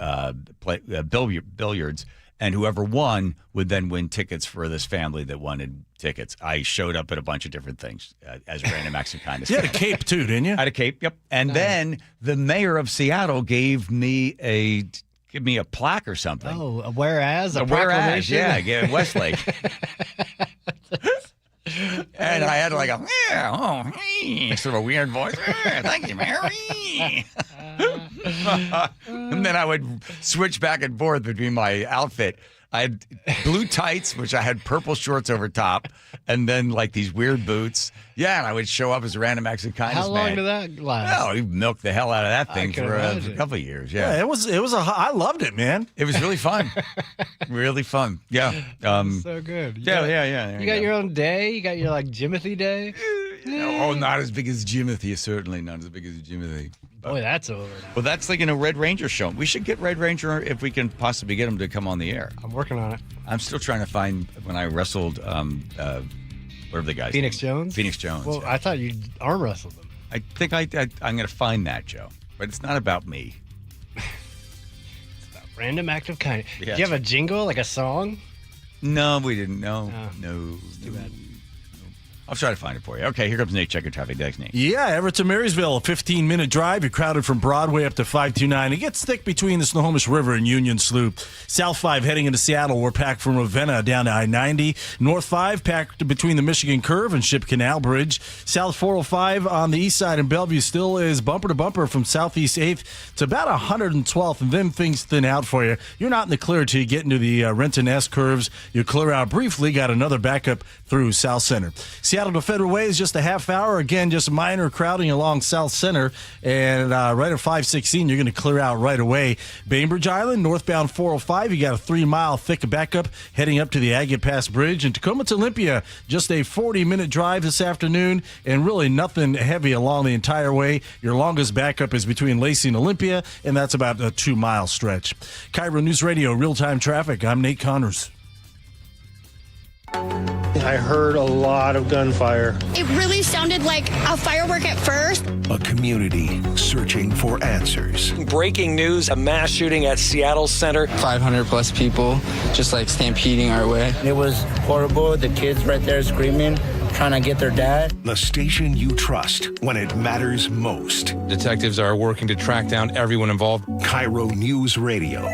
Speaker 7: billiards. And whoever won would then win tickets for this family that wanted tickets. I showed up at a bunch of different things as Random Acts of Kindness.
Speaker 5: You had a cape too, didn't you?
Speaker 7: I had a cape, yep. And then the mayor of Seattle gave me a plaque or something.
Speaker 3: Oh, a whereas? A
Speaker 7: proclamation?
Speaker 3: whereas,
Speaker 7: yeah, Westlake. And I had sort of a weird voice. Thank you, Mary. And then I would switch back and forth between my outfit. I had blue tights, which I had purple shorts over top, and then like these weird boots. Yeah, and I would show up as a random acts of kindness
Speaker 3: How long
Speaker 7: man.
Speaker 3: did that last?
Speaker 7: Oh, he milked the hell out of that thing
Speaker 3: can
Speaker 7: for a
Speaker 3: imagine.
Speaker 7: couple of years. Yeah,
Speaker 5: it was I loved it, man.
Speaker 7: It was really fun. Really fun. Yeah.
Speaker 3: So good.
Speaker 7: Yeah.
Speaker 3: You got your own day? You got your like Jimothy day?
Speaker 7: Oh, not as big as Jimothy. Certainly not as big as Jimothy.
Speaker 3: Boy, that's over.
Speaker 7: Well, that's like in a Red Ranger show. We should get Red Ranger if we can possibly get him to come on the air.
Speaker 3: I'm working on it.
Speaker 7: I'm still trying to find when I wrestled, whatever the guy's
Speaker 3: Phoenix
Speaker 7: name.
Speaker 3: Jones?
Speaker 7: Phoenix Jones.
Speaker 3: Well,
Speaker 7: yeah.
Speaker 3: I thought you arm wrestled them.
Speaker 7: I think I'm going to find that, Joe. But it's not about me.
Speaker 3: Random act of kindness.
Speaker 7: Yeah,
Speaker 3: Did you have a jingle, like a song?
Speaker 7: No, we didn't. No.
Speaker 3: Too bad.
Speaker 7: I'll try to find it for you. Okay, here comes Nate. Check your traffic. Next, Nate.
Speaker 5: Yeah, Everett to Marysville, a 15-minute drive. You're crowded from Broadway up to 529. It gets thick between the Snohomish River and Union Sloop. South 5 heading into Seattle, we're packed from Ravenna down to I-90. North 5 packed between the Michigan Curve and Ship Canal Bridge. South 405 on the east side in Bellevue still is bumper to bumper from Southeast 8th to about 112th, and then things thin out for you. You're not in the clear till you get into the Renton S curves. You clear out briefly, got another backup through South Center. Seattle to Federal Way is just a half hour. Again, just minor crowding along South Center. And right at 516, you're going to clear out right away. Bainbridge Island, northbound 405, you got a 3-mile thick backup heading up to the Agate Pass Bridge. And Tacoma to Olympia, just a 40-minute drive this afternoon, and really nothing heavy along the entire way. Your longest backup is between Lacey and Olympia, and that's about a 2-mile stretch. KIRO News Radio, real-time traffic. I'm Nate Connors.
Speaker 1: I heard a lot of gunfire.
Speaker 22: It really sounded like a firework at first.
Speaker 11: A community searching for answers.
Speaker 23: Breaking news, a mass shooting at Seattle Center.
Speaker 24: 500 plus people just like stampeding our way.
Speaker 25: It was horrible. The kids right there screaming, trying to get their dad.
Speaker 11: The station you trust when it matters most.
Speaker 26: Detectives are working to track down everyone involved.
Speaker 11: KIRO News Radio.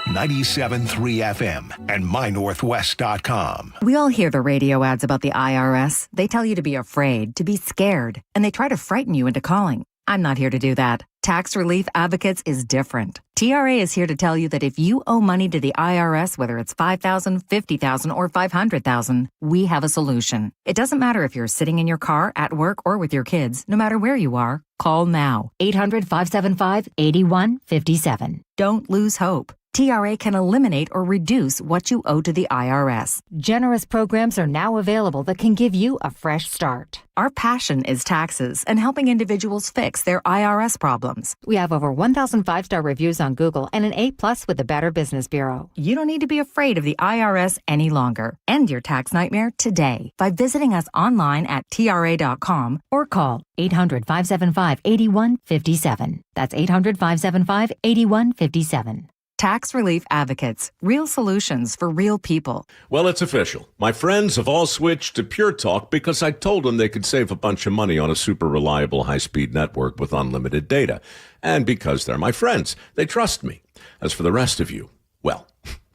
Speaker 11: 97.3 FM and mynorthwest.com.
Speaker 27: We all hear the radio ads about the IRS. They tell you to be afraid, to be scared, and they try to frighten you into calling. I'm not here to do that. Tax Relief Advocates is different. TRA is here to tell you that if you owe money to the IRS, whether it's $5,000, $50,000, or $500,000, we have a solution. It doesn't matter if you're sitting in your car, at work, or with your kids. No matter where you are, call now. 800-575-8157. Don't lose hope. TRA can eliminate or reduce what you owe to the IRS. Generous programs are now available that can give you a fresh start. Our passion is taxes and helping individuals fix their IRS problems. We have over 1,000 5-star reviews on Google and an A+ with the Better Business Bureau. You don't need to be afraid of the IRS any longer. End your tax nightmare today by visiting us online at TRA.com or call 800-575-8157. That's 800-575-8157. Tax Relief Advocates. Real solutions for real people.
Speaker 28: Well, it's official. My friends have all switched to Pure Talk because I told them they could save a bunch of money on a super reliable high-speed network with unlimited data. And because they're my friends, they trust me. As for the rest of you, well,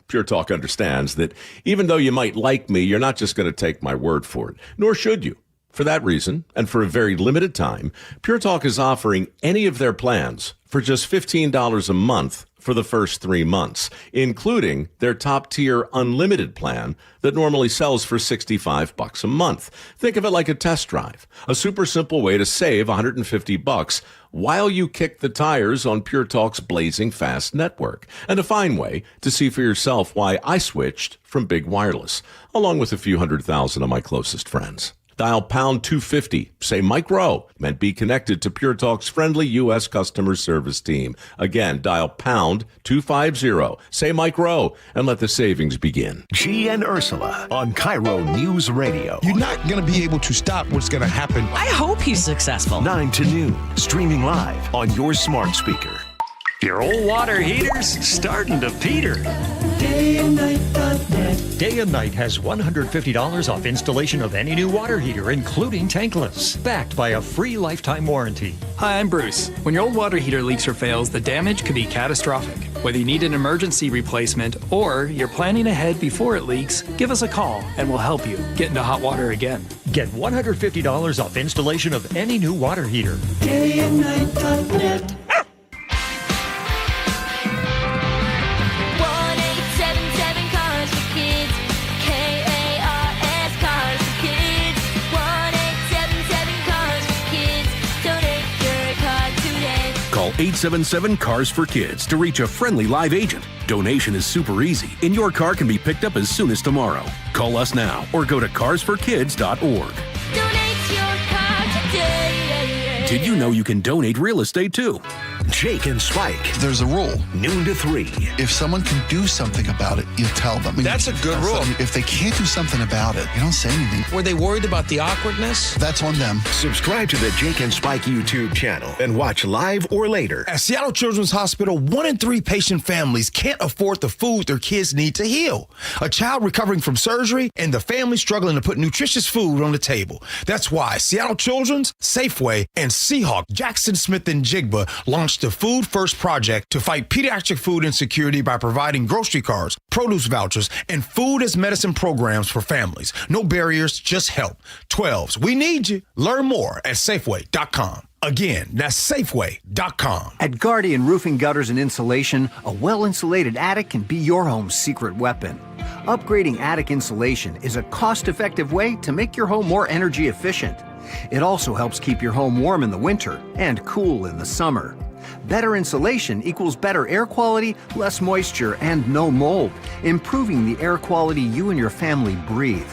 Speaker 28: Pure Talk understands that even though you might like me, you're not just going to take my word for it, nor should you. For that reason, and for a very limited time, Pure Talk is offering any of their plans for just $15 a month for the first 3 months, including their top-tier unlimited plan that normally sells for $65 a month. Think of it like a test drive, a super simple way to save $150 while you kick the tires on Pure Talk's blazing fast network, and a fine way to see for yourself why I switched from big wireless, along with a few 100,000 of my closest friends. Dial pound 250, say Mike Rowe, and be connected to Pure Talk's friendly U.S. customer service team. Again, dial pound 250, say Mike Rowe, and let the savings begin.
Speaker 11: G and Ursula on KIRO News Radio.
Speaker 10: You're not going to be able to stop what's going to happen.
Speaker 29: I hope he's successful.
Speaker 11: 9 to noon, streaming live on your smart speaker.
Speaker 30: Your old water heater's starting to peter.
Speaker 31: DayandNight.net. Day and Night has $150 off installation of any new water heater, including tankless, backed by a free lifetime warranty.
Speaker 32: Hi, I'm Bruce. When your old water heater leaks or fails, the damage could be catastrophic. Whether you need an emergency replacement or you're planning ahead before it leaks, give us a call and we'll help you get into hot water again.
Speaker 31: Get $150 off installation of any new water heater.
Speaker 29: DayandNight.net.
Speaker 2: 877-CARS for Kids to reach a friendly live agent. Donation is super easy, and your car can be picked up as soon as tomorrow. Call us now or go to carsforkids.org.
Speaker 4: Donate your car today.
Speaker 2: Did you know you can donate real estate too?
Speaker 11: Jake and Spike.
Speaker 6: There's a rule.
Speaker 11: Noon to 3.
Speaker 6: If someone can do something about it, you tell them.
Speaker 8: That's a good rule.
Speaker 6: If they can't do something about it, you don't say anything.
Speaker 8: Were they worried about the awkwardness?
Speaker 6: That's on them.
Speaker 11: Subscribe to the Jake and Spike YouTube channel and watch live or later.
Speaker 10: At Seattle Children's Hospital, 1 in 3 patient families can't afford the food their kids need to heal. A child recovering from surgery and the family struggling to put nutritious food on the table. That's why Seattle Children's, Safeway, and Seahawk, Jackson Smith and Jigba launched the Food First Project to fight pediatric food insecurity by providing grocery cards, produce vouchers, and food as medicine programs for families. No barriers, just help. 12s, we need you. Learn more at Safeway.com. Again, that's Safeway.com.
Speaker 9: At Guardian Roofing, Gutters, and Insulation, a well-insulated attic can be your home's secret weapon. Upgrading attic insulation is a cost-effective way to make your home more energy efficient. It also helps keep your home warm in the winter and cool in the summer. Better insulation equals better air quality, less moisture, and no mold, improving the air quality you and your family breathe.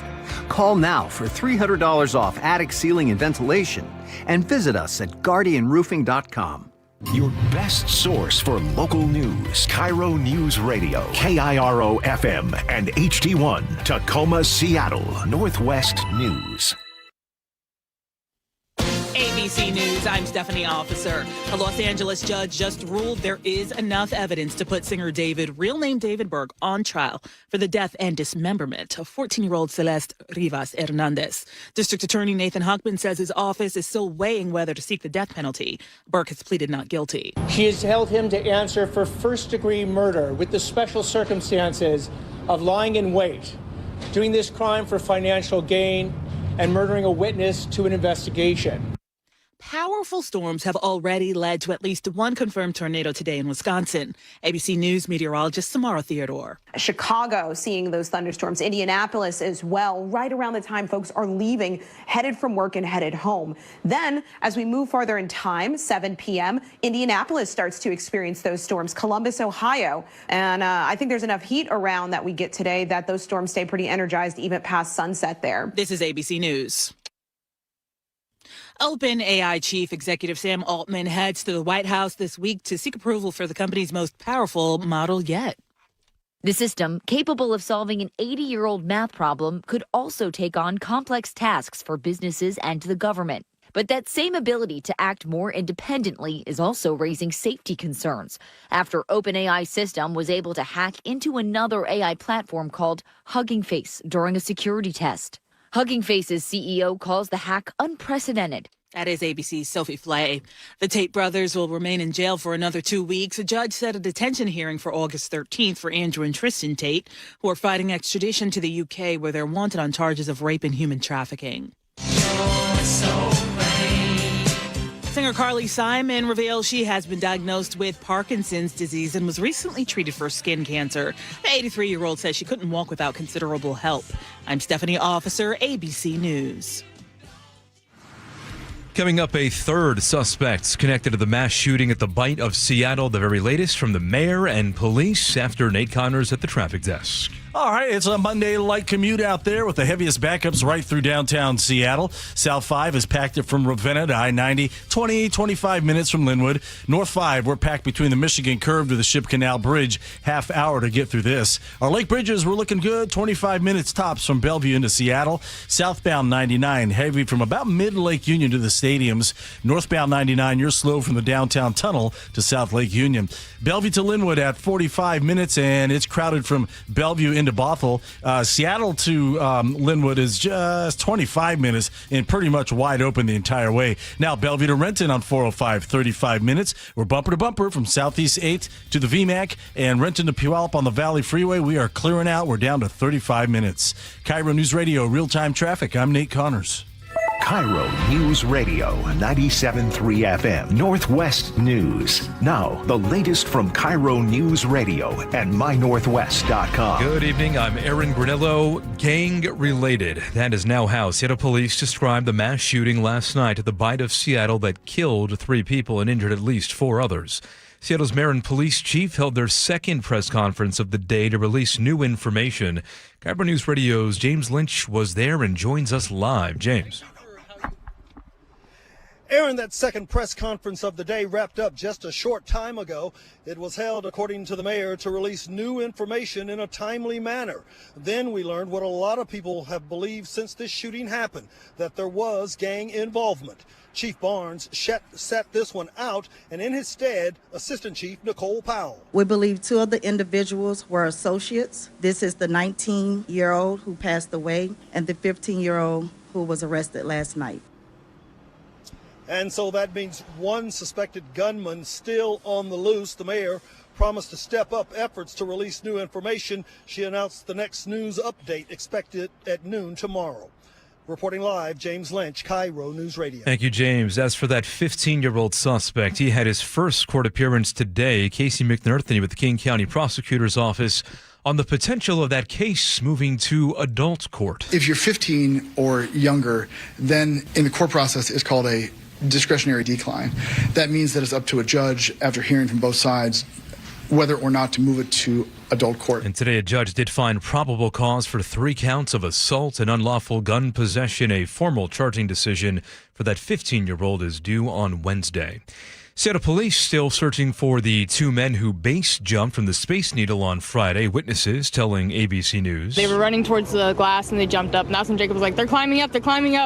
Speaker 9: Call now for $300 off attic ceiling and ventilation, and visit us at guardianroofing.com.
Speaker 11: Your best source for local news. KIRO News Radio. KIRO FM and HD1. Tacoma, Seattle. Northwest News.
Speaker 12: ABC News, I'm Stephanie Officer. A Los Angeles judge just ruled there is enough evidence to put singer David, real name David Berg, on trial for the death and dismemberment of 14-year-old Celeste Rivas Hernandez. District Attorney Nathan Huckman says his office is still weighing whether to seek the death penalty. Berg has pleaded not guilty.
Speaker 13: She has held him to answer for first-degree murder with the special circumstances of lying in wait, doing this crime for financial gain, and murdering a witness to an investigation.
Speaker 12: Powerful storms have already led to at least one confirmed tornado today in Wisconsin. ABC News meteorologist Samara Theodore.
Speaker 14: Chicago seeing those thunderstorms. Indianapolis as well, right around the time folks are leaving, headed from work and headed home. Then, as we move farther in time, 7 p.m., Indianapolis starts to experience those storms. Columbus, Ohio. And I think there's enough heat around that we get today that those storms stay pretty energized even past sunset there.
Speaker 12: This is ABC News. OpenAI Chief Executive Sam Altman heads to the White House this week to seek approval for the company's most powerful model yet.
Speaker 15: The system, capable of solving an 80-year-old math problem, could also take on complex tasks for businesses and the government. But that same ability to act more independently is also raising safety concerns after OpenAI's system was able to hack into another AI platform called Hugging Face during a security test. Hugging Face's CEO calls the hack unprecedented.
Speaker 12: That is ABC's Sophie Flay. The Tate brothers will remain in jail for another 2 weeks. A judge set a detention hearing for August 13th for Andrew and Tristan Tate, who are fighting extradition to the UK, where they're wanted on charges of rape and human trafficking. Singer Carly Simon reveals she has been diagnosed with Parkinson's disease and was recently treated for skin cancer. The 83-year-old says she couldn't walk without considerable help. I'm Stephanie Officer, ABC News.
Speaker 26: Coming up, a third suspect connected to the mass shooting at the Bite of Seattle. The very latest from the mayor and police after Nate Connors at the traffic desk.
Speaker 5: All right, it's a Monday light commute out there with the heaviest backups right through downtown Seattle. South 5 is packed up from Ravenna to I-90, 25 minutes from Linwood. North 5, we're packed between the Michigan Curve to the Ship Canal Bridge, half hour to get through this. Our Lake Bridges, we're looking good, 25 minutes tops from Bellevue into Seattle. Southbound 99, heavy from about mid-Lake Union to the stadiums. Northbound 99, you're slow from the downtown tunnel to South Lake Union. Bellevue to Linwood at 45 minutes, and it's crowded from Bellevue into Bothell. Seattle to Linwood is just 25 minutes and pretty much wide open the entire way. Now Bellevue to Renton on 405, 35 minutes. We're bumper to bumper from Southeast 8 to the VMAC, and Renton to Puyallup on the Valley Freeway. We are clearing out. We're down to 35 minutes. KIRO News Radio, real-time traffic. I'm Nate Connors.
Speaker 11: KIRO Newsradio 97.3 FM Northwest News. Now, the latest from KIRO Newsradio and mynorthwest.com.
Speaker 26: Good evening. I'm Aaron Granillo. Gang-related. That is now how Seattle police described the mass shooting last night at the Bight of Seattle that killed 3 people and injured at least 4 others. Seattle's mayor and police chief held their second press conference of the day to release new information. KIRO News Radio's James Lynch was there and joins us live. James.
Speaker 1: Aaron, that second press conference of the day wrapped up just a short time ago. It was held, according to the mayor, to release new information in a timely manner. Then we learned what a lot of people have believed since this shooting happened, that there was gang involvement. Chief Barnes set this one out, and in his stead, Assistant Chief Nicole Powell.
Speaker 3: We believe 2 of the individuals were associates. This is the 19-year-old who passed away and the 15-year-old who was arrested last night.
Speaker 1: And so that means 1 suspected gunman still on the loose. The mayor promised to step up efforts to release new information. She announced the next news update expected at noon tomorrow. Reporting live, James Lynch, KIRO News Radio.
Speaker 26: Thank you, James. As for that 15-year-old suspect, he had his first court appearance today. Casey McNerthney with the King County Prosecutor's Office on the potential of that case moving to adult court.
Speaker 6: If you're 15 or younger, then in the court process, it's called a discretionary decline. That means that it's up to a judge, after hearing from both sides, whether or not to move it to adult court.
Speaker 26: And today a judge did find probable cause for 3 counts of assault and unlawful gun possession. A formal charging decision for that 15-year-old is due on Wednesday. Seattle police still searching for the 2 men who base jumped from the Space Needle on Friday. Witnesses telling ABC News.
Speaker 7: They were running towards the glass and they jumped up. And that's when Jacob was like, they're climbing up.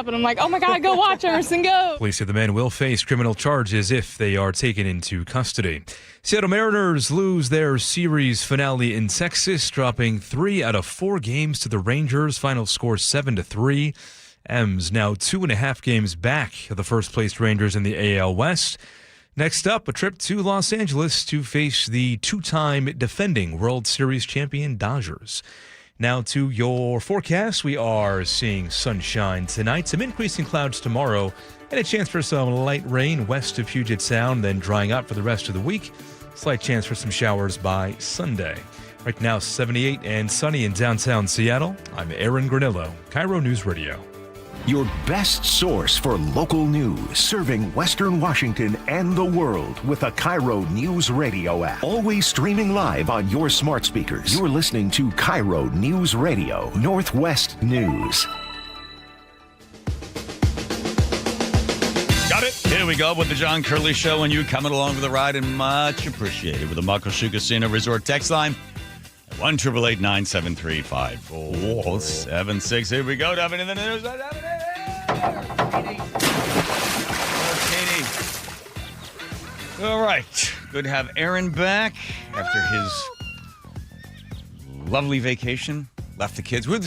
Speaker 7: And I'm like, oh my God, go watch Emerson, go.
Speaker 26: Police say the men will face criminal charges if they are taken into custody. Seattle Mariners lose their series finale in Texas, dropping 3 out of 4 games to the Rangers. Final score 7-3. M's now 2.5 games back of the first-place Rangers in the AL West. Next up, a trip to Los Angeles to face the 2-time defending World Series champion Dodgers. Now to your forecast. We are seeing sunshine tonight, some increasing clouds tomorrow, and a chance for some light rain west of Puget Sound, then drying up for the rest of the week. Slight chance for some showers by Sunday. Right now, 78 and sunny in downtown Seattle. I'm Aaron Granillo, KIRO News Radio.
Speaker 11: Your best source for local news, serving Western Washington and the world with the KIRO Newsradio app. Always streaming live on your smart speakers. You're listening to KIRO News Radio, Northwest News.
Speaker 16: Got it. Here we go with the John Curley Show, and you coming along for the ride, and much appreciated with the Muckleshoot Casino Resort text line. 1-888-973-5476. Here we go. Devin in the news. Katie. All right. Good to have Aaron back after his lovely vacation. Left the kids. Who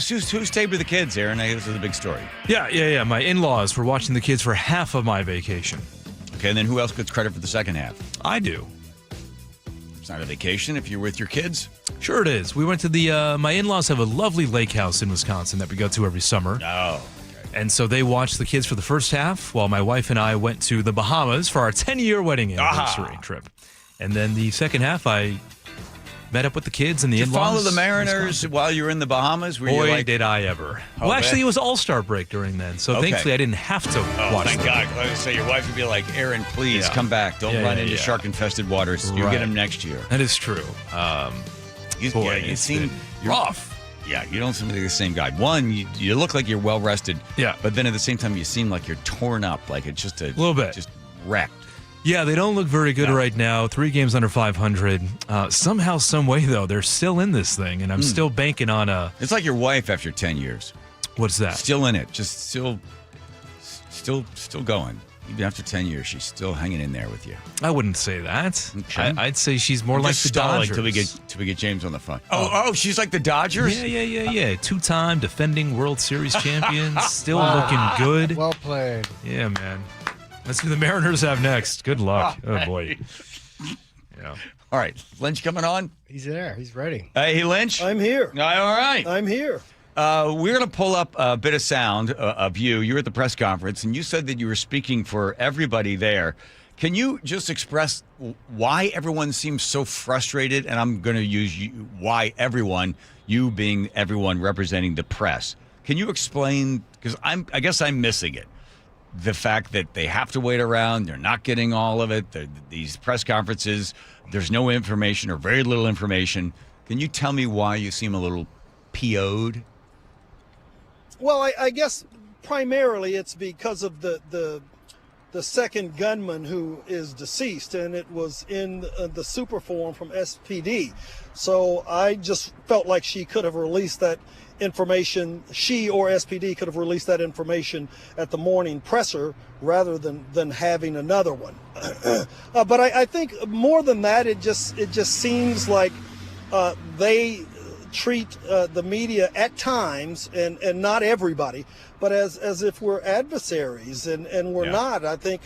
Speaker 16: stayed with the kids, Aaron? This is a big story.
Speaker 26: Yeah. My in-laws were watching the kids for half of my vacation.
Speaker 16: Okay, and then who else gets credit for the second half?
Speaker 26: I do.
Speaker 16: It's not a vacation if you're with your kids.
Speaker 26: Sure it is. We went to my in-laws have a lovely lake house in Wisconsin that we go to every summer.
Speaker 16: Oh.
Speaker 26: Okay. And so they watched the kids for the first half while my wife and I went to the Bahamas for our 10-year wedding anniversary trip. And then the second half, I met up with the kids and the in-laws.
Speaker 16: Did you follow the Mariners while you were in the Bahamas?
Speaker 26: Boy, did I ever. Well, actually, it was All-Star break during then, so thankfully I didn't have to watch
Speaker 16: thank God. So your wife would be like, Aaron, please come back. Don't run into shark-infested waters. You'll get him next year.
Speaker 26: That is true.
Speaker 16: You seem
Speaker 26: rough.
Speaker 16: Yeah, you don't seem like the same guy. One, you look like you're well-rested.
Speaker 26: Yeah.
Speaker 16: But then at the same time, you seem like you're torn up. Like it's just a
Speaker 26: little bit.
Speaker 16: Just wrecked.
Speaker 26: Yeah, they don't look very good right now. 3 games under 500. Somehow, some way, though, they're still in this thing, and I'm still banking on a...
Speaker 16: It's like your wife after 10 years.
Speaker 26: What's that?
Speaker 16: Still in it. Just still going. Even after 10 years, she's still hanging in there with you.
Speaker 26: I wouldn't say that.
Speaker 16: Okay.
Speaker 26: I'd say she's more like the Dodgers.
Speaker 16: Till we get James on the phone. Oh, she's like the Dodgers?
Speaker 26: Yeah. 2-time defending World Series champions. Still looking good.
Speaker 17: Well played.
Speaker 26: Yeah, man. Let's do the Mariners have next. Good luck. Oh, boy. Yeah.
Speaker 16: All right. Lynch coming on?
Speaker 17: He's there. He's ready.
Speaker 16: Hey, Lynch?
Speaker 1: I'm here.
Speaker 16: All right.
Speaker 1: I'm here.
Speaker 16: We're going to pull up a bit of sound of you. You were at the press conference, and you said that you were speaking for everybody there. Can you just express why everyone seems so frustrated? And I'm going to use why everyone, you being everyone representing the press. Can you explain? Because I guess I'm missing it. The fact that they have to wait around, they're not getting all of it. These press conferences, there's no information or very little information. Can you tell me why you seem a little PO'd?
Speaker 1: Well, I guess primarily it's because of the second gunman who is deceased, and it was in the super form from SPD. So I just felt like she could have released that information. She or SPD could have released that information at the morning presser rather than having another one. But I think more than that, it just seems like they treat the media at times, and not everybody, but as if we're adversaries, and we're not. I think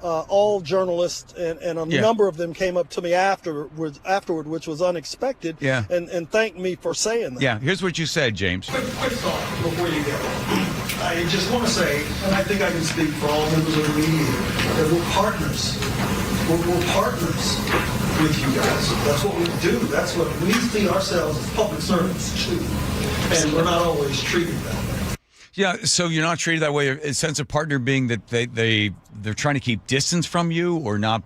Speaker 1: all journalists and a number of them came up to me afterward, which was unexpected, and thanked me for saying that.
Speaker 16: Yeah, here's what you said, James.
Speaker 1: Quick thought before you go. I just want to say, and I think I can speak for all members of the media, that we're partners. We're partners with you guys. That's what we do. That's what we see ourselves as public servants too. And we're not always treated that way.
Speaker 16: Yeah, so you're not treated that way. A sense of partner being that they're trying to keep distance from you or not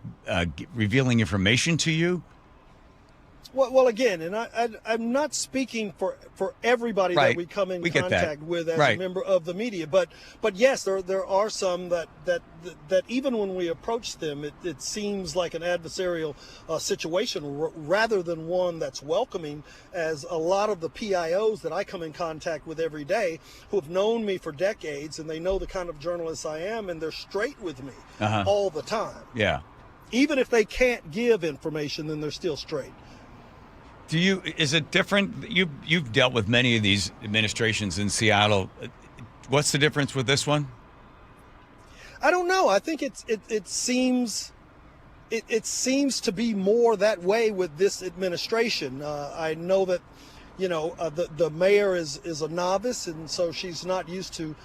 Speaker 16: revealing information to you?
Speaker 1: Well, again, and I'm not speaking for everybody that we come in contact with as a member of the media, but yes, there are some that even when we approach them, it seems like an adversarial situation rather than one that's welcoming, as a lot of the PIOs that I come in contact with every day who have known me for decades, and they know the kind of journalist I am, and they're straight with me all the time.
Speaker 16: Yeah.
Speaker 1: Even if they can't give information, then they're still straight.
Speaker 16: Is it different? You've dealt with many of these administrations in Seattle. What's the difference with this one?
Speaker 1: I don't know. I think it seems to be more that way with this administration. I know that, the mayor is a novice, and so she's not used to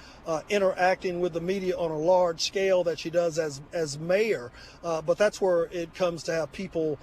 Speaker 1: interacting with the media on a large scale that she does as mayor. But that's where it comes to have people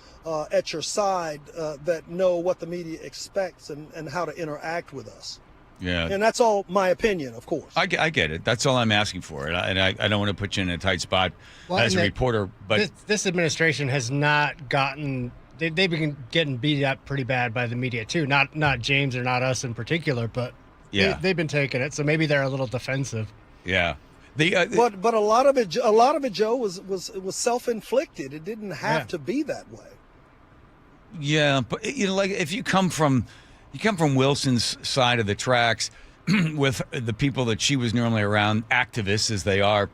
Speaker 1: at your side that know what the media expects and how to interact with us.
Speaker 16: Yeah.
Speaker 1: And that's all my opinion, of course.
Speaker 16: I get it. That's all I'm asking for. And I don't want to put you in a tight spot as a reporter. But
Speaker 17: this administration has not gotten... They've been getting beat up pretty bad by the media, too. Not James or not us in particular, but they've been taking it. So maybe they're a little defensive.
Speaker 16: Yeah.
Speaker 1: But a lot of it, Joe, was self-inflicted. It didn't have to be that way.
Speaker 16: Yeah, but like if you come from Wilson's side of the tracks with the people that she was normally around, activists as they are,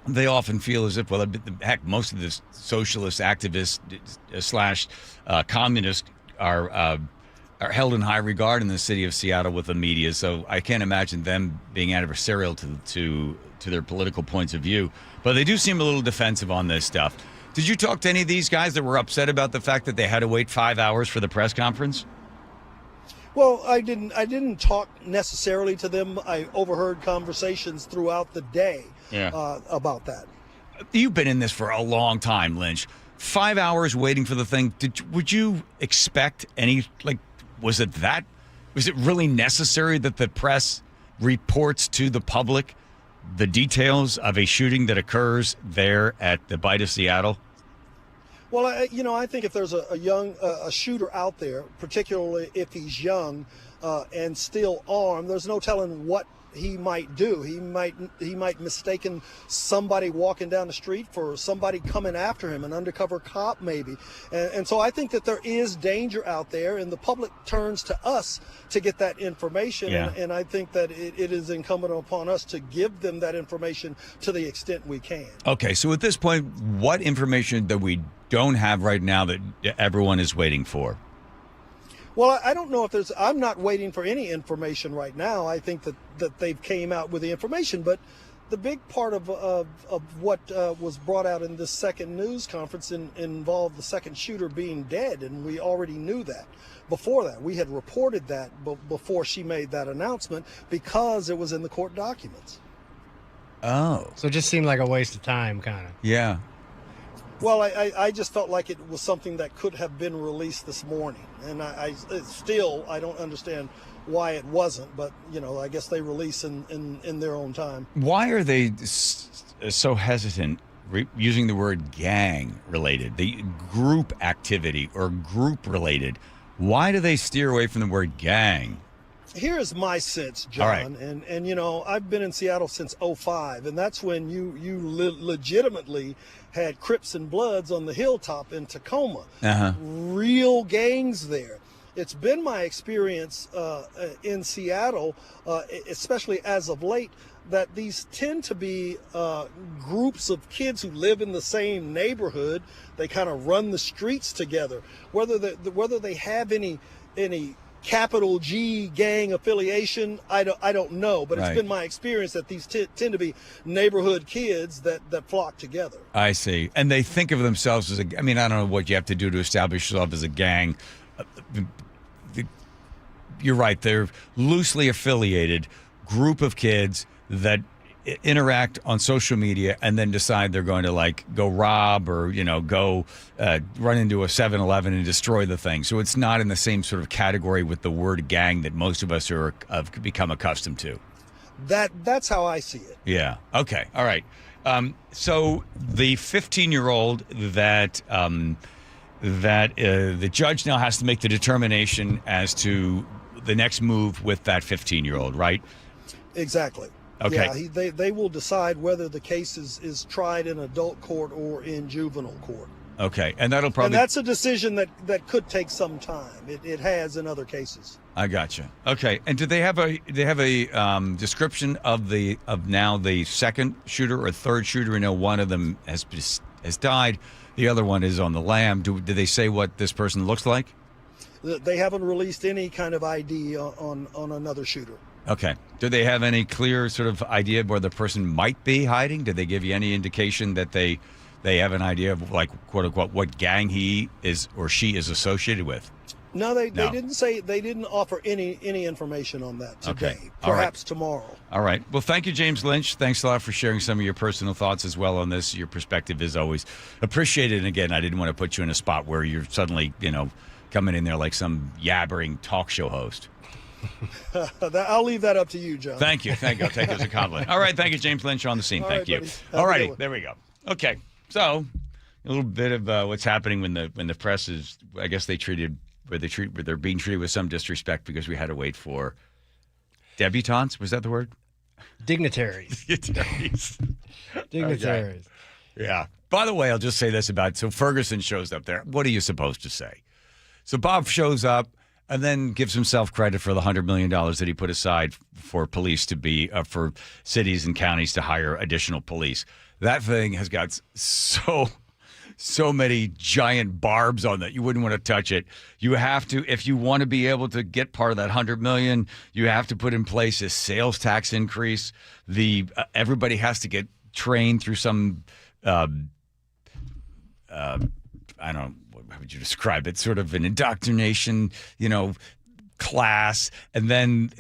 Speaker 16: they often feel as if, well, heck, most of the socialist activists / communists are held in high regard in the city of Seattle with the media. So I can't imagine them being adversarial to their political points of view. But they do seem a little defensive on this stuff. Did you talk to any of these guys that were upset about the fact that they had to wait 5 hours for the press conference?
Speaker 1: Well, I didn't talk necessarily to them. I overheard conversations throughout the day about that.
Speaker 16: You've been in this for a long time, Lynch. 5 hours waiting for the thing. Would you expect was it really necessary that the press reports to the public the details of a shooting that occurs there at the Bite of Seattle?
Speaker 1: Well, I think if there's a shooter out there, particularly if he's young and still armed, there's no telling what he might do. He might mistaken somebody walking down the street for somebody coming after him, an undercover cop maybe. And so I think that there is danger out there, and the public turns to us to get that information.
Speaker 16: Yeah.
Speaker 1: And I think that it is incumbent upon us to give them that information to the extent we can.
Speaker 16: Okay, so at this point, what information that we don't have right now that everyone is waiting for?
Speaker 1: Well, I don't know if I'm not waiting for any information right now. I think that they've came out with the information, but the big part of what was brought out in this second news conference involved the second shooter being dead, and we already knew that. Before that, we had reported that before she made that announcement because it was in the court documents.
Speaker 16: Oh.
Speaker 17: So it just seemed like a waste of time, kind of.
Speaker 16: Yeah.
Speaker 1: Well, I just felt like it was something that could have been released this morning, and I don't understand why it wasn't, but I guess they release in their own time.
Speaker 16: Why are they so hesitant using the word gang related, the group activity or group related? Why do they steer away from the word gang?
Speaker 1: Here's my sense, John,
Speaker 16: all right.
Speaker 1: and I've been in Seattle since '05, and that's when you legitimately had Crips and Bloods on the hilltop in Tacoma. Real gangs there. It's been my experience in Seattle, especially as of late, that these tend to be groups of kids who live in the same neighborhood. They kind of run the streets together. Whether they have any capital G gang affiliation, I don't know. But
Speaker 16: Right.
Speaker 1: It's been my experience that these tend to be neighborhood kids that flock together.
Speaker 16: I see. And they think of themselves as I don't know what you have to do to establish yourself as a gang. You're right. They're loosely affiliated group of kids that interact on social media and then decide they're going to go rob or go run into a 7-Eleven and destroy the thing. So it's not in the same sort of category with the word gang that most of us have become accustomed to.
Speaker 1: That's how I see it.
Speaker 16: Yeah. Okay. All right. So the 15-year-old that the judge now has to make the determination as to the next move with that 15-year-old, right?
Speaker 1: Exactly.
Speaker 16: Okay.
Speaker 1: Yeah, they will decide whether the case is tried in adult court or in juvenile court.
Speaker 16: Okay, and that'll probably...
Speaker 1: And that's a decision that could take some time. It has in other cases.
Speaker 16: I gotcha. Okay, and do they have a description of now the second shooter or third shooter? I know one of them has died. The other one is on the lam. Do they say what this person looks like?
Speaker 1: They haven't released any kind of ID on another shooter.
Speaker 16: Okay. Do they have any clear sort of idea of where the person might be hiding? Did they give you any indication that they have an idea of quote unquote what gang he is or she is associated with?
Speaker 1: No, they didn't say. They didn't offer any information on that today.
Speaker 16: Okay.
Speaker 1: Perhaps tomorrow.
Speaker 16: All right. Well, thank you, James Lynch. Thanks a lot for sharing some of your personal thoughts as well on this. Your perspective is always appreciated. And again, I didn't want to put you in a spot where you're suddenly, coming in there like some yabbering talk show host.
Speaker 1: I'll leave that up to you, John.
Speaker 16: Thank you. I'll take it as a compliment. All right. Thank you, James Lynch, on the scene. Thank you. All righty. There we go. Okay. So a little bit of what's happening when the press is, I guess they're being treated with some disrespect because we had to wait for debutantes. Was that the word?
Speaker 17: Dignitaries.
Speaker 16: Dignitaries.
Speaker 17: Dignitaries.
Speaker 16: Okay. Yeah. By the way, I'll just say this so Ferguson shows up there. What are you supposed to say? So Bob shows up and then gives himself credit for the $100 million that he put aside for police to be, for cities and counties to hire additional police. That thing has got so many giant barbs on that you wouldn't want to touch it. You have to, if you want to be able to get part of that $100 million, you have to put in place a sales tax increase. Everybody has to get trained through some, I don't know, how would you describe it? Sort of an indoctrination, class, and then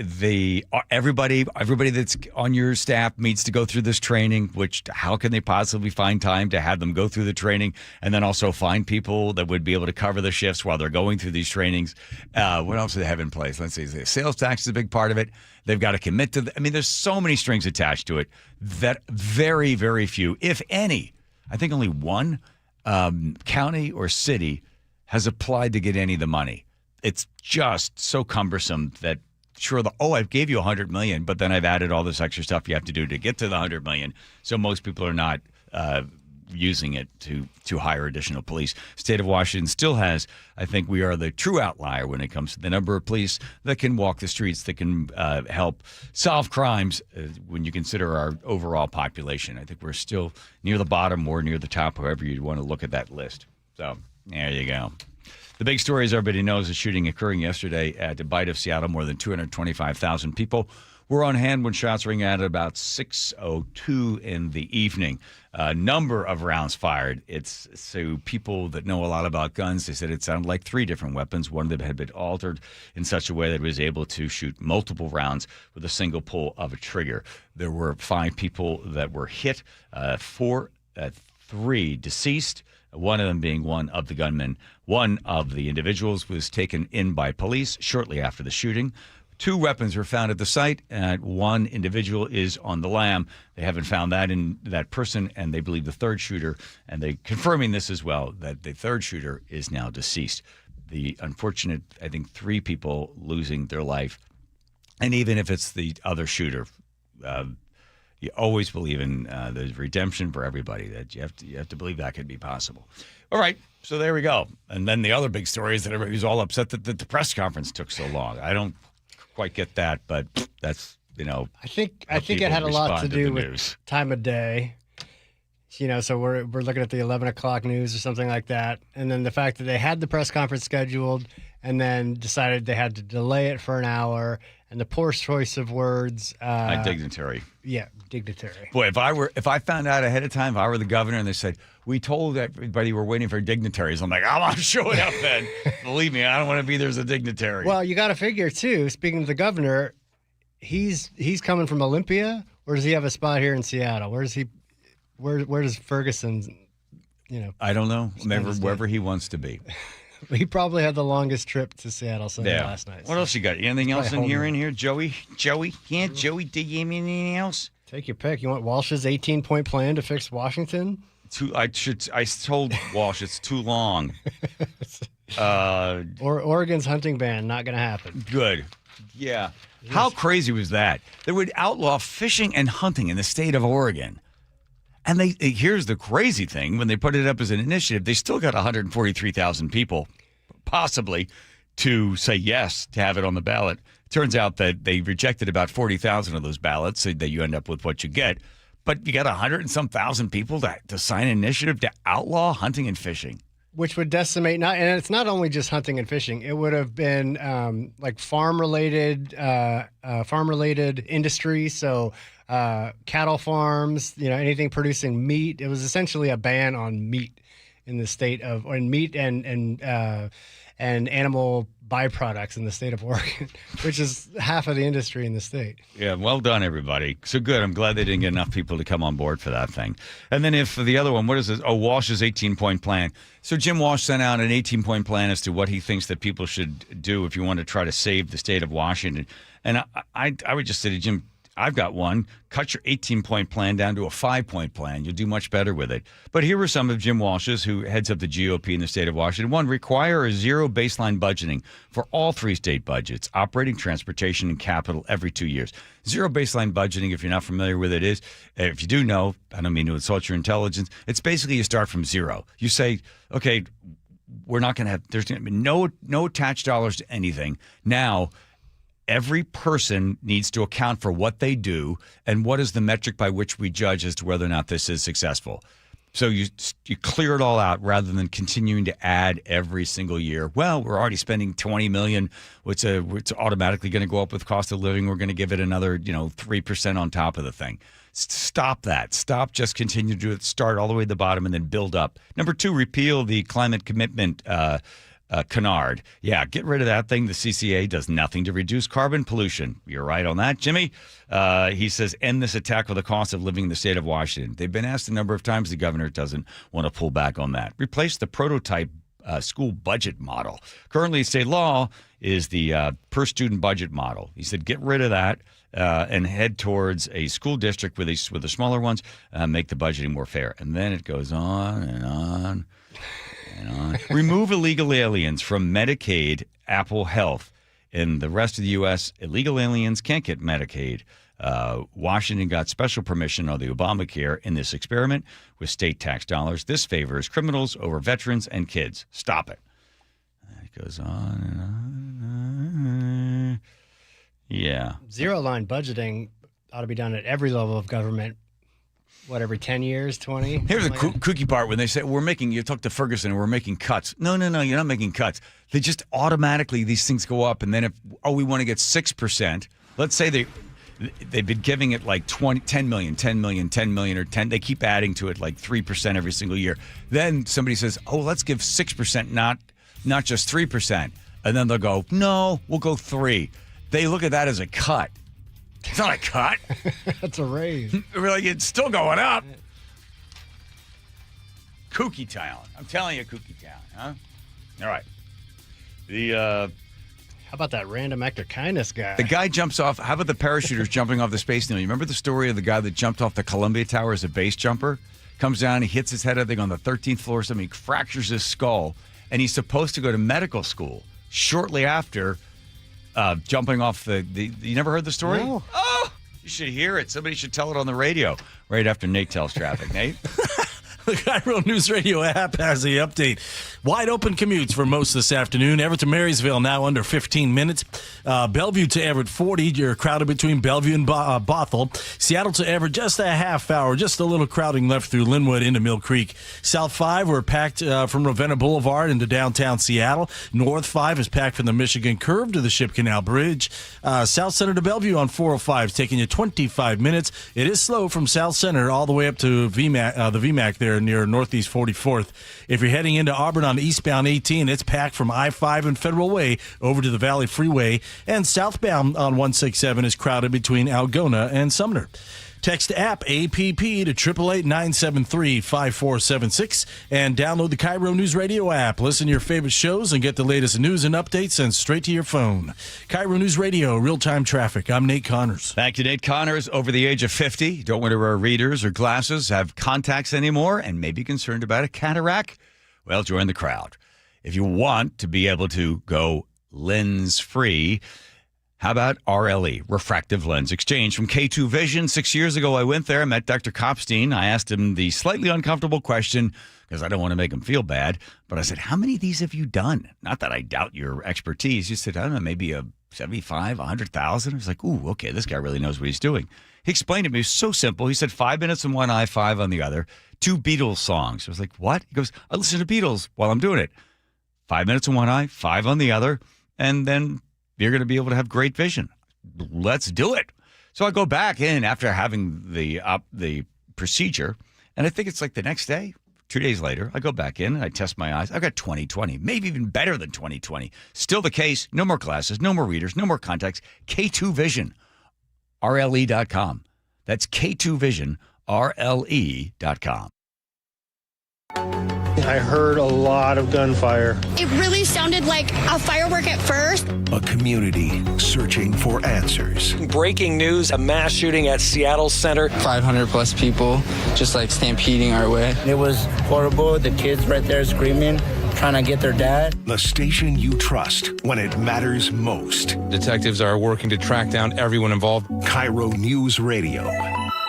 Speaker 16: everybody that's on your staff needs to go through this training. Which how can they possibly find time to have them go through the training, and then also find people that would be able to cover the shifts while they're going through these trainings? What else do they have in place? Let's see. The sales tax is a big part of it. They've got to commit to. There's so many strings attached to it that very, very few, if any, I think only one county or city has applied to get any of the money. It's just so cumbersome that I gave you $100 million, but then I've added all this extra stuff you have to do to get to the $100 million. So most people are not using it to hire additional police. State of Washington still has, I think we are the true outlier when it comes to the number of police that can walk the streets, that can help solve crimes when you consider our overall population. I think we're still near the bottom or near the top, however you want to look at that list. So there you go. The big story, as everybody knows, is shooting occurring yesterday at the Bite of Seattle. More than 225,000 people were on hand when shots rang out at about 6:02 in the evening. A number of rounds fired. It's so people that know a lot about guns, they said it sounded like 3 different weapons. One of them had been altered in such a way that it was able to shoot multiple rounds with a single pull of a trigger. There were 5 people that were hit, 3 deceased, one of them being one of the gunmen. One of the individuals was taken in by police shortly after the shooting. 2 weapons were found at the site, and 1 individual is on the lam. They haven't found that person, and they believe the third shooter, and they confirming this as well, that the third shooter is now deceased. The unfortunate, I think, 3 people losing their life. And even if it's the other shooter, you always believe in the redemption for everybody. That you have to believe that could be possible. All right, so there we go. And then the other big story is that everybody's all upset that the press conference took so long. I don't quite get that, but that's
Speaker 17: I think it had a lot to do with time of day. So we're looking at the 11 o'clock news or something like that, and then the fact that they had the press conference scheduled and then decided they had to delay it for an hour, and the poor choice of words.
Speaker 16: Dignitary.
Speaker 17: Yeah, dignitary.
Speaker 16: Boy, if I found out ahead of time, if I were the governor and they said, we told everybody we're waiting for dignitaries, I'm like, I'm not showing up then. Believe me, I don't want to be there as a dignitary.
Speaker 17: Well, you got to figure, too, speaking of the governor, he's coming from Olympia, or does he have a spot here in Seattle? Where does Ferguson,
Speaker 16: I don't know. Wherever he wants to be.
Speaker 17: He probably had the longest trip to Seattle last night.
Speaker 16: What else you got? Anything else in here? Joey? Yeah, Joey, do you have anything else?
Speaker 17: Take your pick. You want Walsh's 18-point plan to fix Washington?
Speaker 16: I told Walsh it's too long.
Speaker 17: Or Oregon's hunting ban, not going to happen.
Speaker 16: Good. Yeah. How crazy was that? They would outlaw fishing and hunting in the state of Oregon. And here's the crazy thing. When they put it up as an initiative, they still got 143,000 people, possibly, to say yes to have it on the ballot. Turns out that they rejected about 40,000 of those ballots, so that you end up with what you get. But you got 100 and some thousand people to sign an initiative to outlaw hunting and fishing.
Speaker 17: Which would decimate, and it's not only just hunting and fishing. It would have been like farm-related industry. So cattle farms, anything producing meat. It was essentially a ban on meat in the state of, and meat and animal byproducts in the state of Oregon, which is half of the industry in the state.
Speaker 16: Yeah, well done, everybody. So good. I'm glad they didn't get enough people to come on board for that thing. And then if the other one, what is this? Oh, Walsh's 18-point plan. So Jim Walsh sent out an 18-point plan as to what he thinks that people should do if you want to try to save the state of Washington. And I would just say to Jim, I've got one. Cut your 18-point plan down to a 5-point plan. You'll do much better with it. But here were some of Jim Walsh's, who heads up the GOP in the state of Washington. 1, require a zero baseline budgeting for all 3 state budgets, operating, transportation, and capital every 2 years. Zero baseline budgeting, if you're not familiar with it, is, if you do know, I don't mean to insult your intelligence, it's basically you start from zero. You say, okay, we're not going to have, there's going to be no attached dollars to anything. Now, every person needs to account for what they do and what is the metric by which we judge as to whether or not this is successful. So you clear it all out rather than continuing to add every single year. Well, we're already spending $20 million. It's automatically going to go up with cost of living. We're going to give it another 3% on top of the thing. Stop that. Stop. Just continue to do it. Start all the way at the bottom and then build up. Number 2, repeal the climate commitment canard. Yeah, get rid of that thing. The CCA does nothing to reduce carbon pollution. You're right on that, Jimmy. He says, end this attack with the cost of living in the state of Washington. They've been asked a number of times. The governor doesn't want to pull back on that. Replace the prototype school budget model. Currently, state law is the per-student budget model. He said, get rid of that and head towards a school district with the smaller ones, make the budgeting more fair. And then it goes on and on. Remove illegal aliens from Medicaid, Apple Health. In the rest of the U.S., illegal aliens can't get Medicaid. Washington got special permission on the Obamacare in this experiment with state tax dollars. This favors criminals over veterans and kids. Stop it. It goes on and on. Yeah.
Speaker 17: Zero-line budgeting ought to be done at every level of government. What, every 10 years, 20?
Speaker 16: Here's the kooky part when they say, you talk to Ferguson and we're making cuts. No, you're not making cuts. They just automatically, these things go up. And then we want to get 6%. Let's say they've been giving it like 10 million, 10 million, 10 million, or 10. They keep adding to it like 3% every single year. Then somebody says, oh, let's give 6%, not just 3%. And then they'll go, no, we'll go 3. They look at that as a cut. It's not a cut.
Speaker 17: That's a raise.
Speaker 16: Really, it's still going up. Kooky town. I'm telling you, kooky town, huh? All right.
Speaker 17: How about that random act of kindness guy?
Speaker 16: The guy jumps off. How about the parachuters jumping off the Space Needle? You remember the story of the guy that jumped off the Columbia Tower as a base jumper? Comes down, he hits his head, I think, on the 13th floor or something. He fractures his skull, and he's supposed to go to medical school shortly after jumping off the. You never heard the story?
Speaker 17: No.
Speaker 16: Oh, you should hear it. Somebody should tell it on the radio right after Nate tells traffic. Nate?
Speaker 5: The KIRO Newsradio app has the update. Wide open commutes for most this afternoon. Everett to Marysville now under 15 minutes. Bellevue to Everett 40. You're crowded between Bellevue and Bothell. Seattle to Everett just a half hour. Just a little crowding left through Linwood into Mill Creek. South 5 we're packed from Ravenna Boulevard into downtown Seattle. North 5 is packed from the Michigan Curve to the Ship Canal Bridge. South Center to Bellevue on 405 is taking you 25 minutes. It is slow from South Center all the way up to the VMAC there near Northeast 44th. If you're heading into Auburn on eastbound 18, it's packed from I-5 and Federal Way over to the Valley Freeway. And southbound on 167 is crowded between Algona and Sumner. Text app APP to 888-973-5476 and download the KIRO Newsradio app. Listen to your favorite shows and get the latest news and updates sent straight to your phone. KIRO Newsradio, real-time traffic. I'm Nate Connors.
Speaker 16: Thank you, Nate Connors. Over the age of 50, don't want to wear readers or glasses, have contacts anymore, and may be concerned about a cataract? Well, join the crowd. If you want to be able to go lens-free, how about RLE, Refractive Lens Exchange from K2 Vision? 6 years ago, I went there, met Dr. Kopstein. I asked him the slightly uncomfortable question because I don't want to make him feel bad. But I said, how many of these have you done? Not that I doubt your expertise. You said, I don't know, maybe a 75, 100,000. I was like, ooh, okay, this guy really knows what he's doing. He explained it to me. It was so simple. He said 5 minutes in one eye, 5 on the other. 2 Beatles songs. I was like, what? He goes, I listen to Beatles while I'm doing it. 5 minutes in one eye, 5 on the other. And then you're going to be able to have great vision. Let's do it. So I go back in after having the procedure, and I think it's like the next day, 2 days later, I go back in and I test my eyes. I've got 20/20, maybe even better than 20/20. Still the case. No more glasses, no more readers, no more contacts. K2 Vision, RLE.com. That's K2 Vision, RLE.com.
Speaker 18: I heard a lot of gunfire.
Speaker 19: It really sounded like a firework at first.
Speaker 11: A community searching for answers.
Speaker 32: Breaking news, a mass shooting at Seattle Center.
Speaker 20: 500 plus people just like stampeding our way.
Speaker 21: It was horrible. The kids right there screaming, trying to get their dad.
Speaker 11: The station you trust when it matters most.
Speaker 32: Detectives are working to track down everyone involved.
Speaker 11: KIRO News Radio.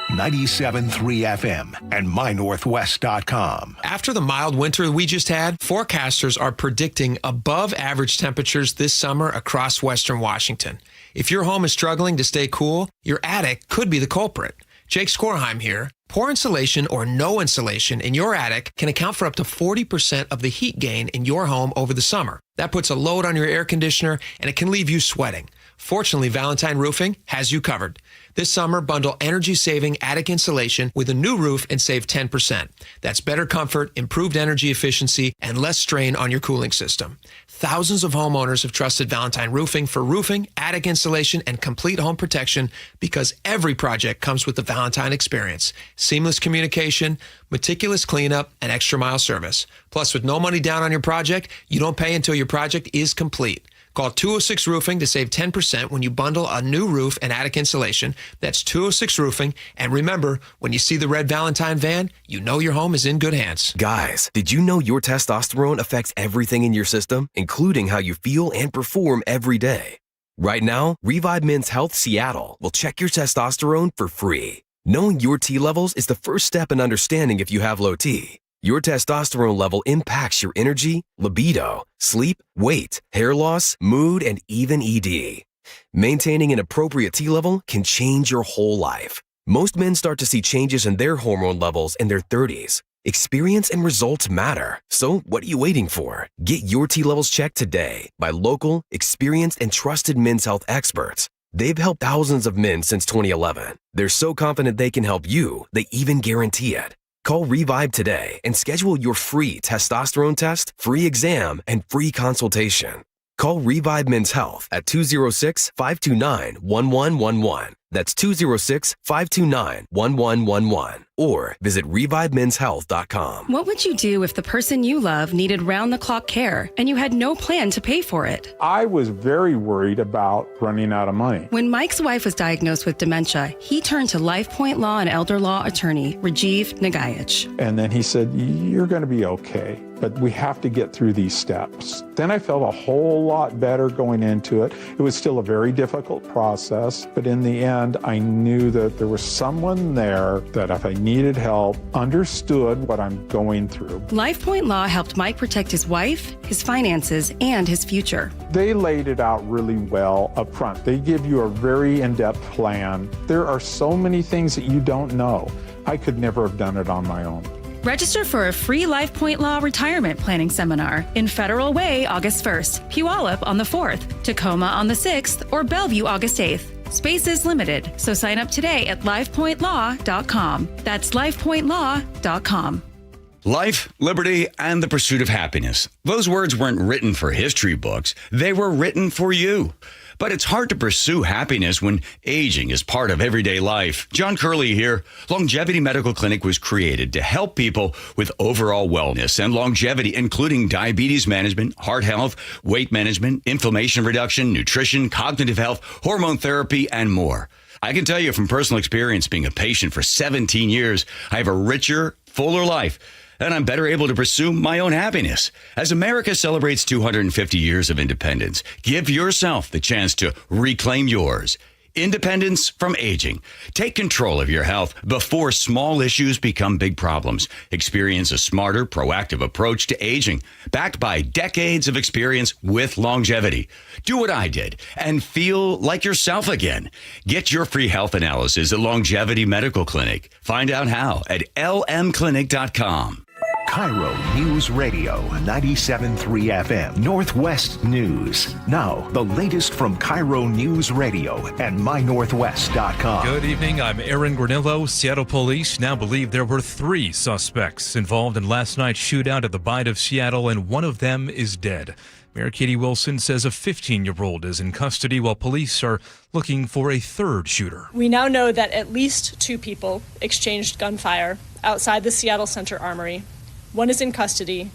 Speaker 11: 97.3 FM and mynorthwest.com.
Speaker 8: After the mild winter we just had, forecasters are predicting above average temperatures this summer across western Washington. If your home is struggling to stay cool, your attic could be the culprit. Jake Skorheim here. Poor insulation or no insulation in your attic can account for up to 40% of the heat gain in your home over the summer. That puts a load on your air conditioner and it can leave you sweating. Fortunately, Valentine Roofing has you covered. This summer, bundle energy-saving attic insulation with a new roof and save 10%. That's better comfort, improved energy efficiency, and less strain on your cooling system. Thousands of homeowners have trusted Valentine Roofing for roofing, attic insulation, and complete home protection because every project comes with the Valentine experience. Seamless communication, meticulous cleanup, and extra mile service. Plus, with no money down on your project, you don't pay until your project is complete. Call 206 Roofing to save 10% when you bundle a new roof and attic insulation. That's 206 Roofing. And remember, when you see the red Valentine van, you know your home is in good hands.
Speaker 22: Guys, did you know your testosterone affects everything in your system, including how you feel and perform every day? Right now, Revive Men's Health Seattle will check your testosterone for free. Knowing your T levels is the first step in understanding if you have low T. Your testosterone level impacts your energy, libido, sleep, weight, hair loss, mood, and even ED. Maintaining an appropriate T level can change your whole life. Most men start to see changes in their hormone levels in their 30s. Experience and results matter. So what are you waiting for? Get your T levels checked today by local, experienced, and trusted men's health experts. They've helped thousands of men since 2011. They're so confident they can help you, they even guarantee it. Call Revive today and schedule your free testosterone test, free exam, and free consultation. Call Revive Men's Health at 206-529-1111. That's 206-529-1111. Or visit revivemenshealth.com.
Speaker 2: What would you do if the person you love needed round-the-clock care and you had no plan to pay for it?
Speaker 4: I was very worried about running out of money.
Speaker 2: When Mike's wife was diagnosed with dementia, he turned to LifePoint Law and Elder Law attorney Rajiv Nagayich.
Speaker 4: And then he said, "You're going to be okay, but we have to get through these steps." Then I felt a whole lot better going into it. It was still a very difficult process, but in the end, I knew that there was someone there that if I needed help, understood what I'm going through.
Speaker 2: LifePoint Law helped Mike protect his wife, his finances, and his future.
Speaker 4: They laid it out really well up front. They give you a very in-depth plan. There are so many things that you don't know. I could never have done it on my own.
Speaker 2: Register for a free LifePoint Law retirement planning seminar in Federal Way August 1st, Puyallup on the 4th, Tacoma on the 6th, or Bellevue August 8th. Space is limited, so sign up today at lifepointlaw.com. That's lifepointlaw.com.
Speaker 9: Life, liberty, and the pursuit of happiness. Those words weren't written for history books. They were written for you. But it's hard to pursue happiness when aging is part of everyday life. John Curley here. Longevity Medical Clinic was created to help people with overall wellness and longevity, including diabetes management, heart health, weight management, inflammation reduction, nutrition, cognitive health, hormone therapy, and more. I can tell you from personal experience, being a patient for 17 years, I have a richer, fuller life, and I'm better able to pursue my own happiness. As America celebrates 250 years of independence, give yourself the chance to reclaim yours. Independence from aging. Take control of your health before small issues become big problems. Experience a smarter, proactive approach to aging, backed by decades of experience with longevity. Do what I did and feel like yourself again. Get your free health analysis at Longevity Medical Clinic. Find out how at lmclinic.com.
Speaker 11: KIRO News Radio 97.3 FM Northwest News. Now, the latest from KIRO News Radio and mynorthwest.com.
Speaker 26: Good evening. I'm Aaron Granillo. Seattle police now believe there were 3 suspects involved in last night's shootout at the Bite of Seattle, and one of them is dead. Mayor Katie Wilson says a 15-year-old is in custody while police are looking for a third shooter.
Speaker 10: We now know that at least 2 people exchanged gunfire outside the Seattle Center Armory. One is in custody,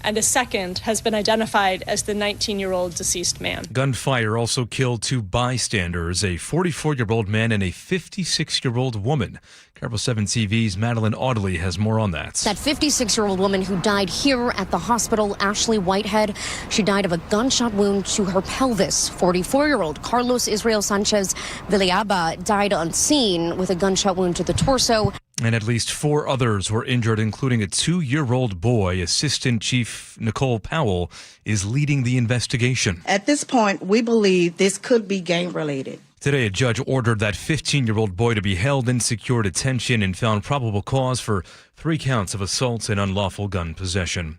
Speaker 10: and a second has been identified as the 19-year-old deceased man.
Speaker 26: Gunfire also killed 2 bystanders, a 44-year-old man and a 56-year-old woman. KIRO 7 TV's Madeline Audley has more on that.
Speaker 23: That 56-year-old woman who died here at the hospital, Ashley Whitehead, she died of a gunshot wound to her pelvis. 44-year-old Carlos Israel Sanchez Villaba died on scene with a gunshot wound to the torso.
Speaker 26: And at least 4 others were injured, including a 2-year-old boy. Assistant Chief Nicole Powell is leading the investigation.
Speaker 3: At this point, we believe this could be gang-related.
Speaker 26: Today, a judge ordered that 15-year-old boy to be held in secure detention and found probable cause for 3 counts of assault and unlawful gun possession.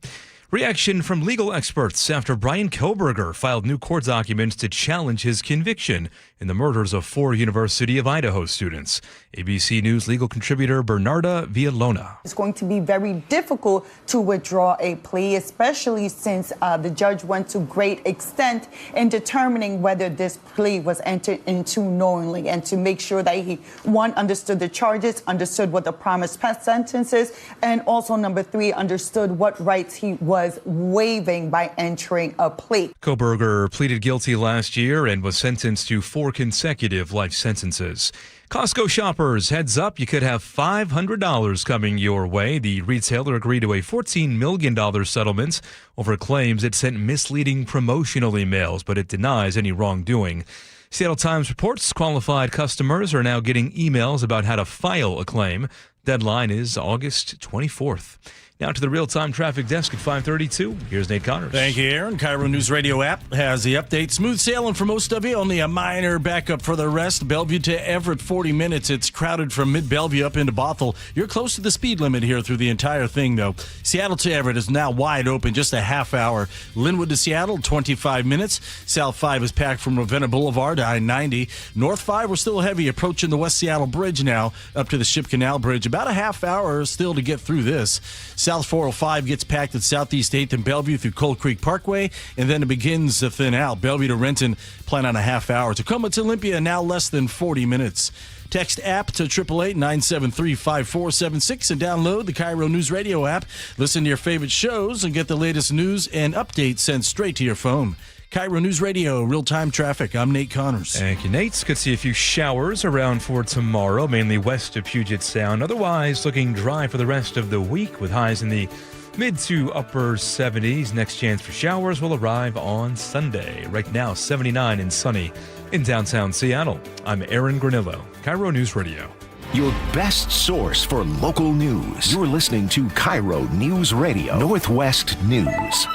Speaker 26: Reaction from legal experts after Brian Koberger filed new court documents to challenge his conviction in the murders of 4 University of Idaho students. ABC News legal contributor Bernarda Villalona.
Speaker 24: It's going to be very difficult to withdraw a plea, especially since the judge went to great extent in determining whether this plea was entered into knowingly, and to make sure that he, 1, understood the charges, understood what the promised sentence is, and also, number 3, understood what rights he was waiving by entering a plea.
Speaker 26: Koberger pleaded guilty last year and was sentenced to 4 consecutive life sentences. Costco shoppers, heads up, you could have $500 coming your way. The retailer agreed to a $14 million settlement over claims it sent misleading promotional emails, but it denies any wrongdoing. Seattle Times reports qualified customers are now getting emails about how to file a claim. Deadline is August 24th. Now to the real-time traffic desk at 5:32. Here's Nate Connors.
Speaker 5: Thank you, Aaron. KIRO Newsradio App has the update. Smooth sailing for most of you. Only a minor backup for the rest. Bellevue to Everett, 40 minutes. It's crowded from mid-Bellevue up into Bothell. You're close to the speed limit here through the entire thing, though. Seattle to Everett is now wide open, just a half hour. Linwood to Seattle, 25 minutes. South 5 is packed from Ravenna Boulevard to I-90. North 5, we're still heavy, approaching the West Seattle Bridge now, up to the Ship Canal Bridge. About a half hour still to get through this. South 405 gets packed at Southeast 8th and Bellevue through Cold Creek Parkway, and then it begins to thin out. Bellevue to Renton, plan on a half hour. Tacoma to Olympia, now less than 40 minutes. Text app to 888-973-5476 and download the KIRO News Radio app. Listen to your favorite shows and get the latest news and updates sent straight to your phone. KIRO News Radio, real-time traffic. I'm Nate Connors.
Speaker 26: Thank you, Nate. Could see a few showers around for tomorrow, mainly west of Puget Sound. Otherwise, looking dry for the rest of the week with highs in the mid to upper 70s. Next chance for showers will arrive on Sunday. Right now, 79 and sunny in downtown Seattle. I'm Aaron Granillo, KIRO News Radio.
Speaker 11: Your best source for local news. You're listening to KIRO News Radio, Northwest News.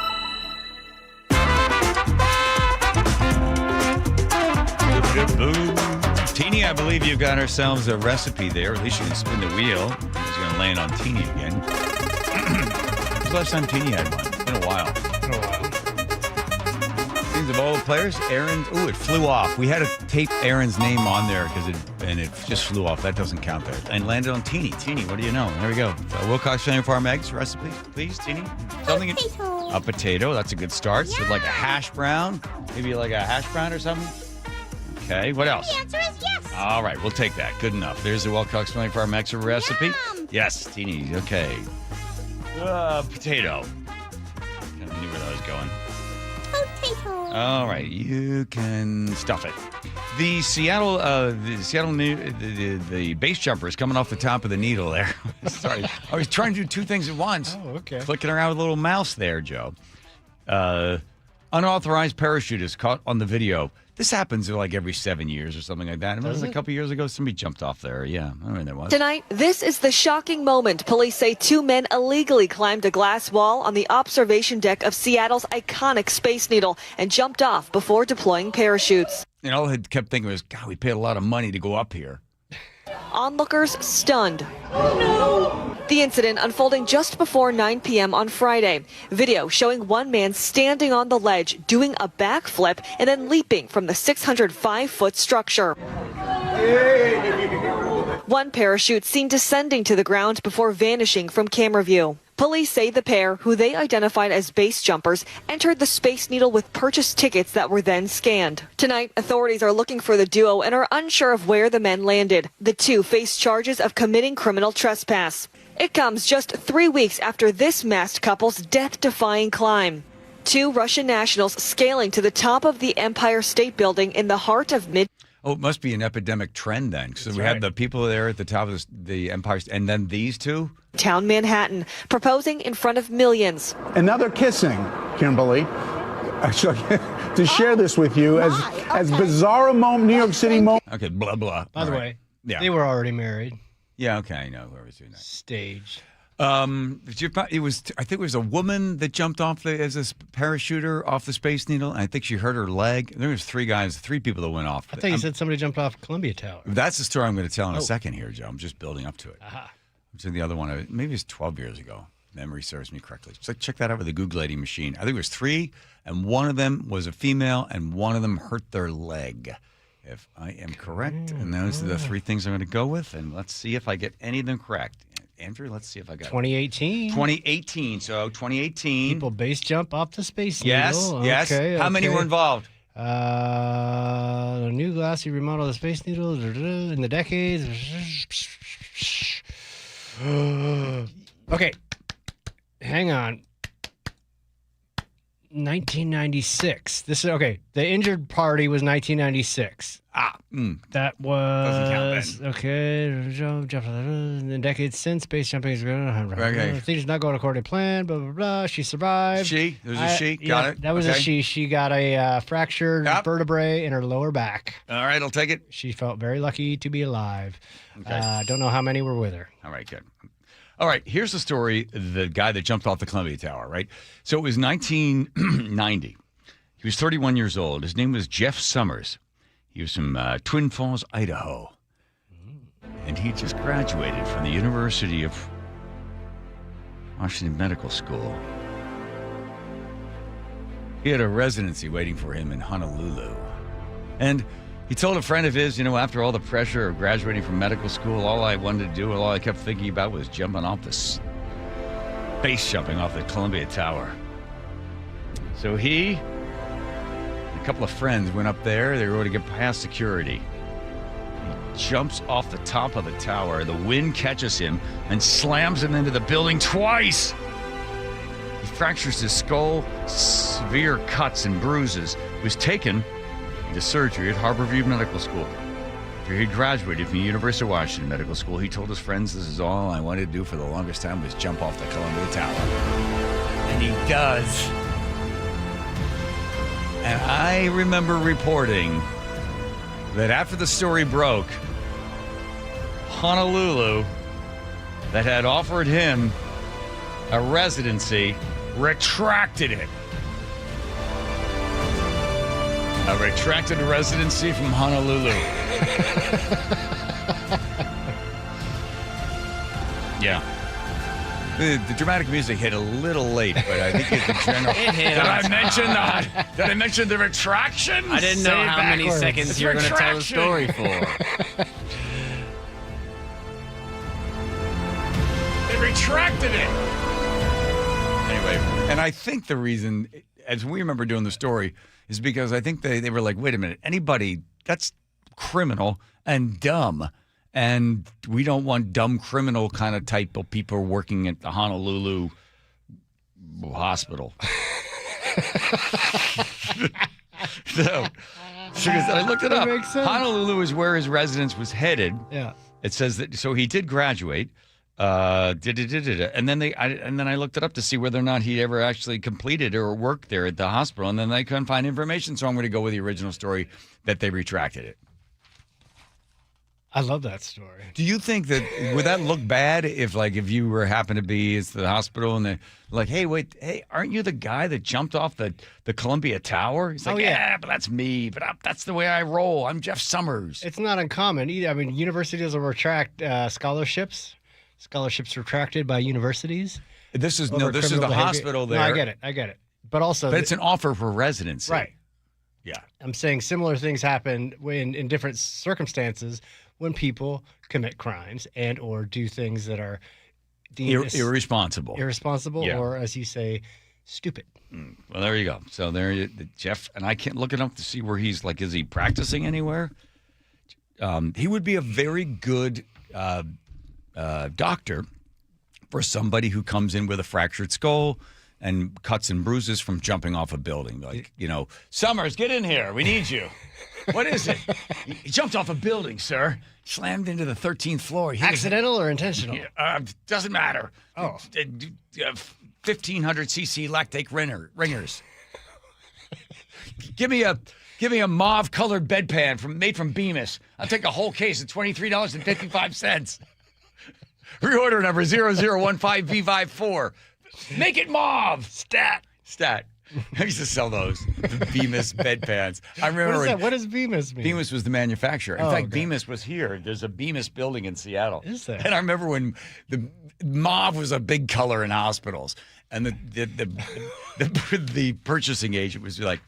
Speaker 9: Teeny, I believe you've got ourselves a recipe there. At least you can spin the wheel. He's going to land on Teeny again. When's the last time Teeny had one? It's been a while. Things of all the players, Aaron. Ooh, it flew off. We had to tape Aaron's name on there it just flew off. That doesn't count there. And landed on Teeny. Teeny, what do you know? There we go. Wilcox Family Farm eggs recipe, please, Teeny. Something. A potato. That's a good start. Yeah. So like a hash brown. Maybe like a hash brown or something. Okay, what else?
Speaker 19: The answer is yes.
Speaker 9: All right, we'll take that. Good enough. There's the Wilcox Family Farm extra recipe.
Speaker 19: Yum.
Speaker 9: Yes, Teeny. Okay. Potato. I knew where that was going.
Speaker 19: Potato.
Speaker 9: All right, you can stuff it. The the base jumper is coming off the top of the needle there. Sorry, I was trying to do two things at once.
Speaker 17: Oh, okay.
Speaker 9: Clicking around with a little mouse there, Joe. Unauthorized parachute is caught on the video. This happens like every 7 years or something like that. It was a couple years ago. Somebody jumped off there. Yeah, I mean, there was.
Speaker 6: Tonight, this is the shocking moment. Police say two men illegally climbed a glass wall on the observation deck of Seattle's iconic Space Needle and jumped off before deploying parachutes.
Speaker 9: And all I kept thinking was, God, we paid a lot of money to go up here.
Speaker 6: Onlookers stunned. Oh, no. The incident unfolding just before 9 p.m. on Friday. Video showing one man standing on the ledge, doing a backflip, and then leaping from the 605-foot structure. One parachute seen descending to the ground before vanishing from camera view. Police say the pair, who they identified as base jumpers, entered the Space Needle with purchased tickets that were then scanned. Tonight, authorities are looking for the duo and are unsure of where the men landed. The two face charges of committing criminal trespass. It comes just 3 weeks after this masked couple's death-defying climb. Two Russian nationals scaling to the top of the Empire State Building in the heart of
Speaker 9: Oh, it must be an epidemic trend then. So we had the people there at the top of the Empire, and then these two?
Speaker 6: Midtown Manhattan, proposing in front of millions.
Speaker 7: Another kissing, Kimberly. To share this with you as bizarre a moment, New York City moment.
Speaker 9: Okay, blah, blah.
Speaker 17: By the way, they were already married.
Speaker 9: Yeah, okay, I know whoever's doing that.
Speaker 17: Staged.
Speaker 9: I think it was a woman that jumped off as a parachuter off the Space Needle. And I think she hurt her leg. There was three people that went off.
Speaker 17: I thought you said somebody jumped off Columbia Tower.
Speaker 9: That's the story I'm going to tell in a second here, Joe. I'm just building up to it.
Speaker 17: Aha.
Speaker 9: So the other one, maybe it's 12 years ago. Memory serves me correctly. So check that out with the Googlating machine. I think it was three, and one of them was a female, and one of them hurt their leg. If I am correct, and those are the three things I'm going to go with, and let's see if I get any of them correct. Andrew, let's see if I got
Speaker 17: 2018.
Speaker 9: 2018. So 2018.
Speaker 17: People base jump off the Space
Speaker 9: Needle. Yes.
Speaker 17: Okay,
Speaker 9: How many were involved?
Speaker 17: The new glassy remodel of the Space Needle in the decades. Okay. Hang on. 1996. This is okay. The injured party was 1996. That was okay. In the decades since, base jumping is things did not go according to plan. Blah blah blah. She survived.
Speaker 9: There's a she. Got it.
Speaker 17: That was a she. She got a fractured vertebrae in her lower back.
Speaker 9: All right, I'll take it.
Speaker 17: She felt very lucky to be alive. Don't know how many were with her.
Speaker 9: All right, good. All right, here's the story. The guy that jumped off the Columbia Tower, right? So it was 1990. He was 31 years old. His name was Jeff Summers. He was from Twin Falls, Idaho. And he just graduated from the University of Washington Medical School. He had a residency waiting for him in Honolulu. And he told a friend of his, after all the pressure of graduating from medical school, all I wanted to do, all I kept thinking about was jumping off base jumping off the Columbia Tower. So he and a couple of friends went up there. They were going to get past security. He jumps off the top of the tower. The wind catches him and slams him into the building twice. He fractures his skull, severe cuts and bruises. He was taken into surgery at Harborview Medical School. After he graduated from the University of Washington Medical School, he told his friends, "This is all I wanted to do for the longest time was jump off the Columbia Tower." And he does. And I remember reporting that after the story broke, Honolulu, that had offered him a residency, retracted it. A retracted residency from Honolulu. Yeah. The dramatic music hit a little late, but I think it's the general. Did I mention the retraction?
Speaker 1: I didn't know how many seconds you were going to tell the story for.
Speaker 9: They retracted it. Anyway, and I think the reason, as we remember doing the story, is because I think they were like, wait a minute, anybody, that's criminal and dumb. And we don't want dumb criminal kind of type of people working at the Honolulu hospital. So I looked it up. Honolulu is where his residence was headed.
Speaker 17: Yeah.
Speaker 9: It says that, so he did graduate. And then I looked it up to see whether or not he ever actually completed or worked there at the hospital, and then they couldn't find information. So I'm going to go with the original story that they retracted it.
Speaker 17: I love that story.
Speaker 9: Do you think that would that look bad if you were happen to be at the hospital and they're like, hey, aren't you the guy that jumped off the Columbia Tower? He's like, yeah, but that's me. But that's the way I roll. I'm Jeff Summers.
Speaker 17: It's not uncommon either. I mean, universities will retract scholarships. Scholarships retracted by universities.
Speaker 9: This is the hospital there.
Speaker 17: No, I get it. But it's
Speaker 9: an offer for residency.
Speaker 17: Right.
Speaker 9: Yeah.
Speaker 17: I'm saying similar things happen in different circumstances when people commit crimes and or do things that are deemed
Speaker 9: irresponsible.
Speaker 17: Or, as you say, stupid.
Speaker 9: Well, there you go. So Jeff, and I can't look it up to see where he's is he practicing anywhere? He would be a very good doctor for somebody who comes in with a fractured skull and cuts and bruises from jumping off a building. Summers, get in here. We need you. What is it? He jumped off a building, sir. Slammed into the 13th floor.
Speaker 17: Accidental or intentional?
Speaker 9: Doesn't matter.
Speaker 17: Oh.
Speaker 9: 1,500 cc lactate ringers. Give me a mauve-colored bedpan made from Bemis. I'll take a whole case at $23.55. Reorder number 0015V54. Make it mauve. Stat. I used to sell those, the Bemis bedpans. I remember.
Speaker 17: What does Bemis mean?
Speaker 9: Bemis was the manufacturer. In fact, Bemis was here. There's a Bemis building in Seattle.
Speaker 17: Is there?
Speaker 9: And I remember when the mauve was a big color in hospitals, and the purchasing agent was like,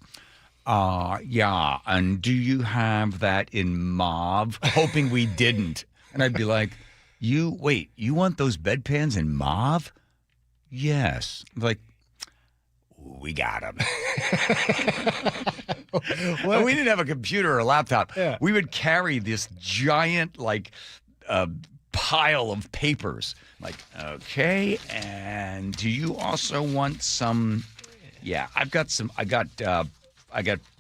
Speaker 9: yeah, and do you have that in mauve? Hoping we didn't. And I'd be like, you want those bedpans in mauve? Yes. Like, we got them. We didn't have a computer or a laptop.
Speaker 17: Yeah.
Speaker 9: We would carry this giant, pile of papers. Okay, and do you also want some Yeah, I got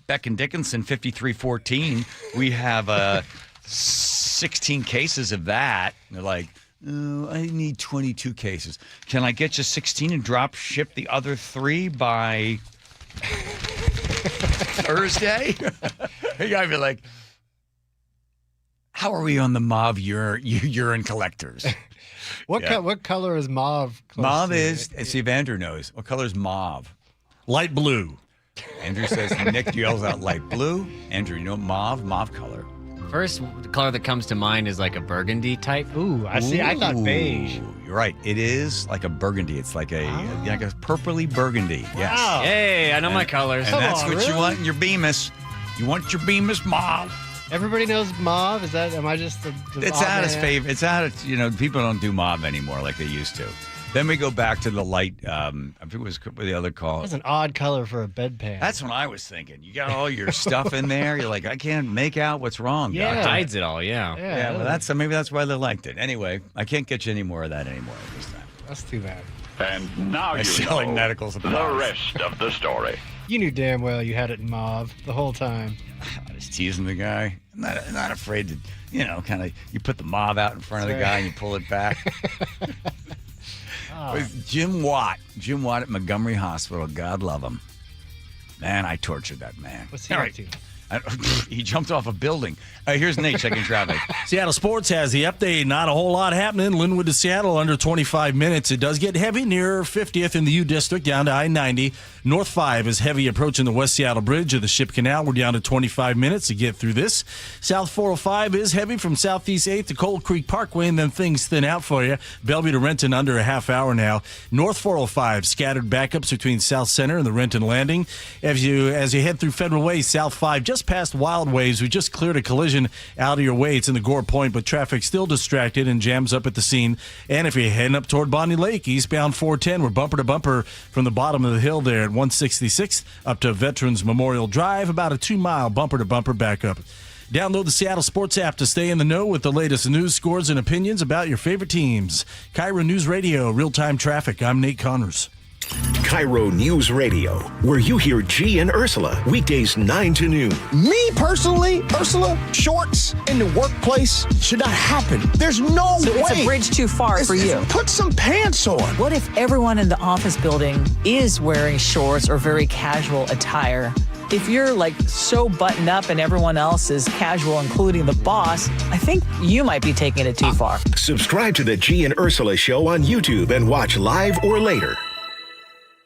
Speaker 9: Beck and Dickinson 5314. We have 16 cases of that. And they're like, oh, I need 22 cases. Can I get you 16 and drop ship the other 3 by Thursday? You gotta be like, how are we on the mauve urine collectors?
Speaker 17: What color is mauve?
Speaker 9: Mauve is, see if Andrew knows. What color is mauve?
Speaker 5: Light blue.
Speaker 9: Andrew says, Nick yells out light blue. Andrew, you know mauve color.
Speaker 1: First color that comes to mind is like a burgundy type.
Speaker 17: Ooh, I see. I thought beige.
Speaker 9: You're right. It is like a burgundy. It's like a purpley burgundy. Yes.
Speaker 17: Wow.
Speaker 1: Hey, I know my colors.
Speaker 9: And that's what you want in your Bemis. You want your Bemis mauve.
Speaker 17: Everybody knows mauve. Is that? Am I just the
Speaker 9: It's out of favor. It's out of, people don't do mauve anymore like they used to. Then we go back to the light. I think it was the other call.
Speaker 17: That's an odd color for a bedpan.
Speaker 9: That's what I was thinking. You got all your stuff in there. You're like, I can't make out what's wrong.
Speaker 1: Yeah, it hides it all. Yeah.
Speaker 9: Yeah. Well, maybe that's why they liked it. Anyway, I can't get you any more of that anymore this time.
Speaker 17: That's too bad.
Speaker 12: And now you
Speaker 9: selling
Speaker 12: know
Speaker 9: medical supplies.
Speaker 12: the rest of the story.
Speaker 17: You knew damn well you had it in mauve the whole time.
Speaker 9: I was teasing the guy. I'm not afraid to, you put the mauve out in front of the guy and you pull it back. With Jim Watt at Montgomery Hospital. God love him. Man, I tortured that man.
Speaker 17: What's he up to?
Speaker 9: He jumped off a building. Here's Nate checking traffic.
Speaker 5: Seattle Sports has the update. Not a whole lot happening. Linwood to Seattle under 25 minutes. It does get heavy near 50th in the U District down to I-90. North 5 is heavy approaching the West Seattle Bridge of the Ship Canal. We're down to 25 minutes to get through this. South 405 is heavy from Southeast 8th to Cold Creek Parkway, and then things thin out for you. Bellevue to Renton under a half hour now. North 405 scattered backups between South Center and the Renton Landing. As you head through Federal Way, South 5 just past Wild Waves. We just cleared a collision out of your way. It's in the Gore Point, but traffic still distracted and jams up at the scene. And if you're heading up toward Bonnie Lake, eastbound 410, we're bumper to bumper from the bottom of the hill there at 166 up to Veterans Memorial Drive, about a 2-mile bumper to bumper backup. Download the Seattle Sports app to stay in the know with the latest news, scores, and opinions about your favorite teams. KIRO News Radio, real-time traffic. I'm Nate Connors.
Speaker 11: KIRO News Radio, where you hear G and Ursula, weekdays 9 to noon.
Speaker 13: Me personally, Ursula, shorts in the workplace should not happen. There's no way.
Speaker 14: It's a bridge too far for you.
Speaker 13: Put some pants on.
Speaker 14: What if everyone in the office building is wearing shorts or very casual attire? If you're so buttoned up and everyone else is casual, including the boss, I think you might be taking it too far.
Speaker 11: Subscribe to the G and Ursula Show on YouTube and watch live or later.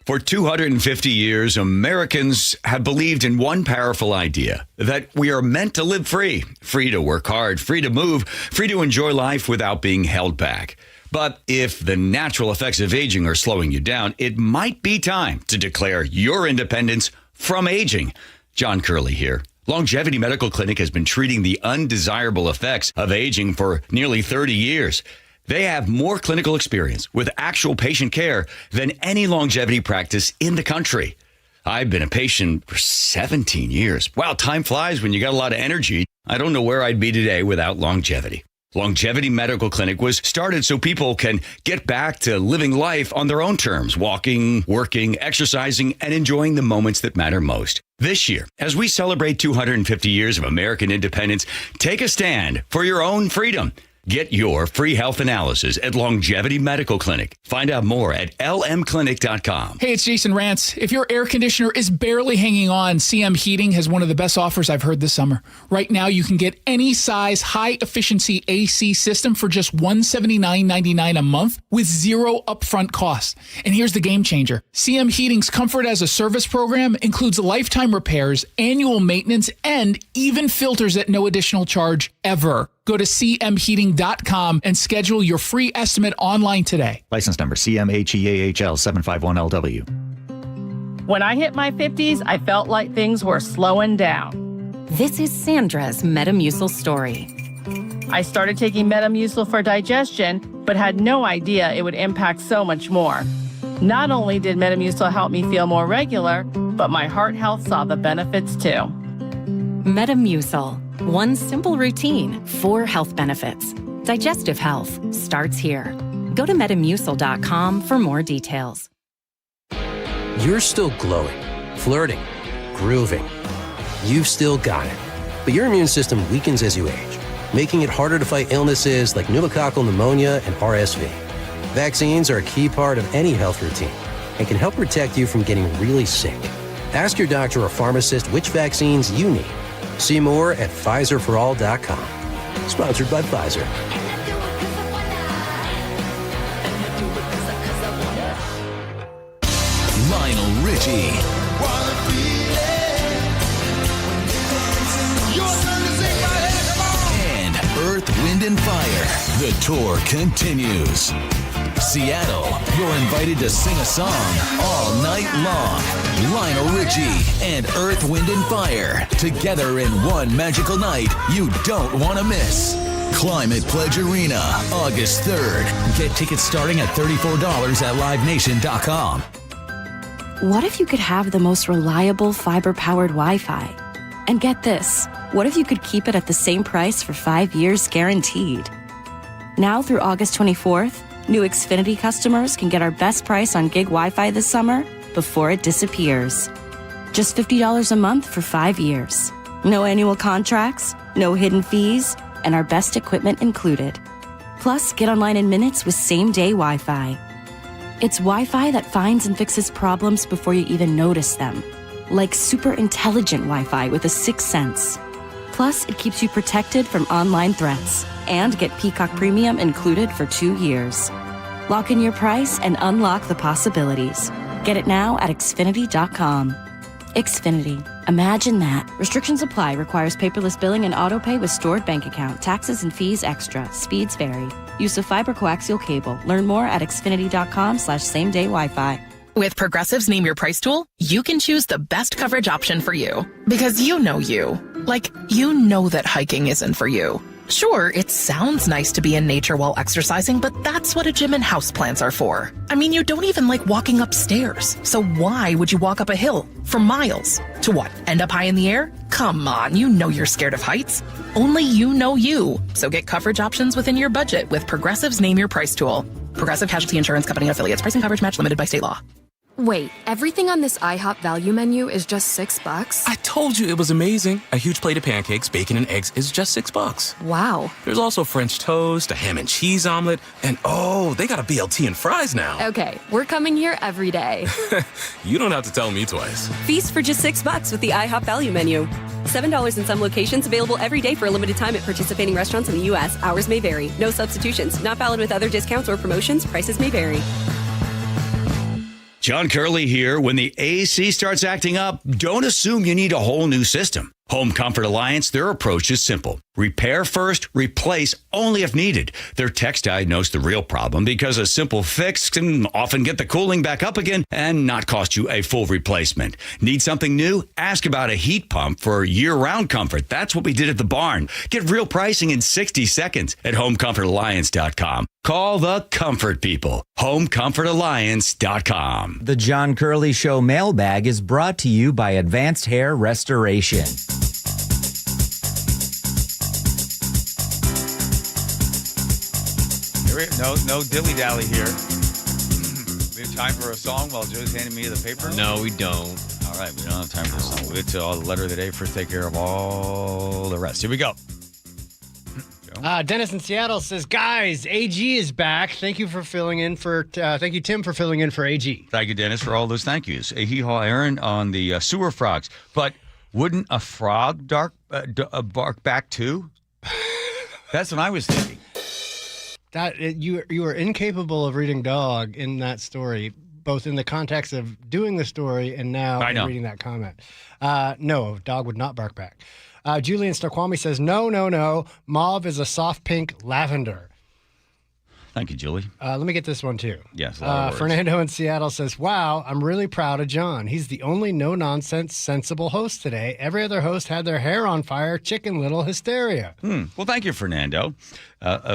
Speaker 9: For 250 years, Americans have believed in one powerful idea, that we are meant to live free to work hard, free to move, free to enjoy life without being held back. But if the natural effects of aging are slowing you down, it might be time to declare your independence from aging. John Curley here. Longevity Medical Clinic has been treating the undesirable effects of aging for nearly 30 years. They have more clinical experience with actual patient care than any longevity practice in the country. I've been a patient for 17 years. Wow, time flies when you got a lot of energy. I don't know where I'd be today without longevity. Longevity Medical Clinic was started so people can get back to living life on their own terms, walking, working, exercising, and enjoying the moments that matter most. This year, as we celebrate 250 years of American independence, take a stand for your own freedom. Get your free health analysis at Longevity Medical Clinic. Find out more at lmclinic.com.
Speaker 15: Hey, it's Jason Rantz. If your air conditioner is barely hanging on, CM Heating has one of the best offers I've heard this summer. Right now, you can get any size high-efficiency AC system for just $179.99 a month with zero upfront cost. And here's the game changer. CM Heating's Comfort as a Service program includes lifetime repairs, annual maintenance, and even filters at no additional charge ever. Go to cmheating.com and schedule your free estimate online today.
Speaker 16: License number CMHEAHL 751LW.
Speaker 18: When I hit my 50s, I felt like things were slowing down.
Speaker 25: This is Sandra's Metamucil story.
Speaker 18: I started taking Metamucil for digestion, but had no idea it would impact so much more. Not only did Metamucil help me feel more regular, but my heart health saw the benefits too.
Speaker 25: Metamucil. One simple routine, 4 health benefits. Digestive health starts here. Go to metamucil.com for more details.
Speaker 2: You're still glowing, flirting, grooving. You've still got it. But your immune system weakens as you age, making it harder to fight illnesses like pneumococcal pneumonia and RSV. Vaccines are a key part of any health routine and can help protect you from getting really sick. Ask your doctor or pharmacist which vaccines you need. See more at PfizerForAll.com. Sponsored by Pfizer.
Speaker 4: Lionel Richie. And Earth, Wind, and Fire. The tour continues. Seattle, you're invited to sing a song all night long. Lionel Richie and Earth, Wind, and Fire. Together in one magical night you don't want to miss. Climate Pledge Arena, August 3rd. Get tickets starting at $34 at livenation.com.
Speaker 23: What if you could have the most reliable fiber-powered Wi-Fi? And get this, what if you could keep it at the same price for 5 years guaranteed? Now through August 24th, new Xfinity customers can get our best price on gig Wi-Fi this summer before it disappears. Just $50 a month for 5 years. No annual contracts, no hidden fees, and our best equipment included. Plus, get online in minutes with same-day Wi-Fi. It's Wi-Fi that finds and fixes problems before you even notice them. Like super intelligent Wi-Fi with a sixth sense. Plus, it keeps you protected from online threats. And get Peacock Premium included for 2 years. Lock in your price and unlock the possibilities. Get it now at Xfinity.com. Xfinity. Imagine that. Restrictions apply. Requires paperless billing and autopay with stored bank account. Taxes and fees extra. Speeds vary. Use of fiber coaxial cable. Learn more at Xfinity.com/same-day Wi-Fi.
Speaker 8: With Progressive's Name Your Price tool, you can choose the best coverage option for you. Because you know you. Like, you know that hiking isn't for you. Sure, it sounds nice to be in nature while exercising, but that's what a gym and houseplants are for. I mean, you don't even like walking upstairs. So why would you walk up a hill for miles? To what, end up high in the air? Come on, you know you're scared of heights. Only you know you. So get coverage options within your budget with Progressive's Name Your Price tool. Progressive Casualty Insurance Company affiliates. Price and coverage match limited by state law.
Speaker 20: Wait, everything on this IHOP value menu is just $6?
Speaker 21: I told you it was amazing. A huge plate of pancakes, bacon, and eggs is just $6.
Speaker 20: Wow.
Speaker 21: There's also French toast, a ham and cheese omelet, and oh, they got a BLT and fries now.
Speaker 20: Okay, we're coming here every day.
Speaker 21: You don't have to tell me twice.
Speaker 22: Feast for just $6 with the IHOP value menu. $7 in some locations, available every day for a limited time at participating restaurants in the U.S. Hours may vary. No substitutions. Not valid with other discounts or promotions. Prices may vary.
Speaker 9: John Curley here. When the AC starts acting up, don't assume you need a whole new system. Home Comfort Alliance, their approach is simple. Repair first, replace only if needed. Their techs diagnose the real problem because a simple fix can often get the cooling back up again and not cost you a full replacement. Need something new? Ask about a heat pump for year-round comfort. That's what we did at the barn. Get real pricing in 60 seconds at homecomfortalliance.com. Call the comfort people. homecomfortalliance.com.
Speaker 27: The John Curley Show mailbag is brought to you by Advanced Hair Restoration.
Speaker 28: No dilly-dally here. We have time for a song while Joe's handing me the paper?
Speaker 1: No, we don't.
Speaker 28: All right, we don't have time for a song. We'll get to all the letter of the day. First, take care of all the rest. Here we go.
Speaker 17: Dennis in Seattle says, guys, AG is back. Thank you for filling in for, thank you, Tim, for filling in for AG.
Speaker 28: Thank you, Dennis, for all those thank yous. A hee-haw, Aaron, on the sewer frogs. But wouldn't a frog bark back too? That's what I was thinking.
Speaker 17: You are incapable of reading dog in that story, both in the context of doing the story and now reading that comment. No, dog would not bark back. Julian Snoqualmie says, no. Mauve is a soft pink lavender.
Speaker 28: Thank you, Julie.
Speaker 17: Let me get this one, too.
Speaker 28: Yes.
Speaker 17: Fernando in Seattle says, wow, I'm really proud of John. He's the only no-nonsense, sensible host today. Every other host had their hair on fire, Chicken Little hysteria.
Speaker 28: Well, thank you, Fernando,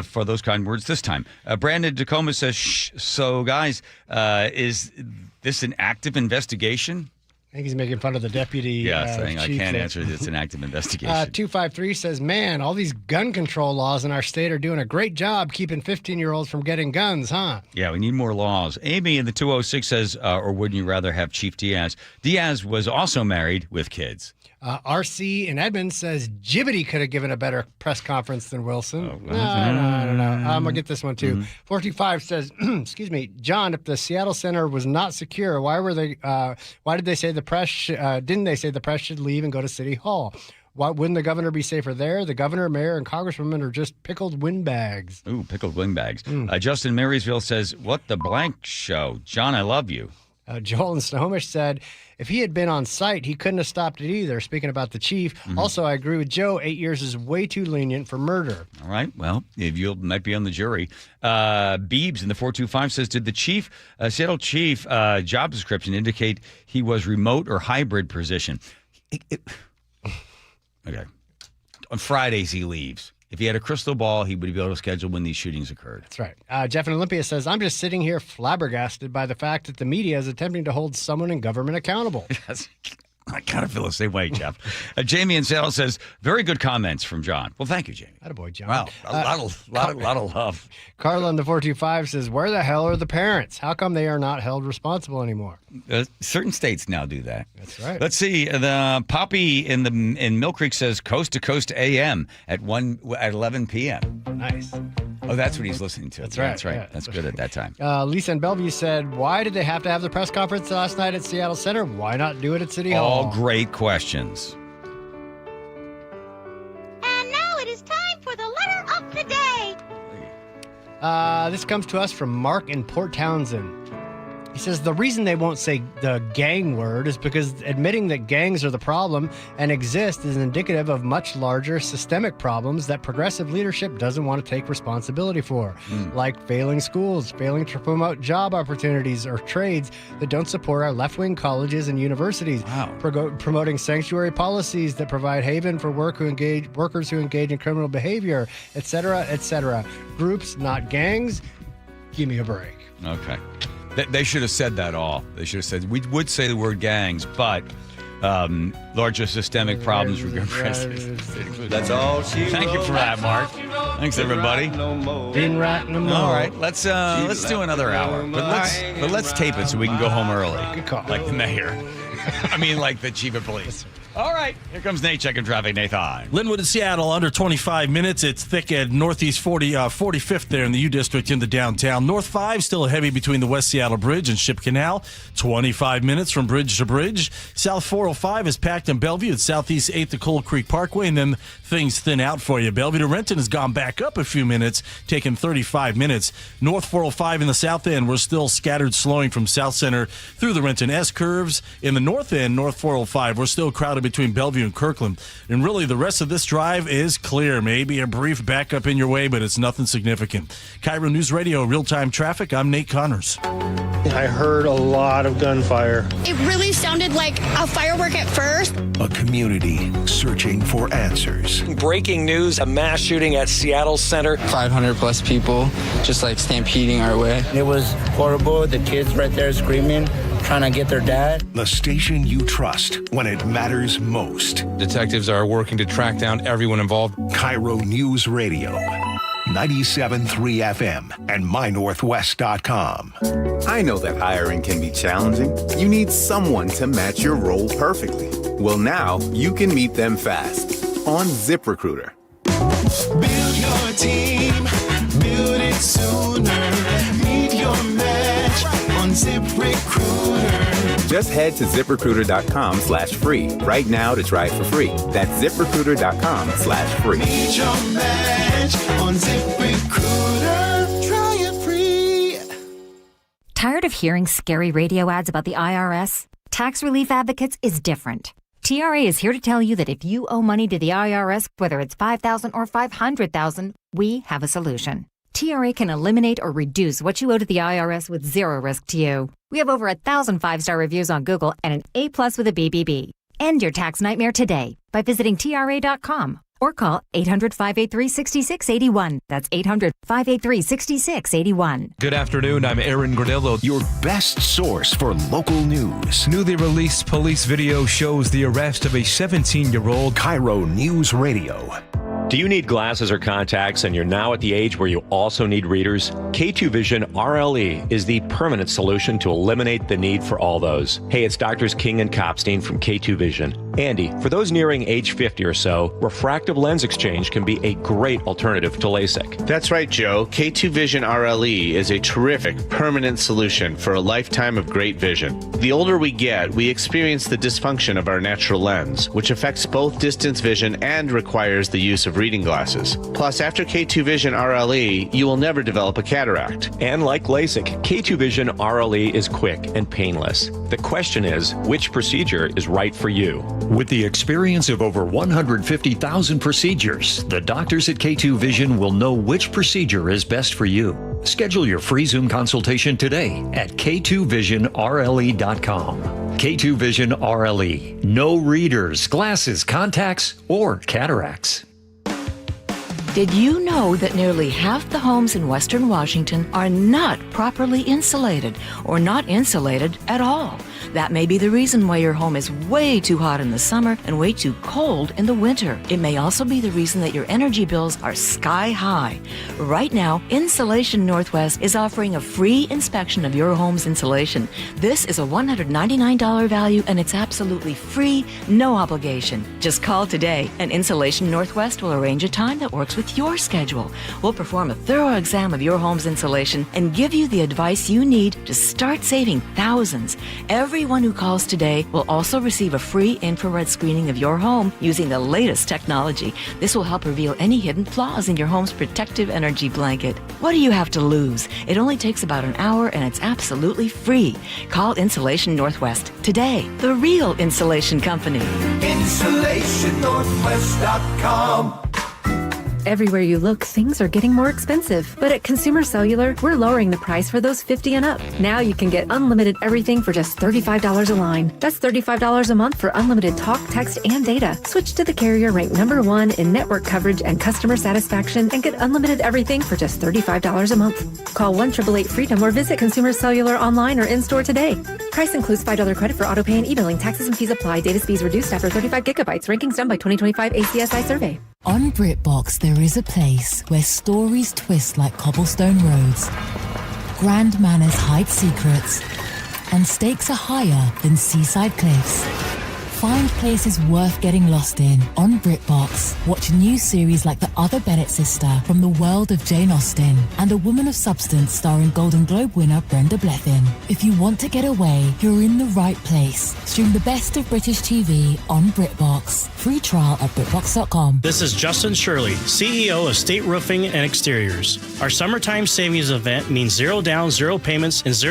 Speaker 28: for those kind words this time. Brandon Tacoma says, shh. So, guys, is this an active investigation?
Speaker 17: I think he's making fun of the deputy.
Speaker 28: Saying I
Speaker 17: chief
Speaker 28: can't
Speaker 17: there.
Speaker 28: answer. It's an active investigation.
Speaker 17: 253 says, man, all these gun control laws in our state are doing a great job keeping 15-year-olds from getting guns, huh?
Speaker 28: Yeah, we need more laws. Amy in the 206 says, or wouldn't you rather have Chief Diaz? Diaz was also married with kids.
Speaker 17: RC in Edmond says Jibbity could have given a better press conference than Wilson. No, I don't know. I'm going to get this one, too. 425 says, excuse me, John, if the Seattle Center was not secure, why did they say the press, didn't they say the press should leave and go to City Hall? Why wouldn't the governor be safer there? The governor, mayor, and congresswoman are just pickled windbags.
Speaker 28: Ooh, pickled windbags. Justin Marysville says, what the blank show? John, I love you.
Speaker 17: Joel in Snohomish said, if he had been on site, he couldn't have stopped it either. Speaking about the chief. Also, I agree with Joe. 8 years is way too lenient for murder.
Speaker 28: All right. Well, if you might be on the jury. Beebs in the 425 says, did the Seattle chief job description indicate he was remote or hybrid position? Okay. On Fridays, he leaves. If he had a crystal ball, he would be able to schedule when these shootings occurred.
Speaker 17: That's right. Jeff in Olympia says, I'm just sitting here flabbergasted by the fact that the media is attempting to hold someone in government accountable.
Speaker 28: Yes. I kind of feel the same way, Jeff. Jamie in Seattle says, very good comments from John. Well, thank you, Jamie.
Speaker 17: Attaboy, John.
Speaker 28: Wow, a lot of love.
Speaker 17: Carla in the 425 says, where the hell are the parents? How come they are not held responsible anymore?
Speaker 28: Certain states now do that.
Speaker 17: That's right.
Speaker 28: Let's see. The Poppy in Mill Creek says, Coast to Coast AM at 11 p.m.
Speaker 17: Nice.
Speaker 28: Oh, that's what he's listening to.
Speaker 17: That's right.
Speaker 28: That's right.
Speaker 17: Yeah.
Speaker 28: That's good at that time.
Speaker 17: Lisa in Bellevue said, why did they have to have the press conference last night at Seattle Center? Why not do it at City Hall?
Speaker 28: All great questions.
Speaker 3: And now it is time for the letter of the day.
Speaker 17: This comes to us from Mark in Port Townsend. He says the reason they won't say the gang word is because admitting that gangs are the problem and exist is indicative of much larger systemic problems that progressive leadership doesn't want to take responsibility for, like failing schools, failing to promote job opportunities or trades that don't support our left-wing colleges and universities, promoting sanctuary policies that provide haven for workers who engage in criminal behavior, etc., etc. Groups, not gangs. Give me a break.
Speaker 28: Okay. They should have said that all. They should have said, we would say the word gangs, but larger systemic problems we're going to
Speaker 6: That's all she
Speaker 28: Thank you for that, Mark. Thanks, everybody.
Speaker 17: Didn't write no more.
Speaker 28: All right, let's do another hour. But let's tape it so we can go home early.
Speaker 17: Good call.
Speaker 28: Like the mayor. I mean, like the chief of police. All right, here comes Nate checking traffic. Nathan.
Speaker 5: Linwood and Seattle, under 25 minutes. It's thick at Northeast 45th there in the U District in the downtown. North 5 still heavy between the West Seattle Bridge and Ship Canal. 25 minutes from bridge to bridge. South 405 is packed in Bellevue at Southeast 8th to Cold Creek Parkway, and then things thin out for you. Bellevue to Renton has gone back up a few minutes, taking 35 minutes. North 405 in the south end, we're still scattered slowing from South Center through the Renton S-curves. In the north end, North 405, we're still crowded between Bellevue and Kirkland. And really, the rest of this drive is clear. Maybe a brief backup in your way, but it's nothing significant. KIRO Newsradio real-time traffic. I'm Nate Connors.
Speaker 7: I heard a lot of gunfire.
Speaker 3: It really sounded like a firework at first.
Speaker 11: A community searching for answers.
Speaker 10: Breaking news, a mass shooting at Seattle Center.
Speaker 12: 500 plus people just like stampeding our way.
Speaker 19: It was horrible. The kids right there screaming, trying to get their dad.
Speaker 11: The station you trust when it matters most.
Speaker 7: Detectives are working to track down everyone involved.
Speaker 11: KIRO News Radio. 97.3 FM and mynorthwest.com.
Speaker 24: I know that hiring can be challenging. You need someone to match your role perfectly. Well, now you can meet them fast on ZipRecruiter.
Speaker 26: Build your team, build it sooner. Meet your match on ZipRecruiter.
Speaker 24: Just head to ZipRecruiter.com/free right now to try it for free. That's ZipRecruiter.com/free.
Speaker 26: Meet your match on ZipRecruiter. Try it free.
Speaker 29: Tired of hearing scary radio ads about the IRS? Tax Relief Advocates is different. TRA is here to tell you that if you owe money to the IRS, whether it's $5,000 or $500,000, we have a solution. TRA can eliminate or reduce what you owe to the IRS with zero risk to you. We have over 1,000 5-star reviews on Google and an A+ with a BBB. End your tax nightmare today by visiting TRA.com or call 800-583-6681. That's 800-583-6681.
Speaker 2: Good afternoon. I'm Aaron Granillo.
Speaker 11: Your best source for local news.
Speaker 2: Newly released police video shows the arrest of a 17-year-old.
Speaker 11: KIRO News Radio.
Speaker 4: Do you need glasses or contacts and you're now at the age where you also need readers? K2 Vision RLE is the permanent solution to eliminate the need for all those. Hey, it's Doctors King and Kopstein from K2 Vision. Andy, for those nearing age 50 or so, refractive lens exchange can be a great alternative to LASIK.
Speaker 6: That's right, Joe. K2 Vision RLE is a terrific permanent solution for a lifetime of great vision. The older we get, we experience the dysfunction of our natural lens, which affects both distance vision and requires the use of reading glasses. Plus, after K2 Vision RLE, you will never develop a cataract.
Speaker 4: And like LASIK, K2 Vision RLE is quick and painless. The question is, which procedure is right for you?
Speaker 13: With the experience of over 150,000 procedures, the doctors at K2 Vision will know which procedure is best for you. Schedule your free Zoom consultation today at k2visionrle.com. K2 Vision RLE. No readers, glasses, contacts, or cataracts.
Speaker 14: Did you know that nearly half the homes in Western Washington are not properly insulated or not insulated at all? That may be the reason why your home is way too hot in the summer and way too cold in the winter. It may also be the reason that your energy bills are sky high. Right now, Insulation Northwest is offering a free inspection of your home's insulation. This is a $199 value and it's absolutely free, no obligation. Just call today and Insulation Northwest will arrange a time that works with your schedule. We'll perform a thorough exam of your home's insulation and give you the advice you need to start saving thousands. Everyone who calls today will also receive a free infrared screening of your home using the latest technology. This will help reveal any hidden flaws in your home's protective energy blanket. What do you have to lose? It only takes about an hour and it's absolutely free. Call Insulation Northwest today, the real insulation company.
Speaker 26: InsulationNorthwest.com.
Speaker 15: Everywhere you look, things are getting more expensive. But at Consumer Cellular, we're lowering the price for those 50 and up. Now you can get unlimited everything for just $35 a line. That's $35 a month for unlimited talk, text, and data. Switch to the carrier ranked #1 in network coverage and customer satisfaction and get unlimited everything for just $35 a month. Call 1-888-FREEDOM or visit Consumer Cellular online or in-store today. Price includes $5 credit for autopay and e-billing. Taxes and fees apply. Data speeds reduced after 35 gigabytes. Rankings done by 2025 ACSI survey.
Speaker 16: On BritBox, there is a place where stories twist like cobblestone roads, grand manners hide secrets, and stakes are higher than seaside cliffs. Find places worth getting lost in on BritBox. Watch new series like The Other Bennett Sister from the world of Jane Austen and A Woman of Substance starring Golden Globe winner Brenda Blethyn. If you want to get away, you're in the right place. Stream the best of British TV on BritBox. Free trial at BritBox.com.
Speaker 18: This is Justin Shirley, CEO of State Roofing and Exteriors. Our summertime savings event means 0 down, 0 payments, and 0